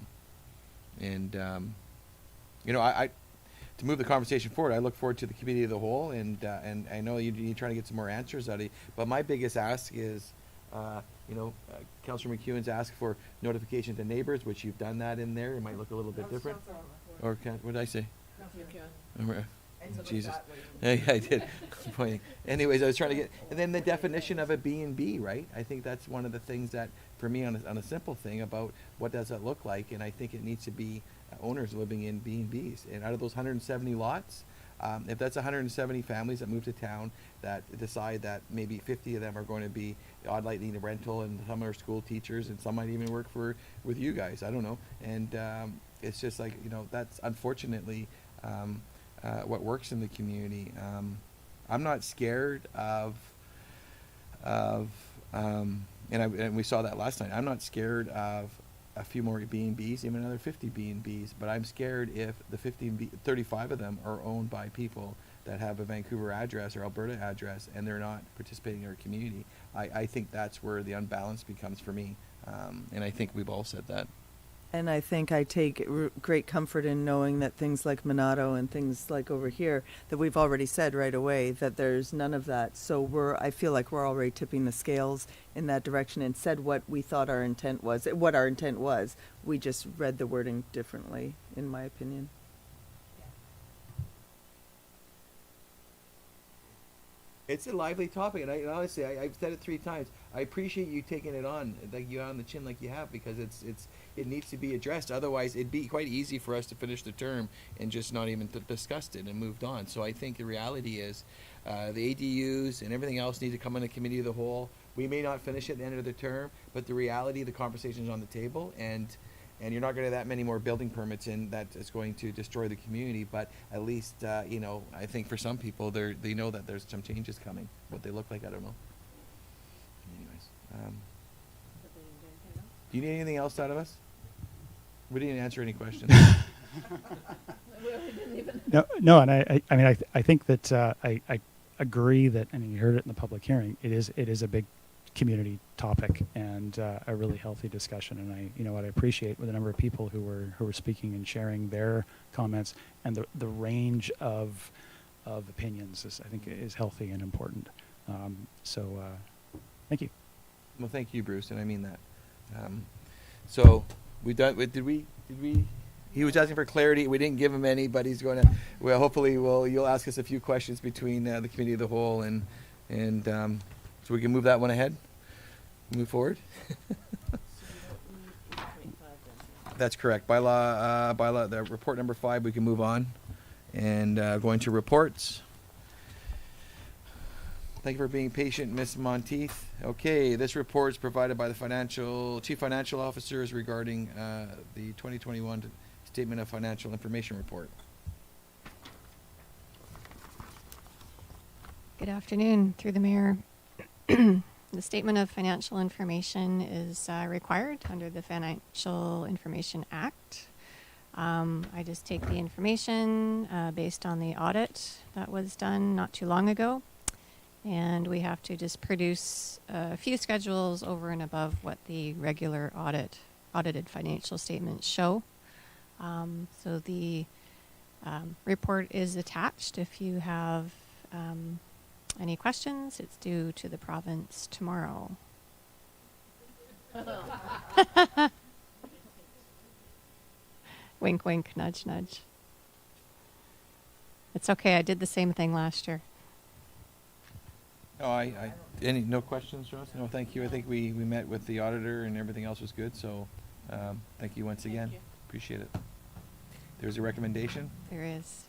to move the conversation forward, I look forward to the committee of the whole, and I know you're trying to get some more answers out of it. But my biggest ask is, Councillor McEwen's asked for notification to neighbors, which you've done that in there. It might look a little bit different. Or what did I say? Jesus. Yeah, I did. Pointing. Anyways, I was trying to get, and then the definition of a B&B, right? I think that's one of the things that, for me, on a simple thing about what does that look like, and I think it needs to be owners living in B&Bs. And out of those 170 lots, if that's 170 families that move to town that decide that maybe 50 of them are going to be odd light need a rental, and some are school teachers, and some might even work with you guys, I don't know. And it's just like, that's unfortunately what works in the community. I'm not scared of and we saw that last night. I'm not scared of a few more B&Bs, even another 50 B&Bs, but I'm scared if the 35 of them are owned by people that have a Vancouver address or Alberta address, and they're not participating in our community. I think that's where the unbalance becomes for me, and I think we've all said that. And I think I take great comfort in knowing that things like Monado and things like over here, that we've already said right away that there's none of that. So I feel like we're already tipping the scales in that direction and said what we thought our intent was. What our intent was. We just read the wording differently, in my opinion. It's a lively topic, and honestly, I've said it 3 times. I appreciate you taking it on, like you on the chin, like you have, because it needs to be addressed. Otherwise, it'd be quite easy for us to finish the term and just not even discussed it and moved on. So I think the reality is, the ADUs and everything else need to come in a committee of the whole. We may not finish it at the end of the term, but the reality, the conversation is on the table, and you're not going to have that many more building permits in that is going to destroy the community. But at least, I think for some people, they know that there's some changes coming. What they look like, I don't know. Anyways, do you need anything else out of us? We didn't answer any questions. No, and I think that I agree that, and you heard it in the public hearing. It is a big community topic and a really healthy discussion. And what I appreciate with the number of people who were speaking and sharing their comments, and the range of opinions I think is healthy and important. So thank you. Well, thank you, Bruce, and I mean that. So we done. Did we? He was asking for clarity. We didn't give him any, but he's going to. Well, hopefully, you'll ask us a few questions between the committee of the whole and so we can move that one ahead. Move forward. That's correct. Bylaw. The report number 5. We can move on, and going to reports. Thank you for being patient, Ms. Monteith. Okay, this report is provided by the Chief Financial Officers regarding the 2021 Statement of Financial Information Report. Good afternoon, through the mayor. The Statement of Financial Information is required under the Financial Information Act. I just take the information based on the audit that was done not too long ago. And we have to just produce a few schedules over and above what the regular audited financial statements show. So the report is attached. If you have any questions, it's due to the province tomorrow. Wink, wink, nudge, nudge. It's okay. I did the same thing last year. Oh, no questions, Joyce? No, thank you. I think we met with the auditor and everything else was good, so thank you once again. Appreciate it. There's a recommendation? There is.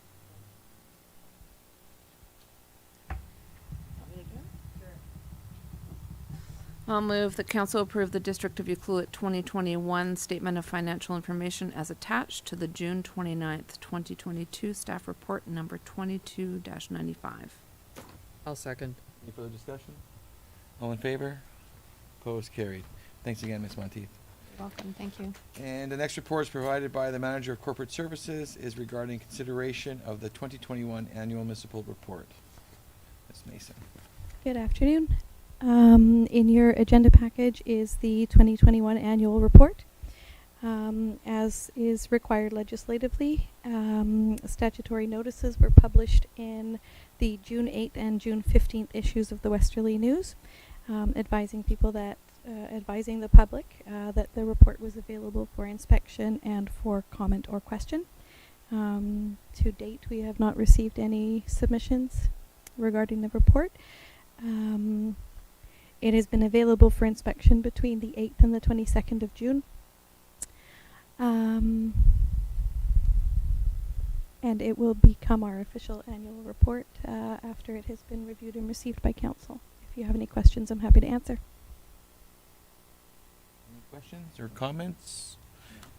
I'll move that council approve the District of Ucluelet 2021 Statement of Financial Information as attached to the June 29th, 2022 staff report number 22-95. I'll second. Any further discussion? All in favor? Opposed? Carried. Thanks again, Ms. Monteith. Welcome. Thank you. And the next report is provided by the Manager of Corporate Services is regarding consideration of the 2021 Annual Municipal Report. Ms. Mason. Good afternoon. In your agenda package is the 2021 annual report. As is required legislatively, statutory notices were published in the June 8th and June 15th issues of the Westerly News, advising the public that the report was available for inspection and for comment or question. To date, we have not received any submissions regarding the report. It has been available for inspection between the 8th and the 22nd of June. And it will become our official annual report after it has been reviewed and received by council. If you have any questions, I'm happy to answer. Any questions or comments?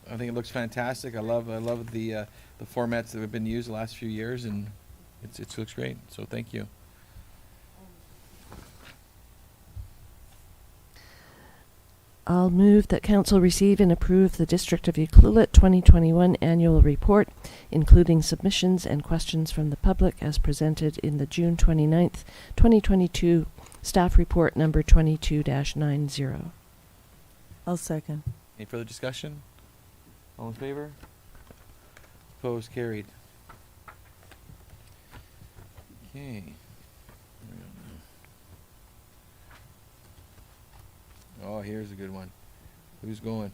I think it looks fantastic. I love the formats that have been used the last few years, and it looks great. So thank you. I'll move that council receive and approve the District of Ucluelet 2021 annual report, including submissions and questions from the public as presented in the June 29th, 2022 staff report number 22-90. I'll second. Any further discussion? All in favor? Opposed? Carried. Okay. Oh, here's a good one. Who's going?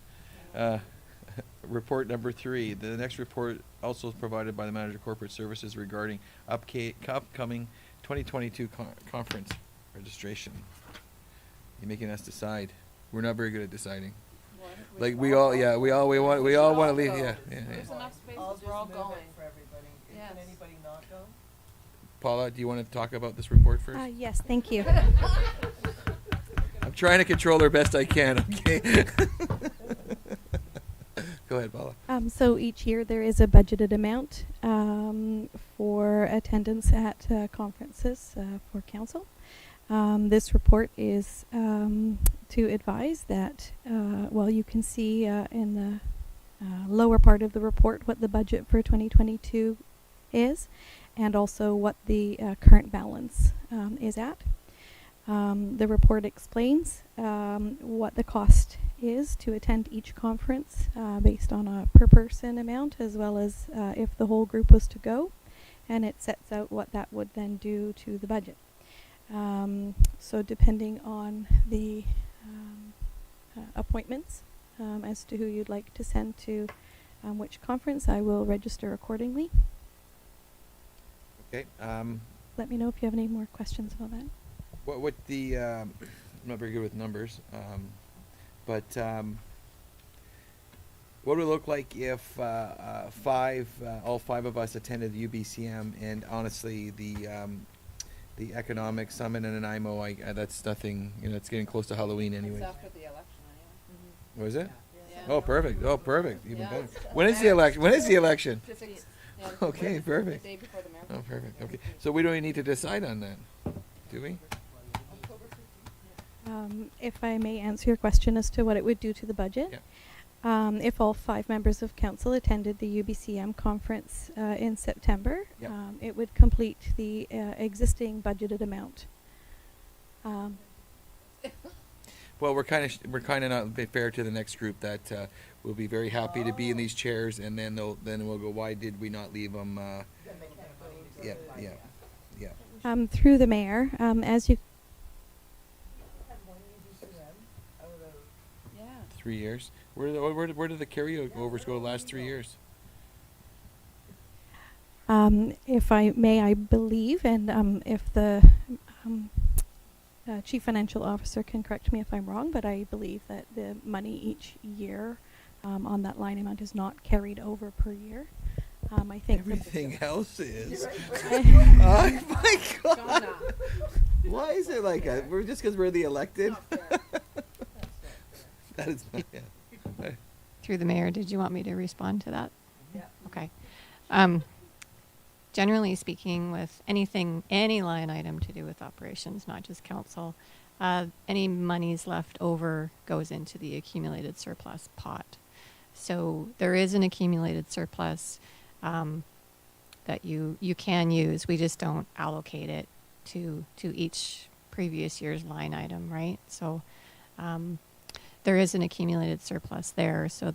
Report number 3. The next report also is provided by the Manager of Corporate Services regarding upcoming 2022 conference registration. You're making us decide. We're not very good at deciding. Like we all want to leave. Yeah. There's enough spaces. We're all going. For everybody. Yes. Can anybody not go? Paula, do you want to talk about this report first? Yes, thank you. I'm trying to control her best I can, okay? Go ahead, Paula. So each year there is a budgeted amount for attendance at conferences for council. This report is to advise that, you can see in the lower part of the report what the budget for 2022 is, and also what the current balance is at. The report explains what the cost is to attend each conference based on a per person amount, as well as if the whole group was to go, and it sets out what that would then do to the budget. So depending on the appointments as to who you'd like to send to which conference, I will register accordingly. Okay. Let me know if you have any more questions about that. What the I'm not very good with numbers, but what would it look like if all five of us attended the UBCM, and honestly the economic summit and an IMO, that's nothing. It's getting close to Halloween anyway. It's after the election anyway. Was it? Yeah. Oh, perfect. Oh, perfect. Even better. it's When is the election? When is the election? Yeah, Okay, perfect. The day before the mayor. Oh, perfect. Okay. So we don't even need to decide on that, do we? If I may answer your question as to what it would do to the budget. Yeah. If all 5 members of council attended the UBCM conference in September, Yep. it would complete the existing budgeted amount. Well, we're kind of not fair to the next group that will be very happy to be in these chairs, and then we'll go, why did we not leave them? Yeah. Through the mayor, as you 3 years. Where did the carryovers go the last 3 years? if I may, I believe, and if the Chief Financial Officer can correct me if I'm wrong, but I believe that the money each year on that line amount is not carried over per year. I think Everything else is. Oh my God! Why is it like that? We're just because we're the elected. That is. Yeah. Through the mayor, did you want me to respond to that? Yeah. Okay. Generally speaking, with any line item to do with operations, not just council, any monies left over goes into the accumulated surplus pot. So there is an accumulated surplus that you can use. We just don't allocate it to each previous year's line item, right? So there is an accumulated surplus there. So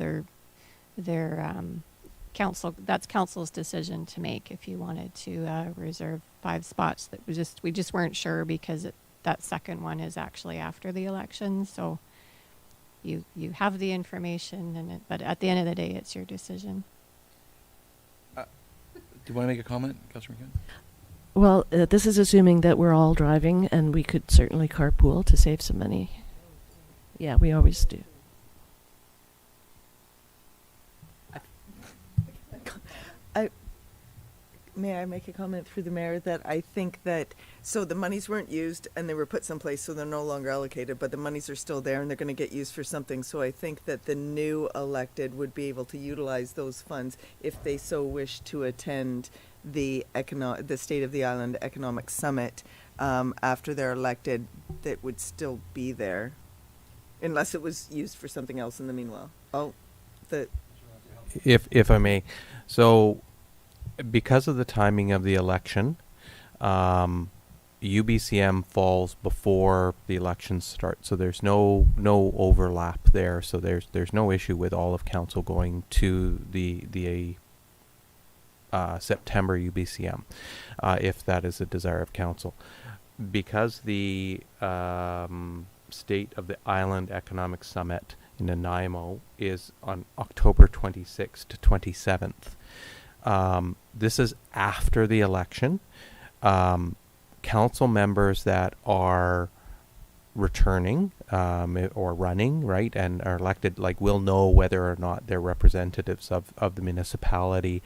that's council's decision to make if you wanted to reserve 5 spots. That we just weren't sure because that second one is actually after the election. So you have the information, but at the end of the day, it's your decision. Do you want to make a comment, Councilor McKeon? Well, this is assuming that we're all driving, and we could certainly carpool to save some money. Yeah, we always do. May I make a comment through the mayor that I think that, so the monies weren't used and they were put someplace, so they're no longer allocated, but the monies are still there and they're going to get used for something. So I think that the new elected would be able to utilize those funds if they so wish to attend the State of the Island Economic Summit after they're elected. That would still be there, unless it was used for something else in the meanwhile. If I may, so because of the timing of the election, UBCM falls before the elections start, so there's no overlap there. So there's no issue with all of council going to the September UBCM, if that is a desire of council, because the State of the Island Economic Summit in Nanaimo is on October 26th to 27th. This is after the election. Council members that are returning or running, right, and are elected, will know whether or not they're representatives of the municipality.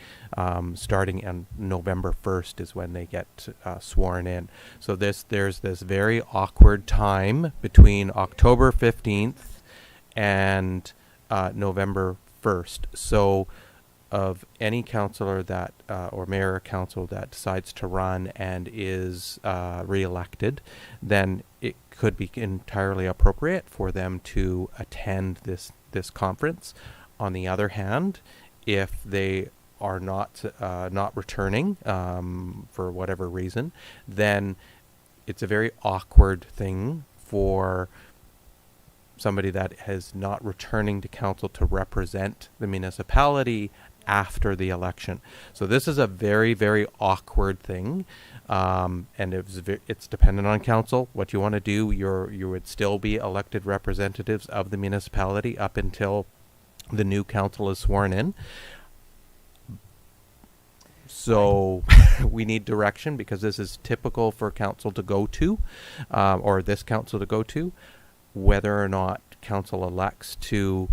Starting on November 1st is when they get sworn in. So there's this very awkward time between October 15th and November 1st. So of any councillor that or mayor or council that decides to run and is re-elected, then it could be entirely appropriate for them to attend this conference. On the other hand, if they are not returning for whatever reason, then it's a very awkward thing for somebody that is not returning to council to represent the municipality after the election. So this is a very, very awkward thing, and it's dependent on council. What you want to do, you would still be elected representatives of the municipality up until the new council is sworn in. So we need direction, because this is typical for council to go to, or this council to go to, whether or not council elects to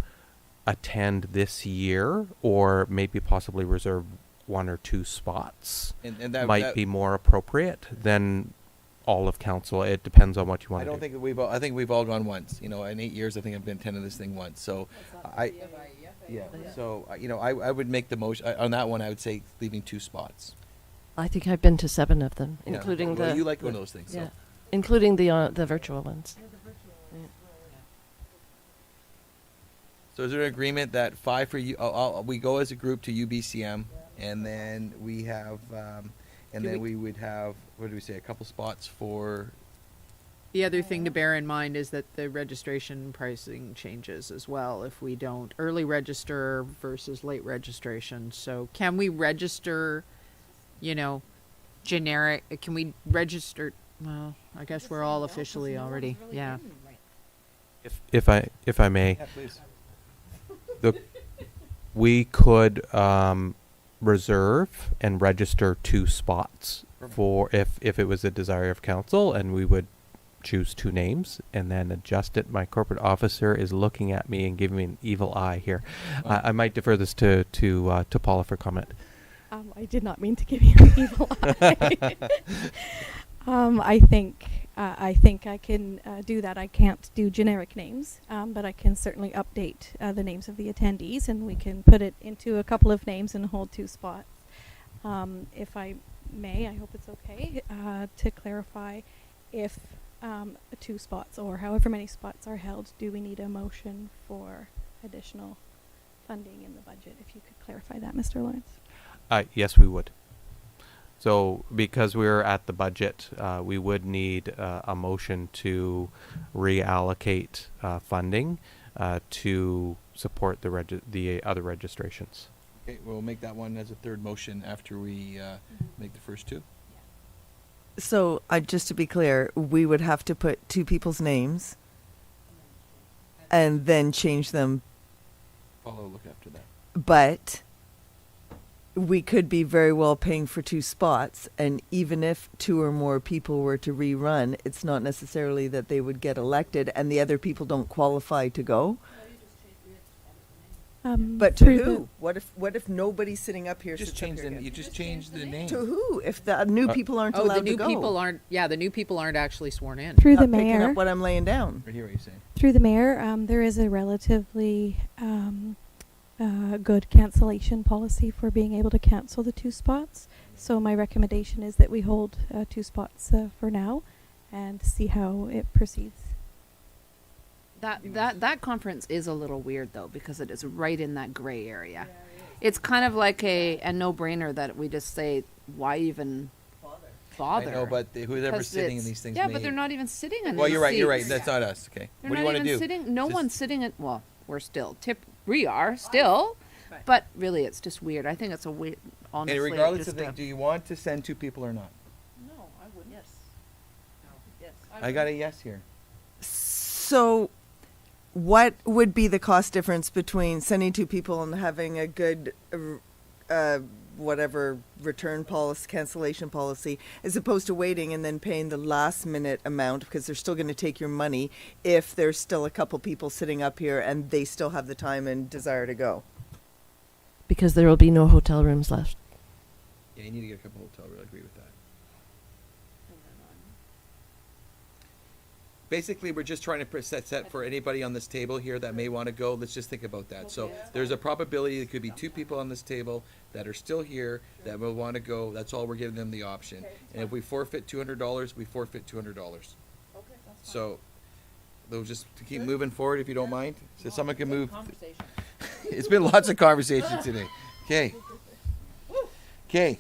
attend this year, or maybe possibly reserve 1 or 2 spots, And that might be more appropriate than all of council. It depends on what you want I to don't do. think I think we've all gone once. In 8 years, I think I've been attending this thing once. So So I would make the motion on that one. I would say leaving 2 spots. I think I've been to 7 of them, Yeah. including Well, the you like one of those things. yeah, So. including the virtual ones. So is there an agreement that 5 for you? We go as a group to UBCM, and then we have, and then we would have, what did we say? A couple spots for. The other thing to bear in mind is that the registration pricing changes as well if we don't early register versus late registration. So can we register, generic, can we register, well, I guess we're all officially already, yeah. If I may, Yeah, please. we could reserve and register 2 spots for if it was a desire of council, and we would choose 2 names and then adjust it. My corporate officer is looking at me and giving me an evil eye here. I might defer this to Paula for comment. I did not mean to give you an evil eye. I think I can do that. I can't do generic names, but I can certainly update the names of the attendees, and we can put it into a couple of names and hold 2 spots. If I may, I hope it's okay to clarify if 2 spots or however many spots are held, do we need a motion for additional funding in the budget? If you could clarify that, Mr. Lawrence. Yes, we would. So because we're at the budget, we would need a motion to reallocate funding to support the other registrations. Okay, we'll make that one as a third motion after we make the first 2. So, just to be clear, we would have to put 2 people's names and then change them, Follow, look after that. but we could be very well paying for 2 spots, and even if 2 or more people were to rerun, it's not necessarily that they would get elected and the other people don't qualify to go. But to through who? What if nobody's sitting up here? Just sits up change here the. again? You just change the name. To who? If the new people aren't Oh, allowed the new to go. people aren't, the new people aren't actually sworn in. Through the Not picking mayor. up what I'm laying down. Right here, what you're saying. Through the mayor, there is a relatively good cancellation policy for being able to cancel the 2 spots. So my recommendation is that we hold 2 spots for now and see how it proceeds. That conference is a little weird though, because it is right in that gray area. It's kind of like a no-brainer that we just say, why even bother? I know, but whoever's 'Cause sitting in it's- these things. Yeah, may- but they're not even sitting in Well, these you're right. You're right. seats. That's not us. Okay. They're What do you not want to even do? sitting. No Just- one's sitting at. Well, we're still. We are still, but really, it's just weird. I think it's a weird. Honestly, And regardless just of that, do you want to send 2 people or not? No, I wouldn't. Yes. Yes. I got a yes here. So, what would be the cost difference between sending 2 people and having a good, whatever return policy, cancellation policy, as opposed to waiting and then paying the last minute amount because they're still going to take your money if there's still a couple people sitting up here and they still have the time and desire to go? Because there will be no hotel rooms left. Yeah, you need to get a couple hotel rooms. I agree with that. Basically, we're just trying to set for anybody on this table here that may want to go. Let's just think about that. So there's a probability there could be 2 people on this table that are still here that will want to go. That's all we're giving them the option. And if we forfeit $200, we forfeit $200. So they'll just to keep moving forward, if you don't mind. So someone can move. It's been lots of conversation today. Okay. Okay.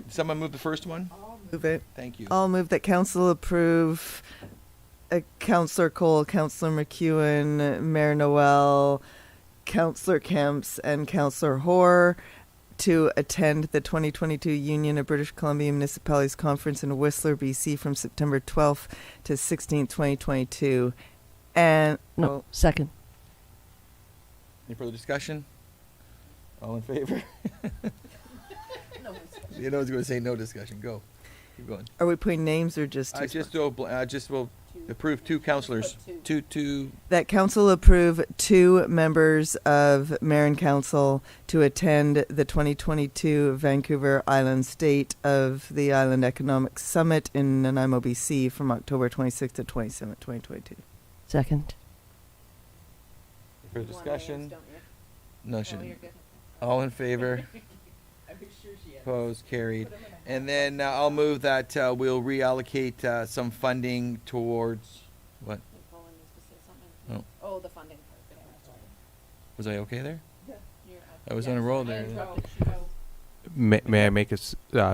Someone move the first one. Move it. Thank you. I'll move that council approve Councillor Cole, Councillor McEwen, Mayor Noel, Councillor Kemps, and Councillor Hoare to attend the 2022 Union of British Columbia Municipalities Conference in Whistler, BC from September 12th to 16th, 2022. And No, second. Any further discussion? All in favor? You know I was going to say no discussion. Go. Keep going. are we putting names or just? I just will approve 2 councillors. Two. That council approve 2 members of Mayor and Council to attend the 2022 Vancouver Island State of the Island Economic Summit in Nanaimo, BC from October 26th to 27th, 2022. Second. Further discussion? No, all in favor? Opposed, carried. And then I'll move that we'll reallocate some funding towards what? Oh. Oh. The funding part. Was I okay there? I was on a roll there. May I make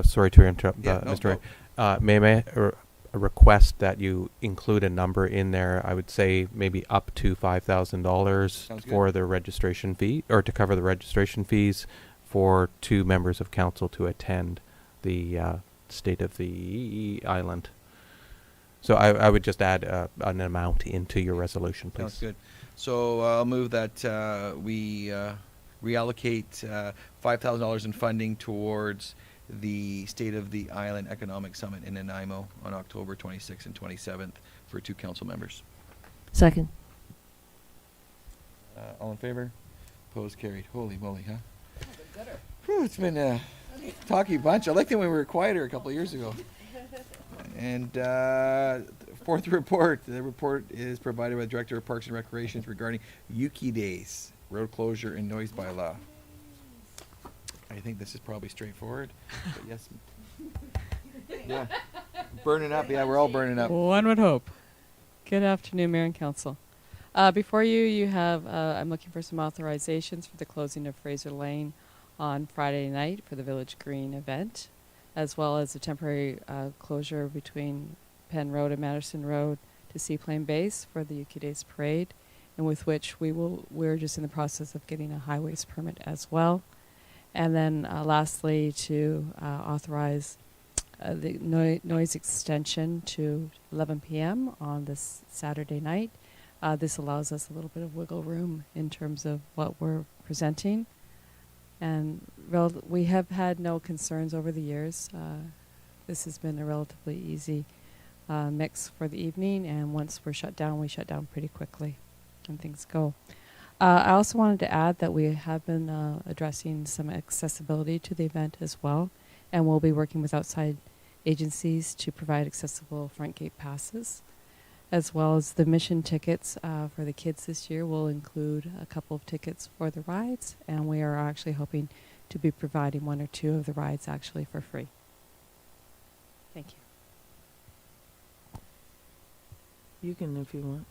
sorry to interrupt, Yeah, no, Mr. Ray. May I request that you include a number in there? I would say maybe up to $5,000 Sounds good. for the registration fee, or to cover the registration fees for 2 members of council to attend the State of the Island. So I would just add an amount into your resolution, please. Sounds good. So I'll move that we reallocate $5,000 in funding towards the State of the Island Economic Summit in Nanaimo on October 26th and 27th for 2 council members. Second. All in favor? Opposed? Carried. Holy moly, huh? Whew, it's been a talky bunch. I liked it when we were quieter a couple of years ago. And fourth report. The report is provided by the Director of Parks and Recreations regarding Yuki Days, road closure and noise bylaw. I think this is probably straightforward, but yes. Yeah. Burning up. Yeah, we're all burning up. One would hope. Good afternoon, Mayor and Council. Before you have, I'm looking for some authorizations for the closing of Fraser Lane on Friday night for the Village Green event, as well as a temporary closure between Penn Road and Madison Road to Seaplane Base for the Yuki Days Parade, and with which we're just in the process of getting a highways permit as well. And then lastly, to authorize the noise extension to 11 p.m. on this Saturday night. This allows us a little bit of wiggle room in terms of what we're presenting. And we have had no concerns over the years. This has been a relatively easy mix for the evening, and once we're shut down, we shut down pretty quickly and things go. I also wanted to add that we have been addressing some accessibility to the event as well, and we'll be working with outside agencies to provide accessible front gate passes, as well as the mission tickets for the kids this year will include a couple of tickets for the rides, and we are actually hoping to be providing 1 or 2 of the rides actually for free. Thank you. You can if you want.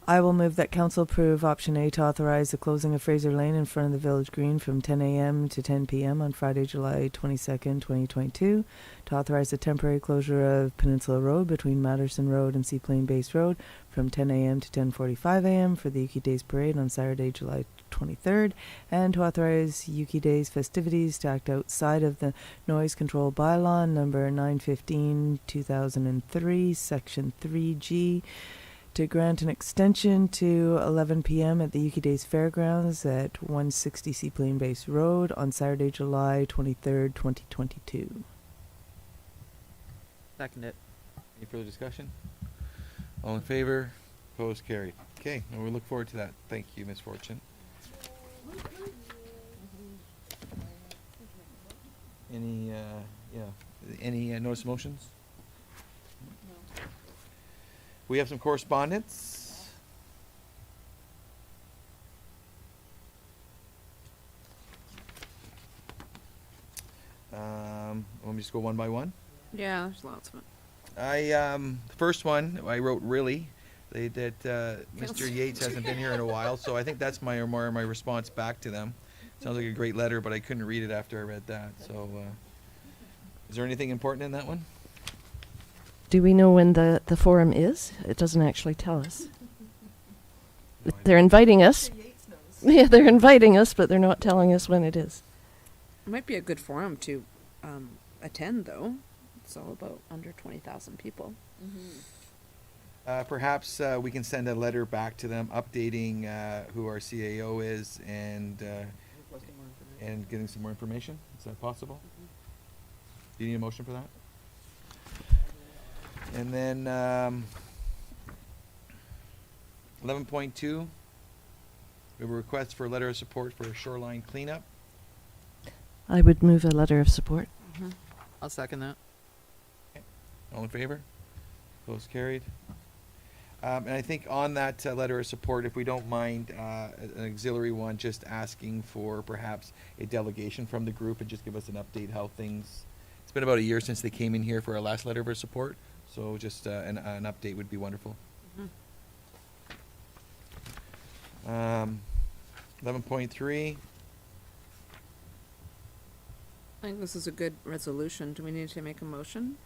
I will move that council approve option A to authorize the closing of Fraser Lane in front of the Village Green from 10 a.m. to 10 p.m. on Friday, July 22nd, 2022, to authorize the temporary closure of Peninsula Road between Madison Road and Seaplane Base Road from 10 a.m. to 10:45 a.m. for the Yuki Days Parade on Saturday, July 23rd, and to authorize Yuki Days festivities to act outside of the Noise Control Bylaw number 915/2003, Section 3G, to grant an extension to 11 p.m. at the Yuki Days Fairgrounds at 160 Seaplane Base Road on Saturday, July 23rd, 2022. Second it. Any further discussion? All in favor? Opposed? Carried. Okay, well, we look forward to that. Thank you, Ms. Fortune. Any notice of motions? We have some correspondence. Let me just go one by one. Yeah, there's lots of it. The first one I wrote really. Mr. Yates hasn't been here in a while, so I think that's my response back to them. Sounds like a great letter, but I couldn't read it after I read that. So, is there anything important in that one? Do we know when the forum is? It doesn't actually tell us. They're inviting us. Yeah, they're inviting us, but they're not telling us when it is. It might be a good forum to attend, though. It's all about under 20,000 people. Perhaps we can send a letter back to them updating who our CAO is and getting some more information. Is that possible? Do you need a motion for that? And then 11.2, we have a request for a letter of support for shoreline cleanup. I would move a letter of support. I'll second that. All in favor? Opposed? Carried. And I think on that letter of support, if we don't mind, an auxiliary one, just asking for perhaps a delegation from the group and just give us an update how things. It's been about a year since they came in here for our last letter of support, so just an update would be wonderful. 11.3. I think this is a good resolution. Do we need to make a motion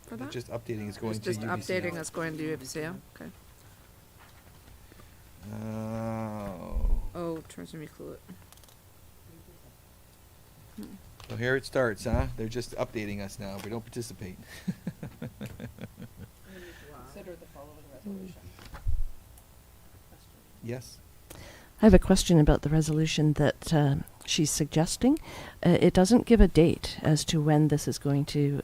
for that? Just updating is going It's to just UBCL. updating us going to UBCL? Okay. Oh, tourism include. So here it starts, huh? They're just updating us now. We don't participate. Consider the following resolution. Yes. I have a question about the resolution that she's suggesting. It doesn't give a date as to when this is going to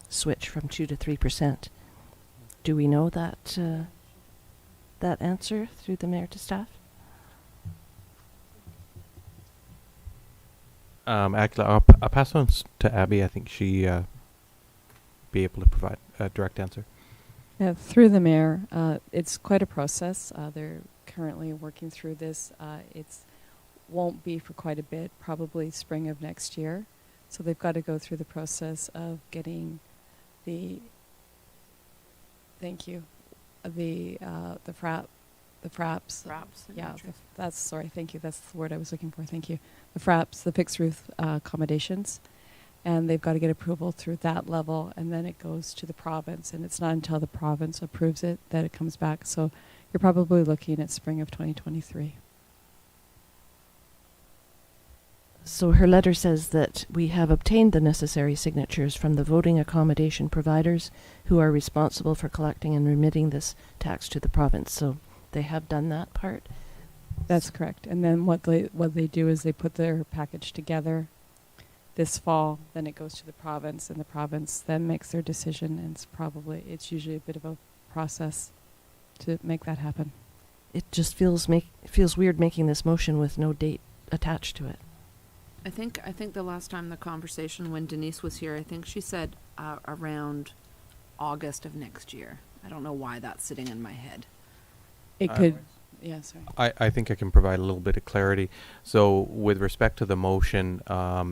switch from 2 to 3%. Do we know that that answer through the mayor to staff? Actually, I'll pass on to Abby. I think she be able to provide a direct answer. Yeah, through the mayor, it's quite a process. They're currently working through this. It's won't be for quite a bit, probably spring of next year. So they've got to go through the process of getting the fraps. Yeah, sorry, thank you. That's the word I was looking for. Thank you. The fraps, the fixed roof accommodations. And they've got to get approval through that level, and then it goes to the province. And it's not until the province approves it that it comes back. So you're probably looking at spring of 2023. So her letter says that we have obtained the necessary signatures from the voting accommodation providers who are responsible for collecting and remitting this tax to the province. So they have done that part? That's correct. And then what they do is they put their package together this fall, then it goes to the province, and the province then makes their decision, and it's usually a bit of a process to make that happen. It just feels weird making this motion with no date attached to it. I think the last time the conversation when Denise was here, I think she said around August of next year. I don't know why that's sitting in my head. It could, yeah, sorry. I think I can provide a little bit of clarity. So with respect to the motion,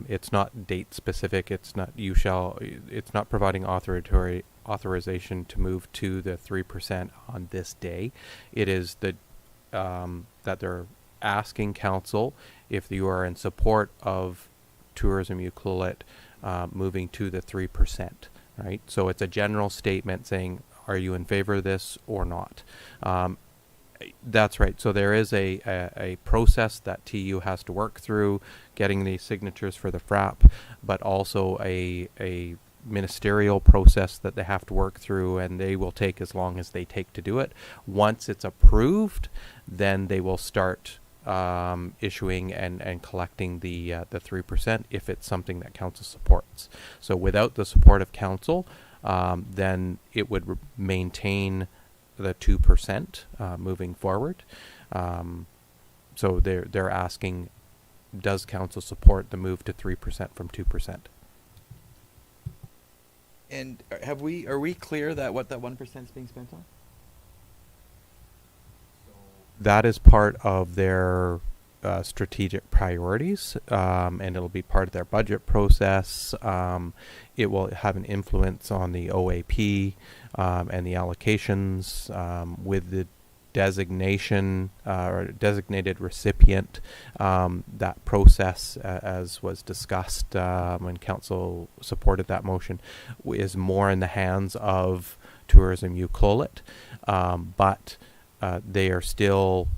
it's not date specific. It's not it's not providing authorization to move to the 3% on this day. It is that they're asking council if you are in support of Tourism Ucluelet moving to the 3%, right? So it's a general statement saying, are you in favor of this or not? That's right. So there is a process that TU has to work through, getting the signatures for the FRAP, but also a ministerial process that they have to work through, and they will take as long as they take to do it. Once it's approved, then they will start issuing and collecting the 3% if it's something that council supports. So without the support of council, then it would maintain the 2% moving forward. So they're asking, does council support the move to 3% from 2%? And are we clear that what that 1% is being spent on? That is part of their strategic priorities, and it'll be part of their budget process. It will have an influence on the OAP and the allocations with the designation or designated recipient. That process, as was discussed when council supported that motion, is more in the hands of Tourism Ucluelet, but they are still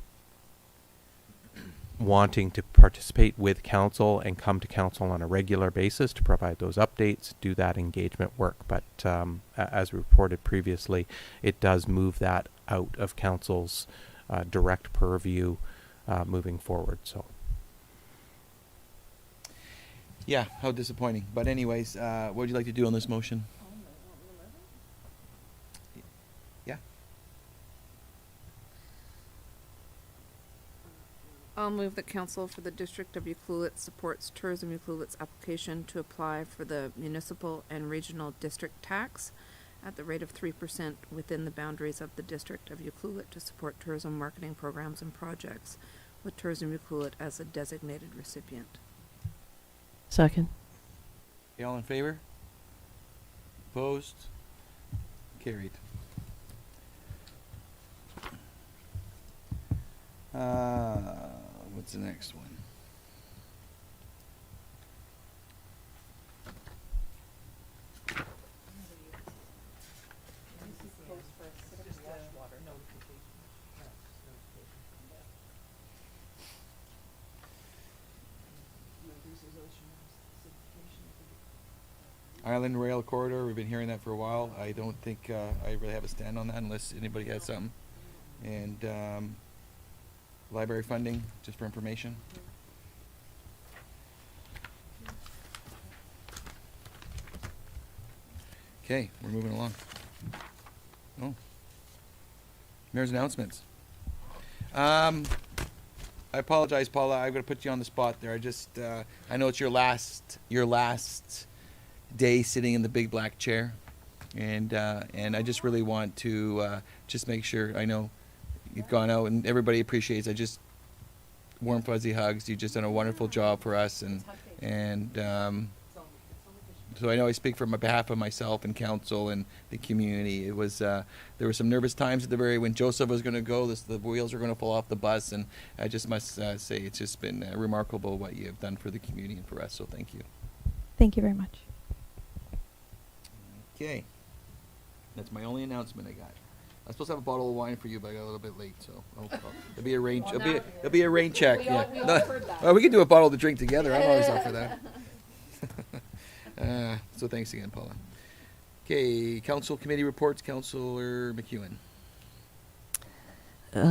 wanting to participate with council and come to council on a regular basis to provide those updates, do that engagement work. But as reported previously, it does move that out of council's direct purview moving forward. So, Yeah, how disappointing. But anyways, what would you like to do on this motion? Yeah. I'll move that council for the District of Ucluelet supports Tourism Ucluelet's application to apply for the municipal and regional district tax at the rate of 3% within the boundaries of the District of Ucluelet to support tourism marketing programs and projects, with Tourism Ucluelet as a designated recipient. Second. Okay, all in favor? Opposed? Carried. What's the next one? Island Rail Corridor, we've been hearing that for a while. I don't think I really have a stand on that unless anybody has something. And library funding, just for information. Okay, we're moving along. Oh. Mayor's announcements. I apologize, Paula. I'm going to put you on the spot there. I know it's your last day sitting in the big black chair, and I just really want to just make sure. I know you've gone out and everybody appreciates. I just warm fuzzy hugs. You've just done a wonderful job for us, and so I know I speak for behalf of myself and council and the community. It was there were some nervous times at the very when Joseph was going to go. The wheels were going to fall off the bus, and I just must say it's just been remarkable what you have done for the community and for us. So thank you. Thank you very much. Okay, that's my only announcement I got. I was supposed to have a bottle of wine for you, but I got a little bit late, so it'll be a rain. It'll be a rain check. Well, we can do a bottle to drink together. I'm always up for that. So thanks again, Paula. Okay, council committee reports. Councillor McEwen.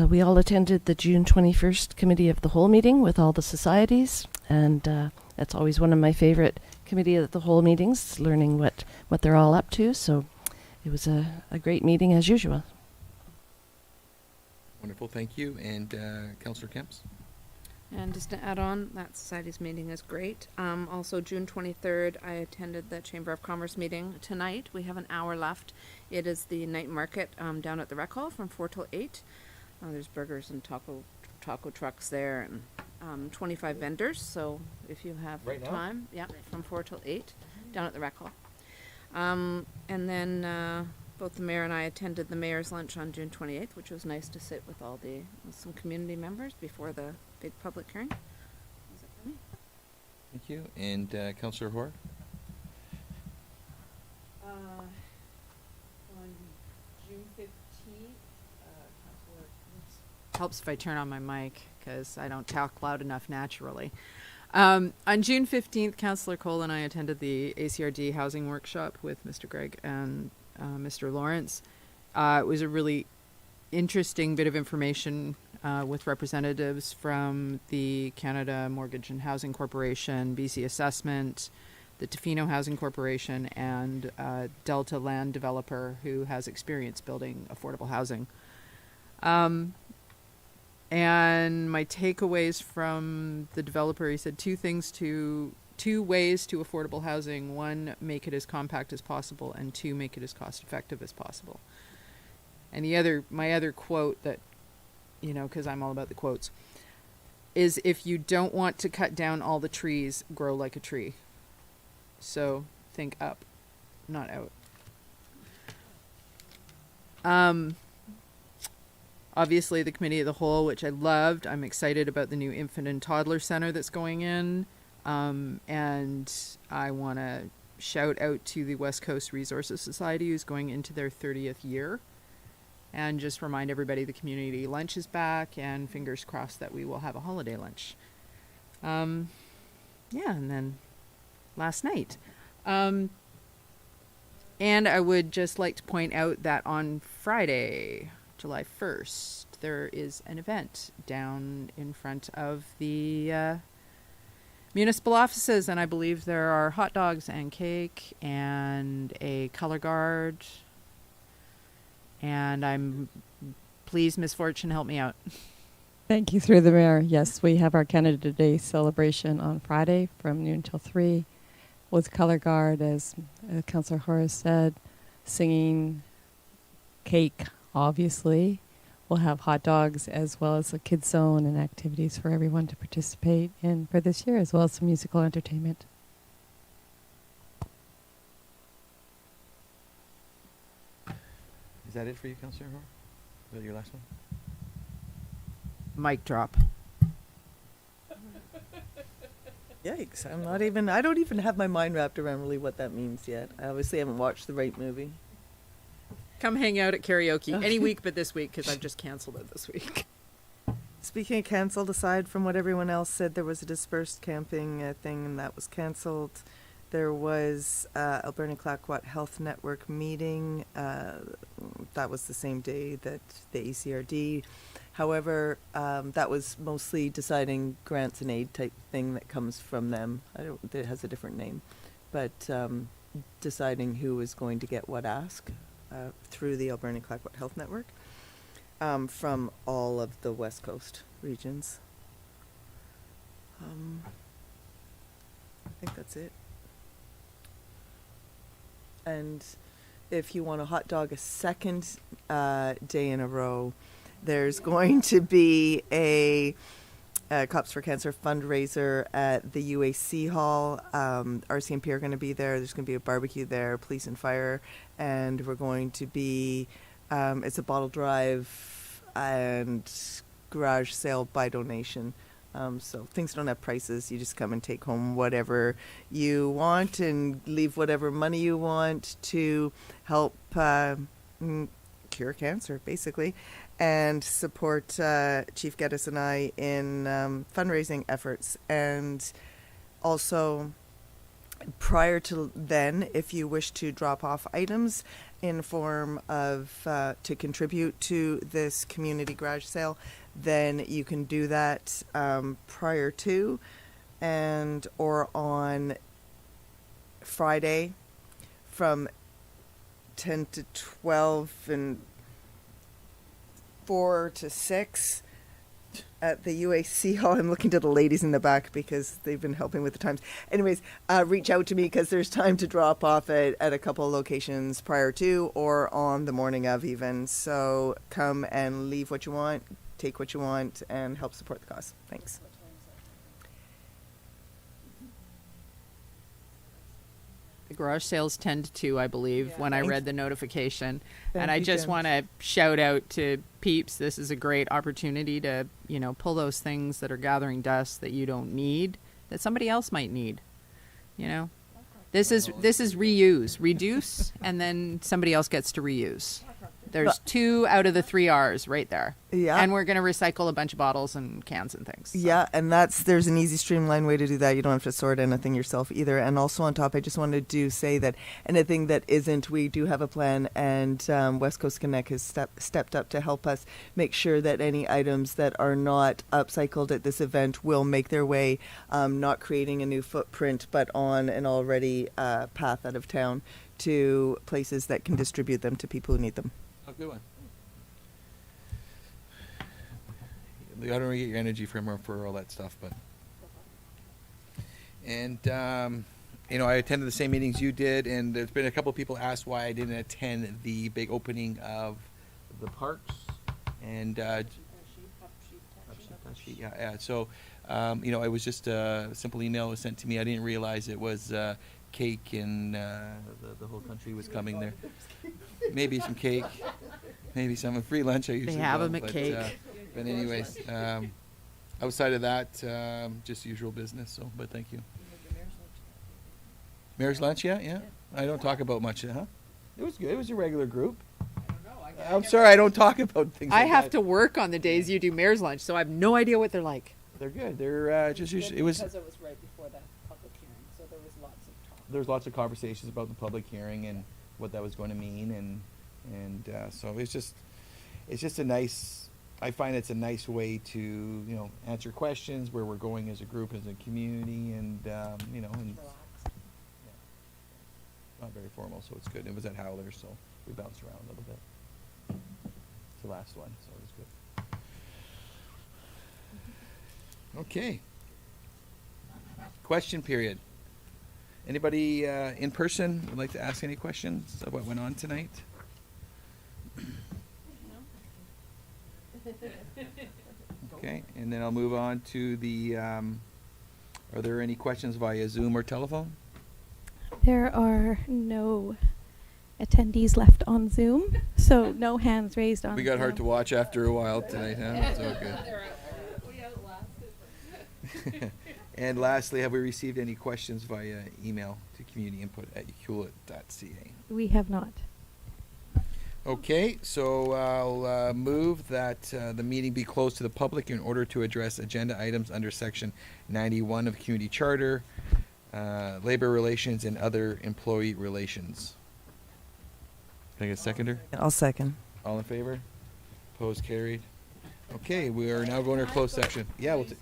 We all attended the June 21st Committee of the Whole meeting with all the societies, and that's always one of my favorite Committee of the Whole meetings, learning what they're all up to. So it was a great meeting as usual. Wonderful, thank you. And Councillor Kemps. And just to add on, that society's meeting is great. Also, June 23rd, I attended the Chamber of Commerce meeting. Tonight, we have an hour left. It is the night market down at the Rec Hall from 4 till 8. There's burgers and taco trucks there, and 25 vendors. So if you have time, yeah, from 4 till 8 down at the Rec Hall. And then both the mayor and I attended the mayor's lunch on June 28th, which was nice to sit with some community members before the big public hearing. That's it for me. Thank you. And Councillor Hoare. On June 15th, helps if I turn on my mic because I don't talk loud enough naturally. On June 15th, Councillor Cole and I attended the ACRD housing workshop with Mr. Gregg and Mr. Lawrence. It was a really interesting bit of information with representatives from the Canada Mortgage and Housing Corporation, BC Assessment, the Tofino Housing Corporation, and Delta Land Developer who has experience building affordable housing. And my takeaways from the developer, he said two ways to affordable housing. One, make it as compact as possible, and two, make it as cost effective as possible. And my other quote that, because I'm all about the quotes, is if you don't want to cut down all the trees, grow like a tree. So think up, not out. Obviously, the Committee of the Whole, which I loved. I'm excited about the new infant and toddler center that's going in. And I want to shout out to the West Coast Resources Society, who's going into their 30th year. And just remind everybody the community lunch is back, and fingers crossed that we will have a holiday lunch. And then last night. And I would just like to point out that on Friday, July 1st, there is an event down in front of the municipal offices, and I believe there are hot dogs and cake and a color guard. And please, Miss Fortune, help me out. Thank you, through the mayor. Yes, we have our Canada Day celebration on Friday from noon till 3 with color guard, as Councillor Horace said, singing, cake, obviously. We'll have hot dogs as well as a kids zone and activities for everyone to participate in for this year, as well as some musical entertainment. Is that it for you, Councillor Hoare? Is that your last one? Mic drop. Yikes! I don't even have my mind wrapped around really what that means yet. I obviously haven't watched the right movie. Come hang out at karaoke any week but this week, because I've just canceled it this week. Speaking of canceled, aside from what everyone else said, there was a dispersed camping thing, and that was canceled. There was Alberni Clayoquot Health Network meeting. That was the same day that the ACRD. However, that was mostly deciding grants and aid type thing that comes from them. It has a different name, but deciding who is going to get what ask through the Alberni Clayoquot Health Network from all of the West Coast regions. I think that's it. And if you want to hot dog a second day in a row, there's going to be a Cops for Cancer fundraiser at the UAC Hall. RCMP are going to be there. There's going to be a barbecue there, police and fire, and we're going to be, it's a bottle drive and garage sale by donation. So things don't have prices. You just come and take home whatever you want and leave whatever money you want to help cure cancer, basically, and support Chief Geddes and I in fundraising efforts. And also, prior to then, if you wish to drop off items in form of to contribute to this community garage sale, then you can do that prior to and or on Friday from 10 to 12 and 4 to 6 at the UAC Hall. I'm looking to the ladies in the back because they've been helping with the times. Anyways, reach out to me because there's time to drop off at a couple of locations prior to or on the morning of even. So come and leave what you want, take what you want, and help support the cause. Thanks. The garage sales 10 to 2, I believe, when I read the notification. And I you, just Jen. want to shout out to peeps. This is a great opportunity to, pull those things that are gathering dust that you don't need, that somebody else might need. This is reuse, reduce, and then somebody else gets to reuse. There's 2 out of the 3 R's right there. Yeah. And we're going to recycle a bunch of bottles and cans and things. So. Yeah, and there's an easy, streamlined way to do that. You don't have to sort anything yourself either. And also on top, I just wanted to say that anything that isn't, we do have a plan, and West Coast Connect has stepped up to help us make sure that any items that are not upcycled at this event will make their way, not creating a new footprint, but on an already path out of town to places that can distribute them to people who need them. Oh, good one. I don't really get your energy from her for all that stuff, but. And, I attended the same meetings you did, and there's been a couple of people asked why I didn't attend the big opening of the parks. And, so, it was just a simple email was sent to me. I didn't realize it was cake and the whole country was coming there. Maybe some cake, maybe some free lunch. I usually have go, them at but, cake. But anyways, outside of that, just usual business. So, but thank you. Mayor's lunch, yeah. I don't talk about much, huh? It was good. It was a regular group. I'm sorry, I don't talk about things. I like have that. to work on the days you do mayor's lunch, so I have no idea what they're like. They're good. They're just usually. It was. Because it was right before the public hearing, so there was lots of talk. There's lots of conversations about the public hearing and what that was going to mean, and so it's just a nice. I find it's a nice way to answer questions, where we're going as a group, as a community, and and not very formal, so it's good. It was at Howler, so we bounced around a little bit. It's the last one, so it was good. Okay. Question period. Anybody in person would like to ask any questions of what went on tonight? Okay, and then I'll move on to the, are there any questions via Zoom or telephone? There are no attendees left on Zoom, so no hands raised on We got hard to Zoom. watch after a while tonight, huh? It's all good. And lastly, have we received any questions via email to communityinput@ucluelet.ca? We have not. Okay, so I'll move that the meeting be closed to the public in order to address agenda items under Section 91 of Community Charter, labor relations, and other employee relations. Can I get a seconder? I'll second. All in favor? Opposed, carried. Okay, we are now going to our closed section. Yeah, we'll take.